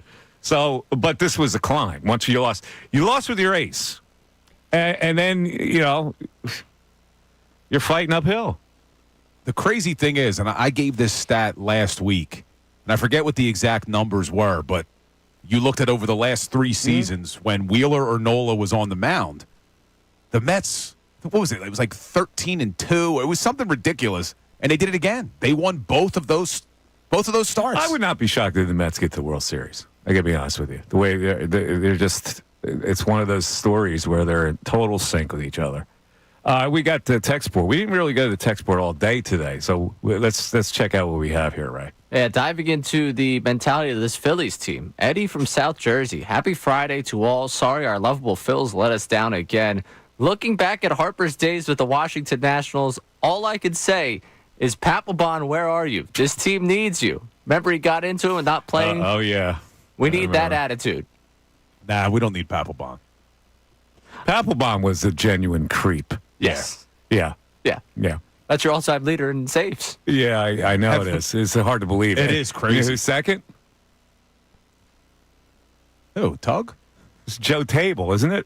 S2: So, but this was a climb. Once you lost with your ace. And then, you're fighting uphill.
S3: The crazy thing is, and I gave this stat last week, and I forget what the exact numbers were, but you looked at over the last 3 seasons when Wheeler or Nola was on the mound, The Mets, what was it? It was like 13-2. It was something ridiculous, and they did it again. They won both of those starts.
S2: I would not be shocked if the Mets get to the World Series. I gotta be honest with you. The way they're just, it's one of those stories where they're in total sync with each other. We got the text board. We didn't really go to the text board all day today, so let's check out what we have here, Ray.
S12: Yeah, diving into the mentality of this Phillies team. Eddie from South Jersey. Happy Friday to all. Sorry our lovable Phils let us down again. Looking back at Harper's days with the Washington Nationals, all I could say is, Papelbon, where are you? This team needs you. Remember he got into him and not playing?
S2: Oh, yeah.
S12: We need that attitude.
S3: Nah, we don't need Papelbon.
S2: Papelbon was a genuine creep.
S12: Yes.
S2: Yeah.
S12: Yeah.
S2: Yeah.
S12: That's your all-time leader in saves.
S2: Yeah, I know it is. It's hard to believe.
S3: It is crazy.
S2: You know who's second?
S3: Who, Tug?
S2: It's Joe Table, isn't it?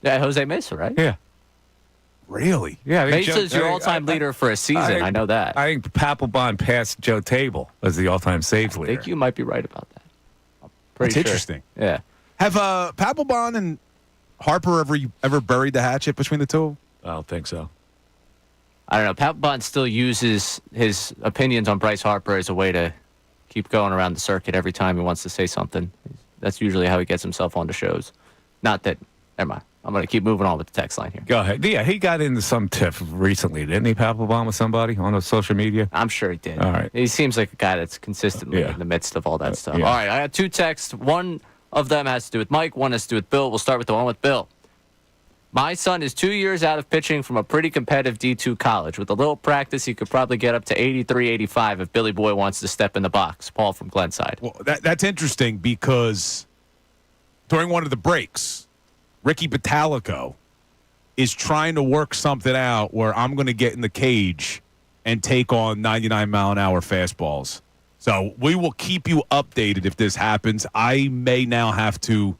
S12: Yeah, Jose Mesa, right?
S2: Yeah.
S3: Really?
S2: Yeah.
S12: Mesa's your all-time leader for a season. I know that.
S2: I think Papelbon passed Joe Table as the all-time saves leader.
S12: I think you might be right about that.
S3: That's interesting.
S12: Yeah.
S3: Have Papelbon and Harper ever buried the hatchet between the two?
S2: I don't think so.
S12: I don't know. Papelbon still uses his opinions on Bryce Harper as a way to keep going around the circuit every time he wants to say something. That's usually how he gets himself onto shows. Not that. Never mind. I'm going to keep moving on with the text line here.
S2: Go ahead. Yeah, he got into some tiff recently, didn't he, Papelbon, with somebody on social media?
S12: I'm sure he did.
S2: All right.
S12: He seems like a guy that's consistently in the midst of all that stuff.
S2: Yeah.
S12: All right, I got two texts. One of them has to do with Mike. One has to do with Bill. We'll start with the one with Bill. My son is 2 years out of pitching from a pretty competitive D2 college. With a little practice, he could probably get up to 83, 85 if Billy Boy wants to step in the box. Paul from Glenside.
S3: Well, that's interesting because during one of the breaks, Ricky Batalico is trying to work something out where I'm going to get in the cage and take on 99-mile-an-hour fastballs. So we will keep you updated if this happens. I may now have to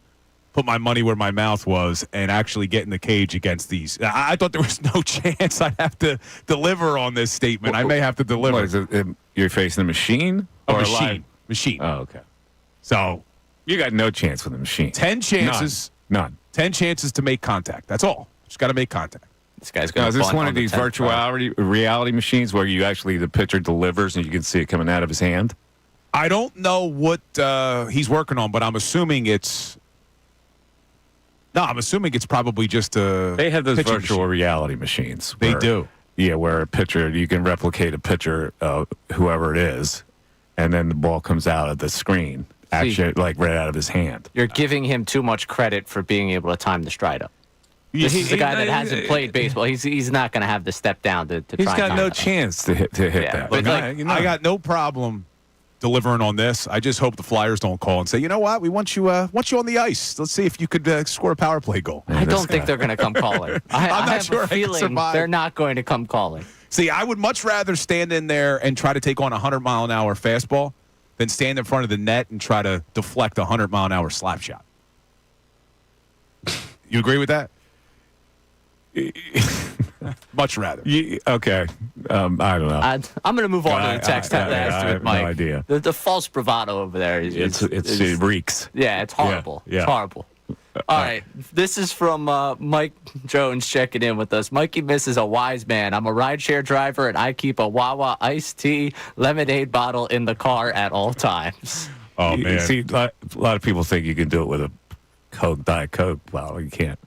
S3: put my money where my mouth was and actually get in the cage against these. I thought there was no chance I'd have to deliver on this statement. I may have to deliver.
S2: What is it? You're facing a machine?
S3: A
S2: or
S3: machine. Machine.
S2: Oh, okay.
S3: So
S2: you got no chance with a machine.
S3: 10 chances.
S2: None.
S3: 10 chances to make contact. That's all. Just got to make contact.
S12: This guy's going
S2: to. Is this one of these virtual reality machines where you actually, the pitcher delivers and you can see it coming out of his hand?
S3: I don't know what he's working on, but I'm assuming it's. No, I'm assuming it's probably just a.
S2: They have those
S3: pitching
S2: virtual
S3: machine.
S2: reality machines.
S3: They do.
S2: Yeah, where a pitcher, you can replicate a pitcher, whoever it is, and then the ball comes out of the screen, actually, like right out of his hand.
S12: You're giving him too much credit for being able to time the stride up. This is a guy that hasn't played baseball. He's not going to have the step down to try.
S2: He's got no chance to hit that.
S12: But
S3: I got no problem delivering on this. I just hope the Flyers don't call and say, you know what, we want you on the ice. Let's see if you could score a power play goal.
S12: I don't think they're going to come calling. I have a feeling they're not going to come calling.
S3: See, I would much rather stand in there and try to take on a 100-mile-an-hour fastball than stand in front of the net and try to deflect a 100-mile-an-hour slap shot. You agree with that? Much rather.
S2: Okay. I don't know.
S12: I'm going to move on to the text that has to with Mike.
S2: No idea.
S12: The false bravado over there
S2: it reeks.
S12: Yeah, it's horrible.
S2: Yeah.
S12: It's horrible. All right. This is from Mike Jones checking in with us. Mikey misses a wise man. I'm a rideshare driver, and I keep a Wawa iced tea lemonade bottle in the car at all times.
S2: Oh, man. See, a lot of people think you can do it with a Diet Coke bottle. You can't.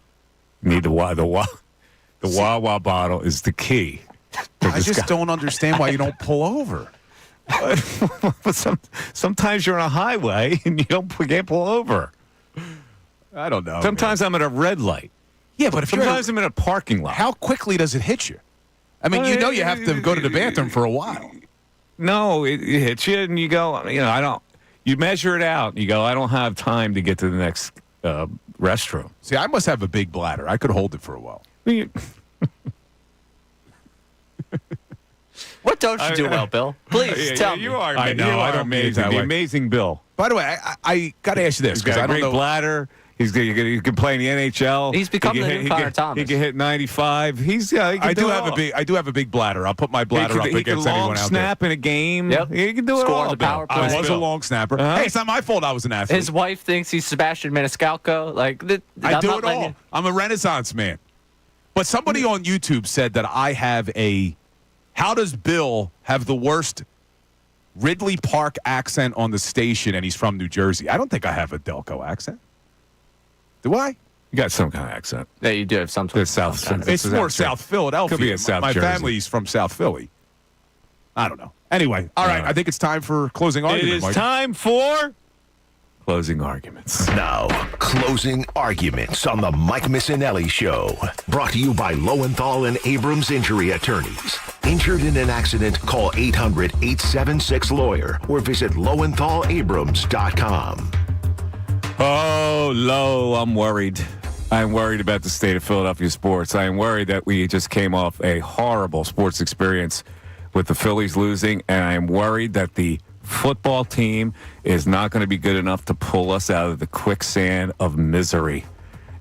S2: You need the Wawa bottle is the key.
S3: I just don't understand why you don't pull over.
S2: But sometimes you're on a highway and you can't pull over.
S3: I don't know.
S2: Sometimes I'm at a red light.
S3: Yeah, but
S2: sometimes I'm in a parking lot.
S3: How quickly does it hit you? I mean, you have to go to the bathroom for a while.
S2: No, it hits you and you go, I don't. You measure it out. And you go, I don't have time to get to the next restroom.
S3: See, I must have a big bladder. I could hold it for a while.
S12: What don't you do well, Bill? Please tell me.
S2: You are.
S3: I know. I don't mean
S2: amazing. The amazing Bill.
S3: By the way, I got to ask you this because I don't know.
S2: Bladder. He can play in the NHL.
S12: He's become the new Connor Thomas.
S2: He can hit 95.
S3: I do have a big bladder. I'll put my bladder up against anyone out there.
S2: Snap in a game.
S12: Yep.
S2: He can do it
S12: Score
S2: all.
S12: on the power play.
S3: I was a long snapper. Hey, it's not my fault I was an athlete.
S12: His wife thinks he's Sebastian Maniscalco.
S3: I do it all. I'm a Renaissance man. But somebody on YouTube said that I have how does Bill have the worst Ridley Park accent on the station, and he's from New Jersey? I don't think I have a Delco accent. Do I?
S2: You got some kind of accent.
S12: Yeah, you do have some sort of
S2: South.
S3: It's more South Philadelphia.
S2: Could be a South
S3: My
S2: Jersey.
S3: family's from South Philly. I don't know. Anyway, all right. I think it's time for closing
S2: It
S3: argument.
S2: is
S3: Mike.
S2: time for closing arguments.
S4: Now, closing arguments on the Mike Missanelli Show. Brought to you by Lowenthal and Abrams Injury Attorneys. Injured in an accident, call 800-876-LAWYER or visit LowenthalAbrams.com.
S2: Oh, Low, I'm worried. I'm worried about the state of Philadelphia sports. I am worried that we just came off a horrible sports experience with the Phillies losing, and I am worried that the football team is not going to be good enough to pull us out of the quicksand of misery.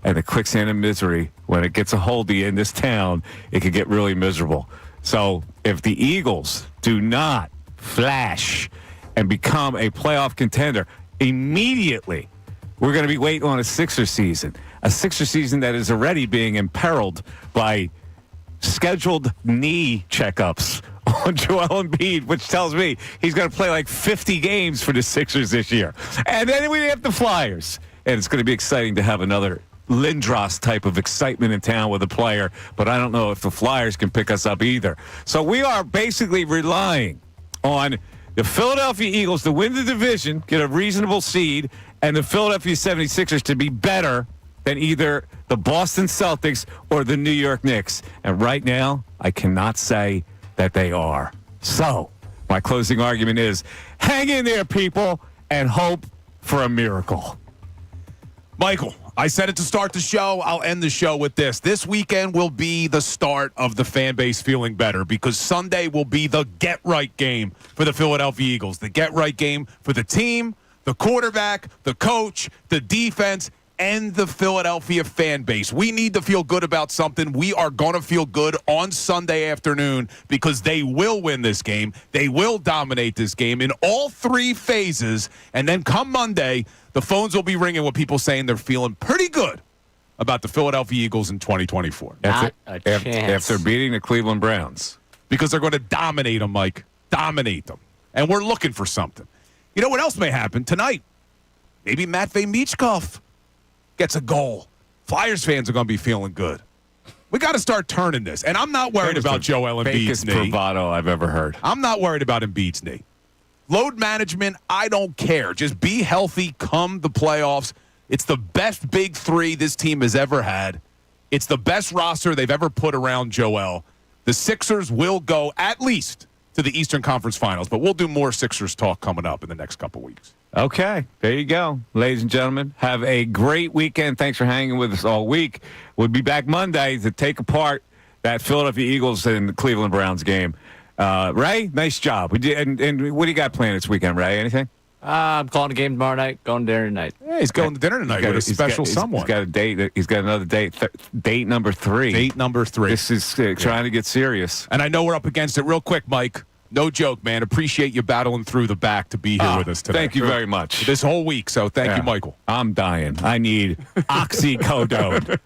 S2: And the quicksand of misery, when it gets a hold of you in this town, it could get really miserable. So if the Eagles do not flash and become a playoff contender immediately, we're going to be waiting on a Sixers season that is already being imperiled by scheduled knee checkups on Joel Embiid, which tells me he's going to play like 50 games for the Sixers this year. And then we have the Flyers. And it's going to be exciting to have another Lindros type of excitement in town with a player, but I don't know if the Flyers can pick us up either. So we are basically relying on the Philadelphia Eagles to win the division, get a reasonable seed, and the Philadelphia 76ers to be better than either the Boston Celtics or the New York Knicks. And right now, I cannot say that they are. So my closing argument is hang in there, people, and hope for a miracle.
S3: Michael, I said it to start the show. I'll end the show with this. This weekend will be the start of the fan base feeling better because Sunday will be the get-right game for the Philadelphia Eagles. The get-right game for the team, the quarterback, the coach, the defense, and the Philadelphia fan base. We need to feel good about something. We are going to feel good on Sunday afternoon because they will win this game. They will dominate this game in all three phases. And then come Monday, the phones will be ringing with people saying they're feeling pretty good about the Philadelphia Eagles in 2024.
S2: After beating the Cleveland Browns.
S3: Because they're going to dominate them, Mike. Dominate them. And we're looking for something. You know what else may happen tonight? Maybe Matvei Michkov gets a goal. Flyers fans are going to be feeling good. We got to start turning this. And I'm not worried about Joel Embiid's knee.
S2: Fakest bravado I've ever heard.
S3: I'm not worried about Embiid's knee. Load management, I don't care. Just be healthy come the playoffs. It's the best big three this team has ever had. It's the best roster they've ever put around Joel. The Sixers will go at least to the Eastern Conference Finals, but we'll do more Sixers talk coming up in the next couple weeks.
S2: Okay, there you go. Ladies and gentlemen, have a great weekend. Thanks for hanging with us all week. We'll be back Monday to take apart that Philadelphia Eagles and the Cleveland Browns game. Ray, nice job. We did, and what do you got planned this weekend, Ray? Anything?
S12: I'm calling a game tomorrow night, going to dinner tonight.
S3: Yeah, he's going to dinner tonight with a special someone.
S2: He's got a date. He's got another date. Date number 3.
S3: Date number 3.
S2: This is trying to get serious.
S3: And I know we're up against it real quick, Mike. No joke, man. Appreciate you battling through the back to be here with us today.
S2: Thank you very much.
S3: This whole week, so thank you, Michael.
S2: I'm dying. I need oxycodone.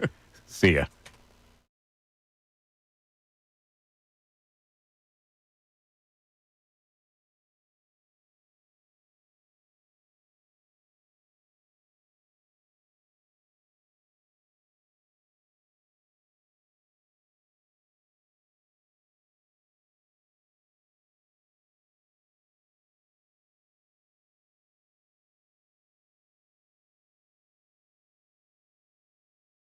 S2: See ya.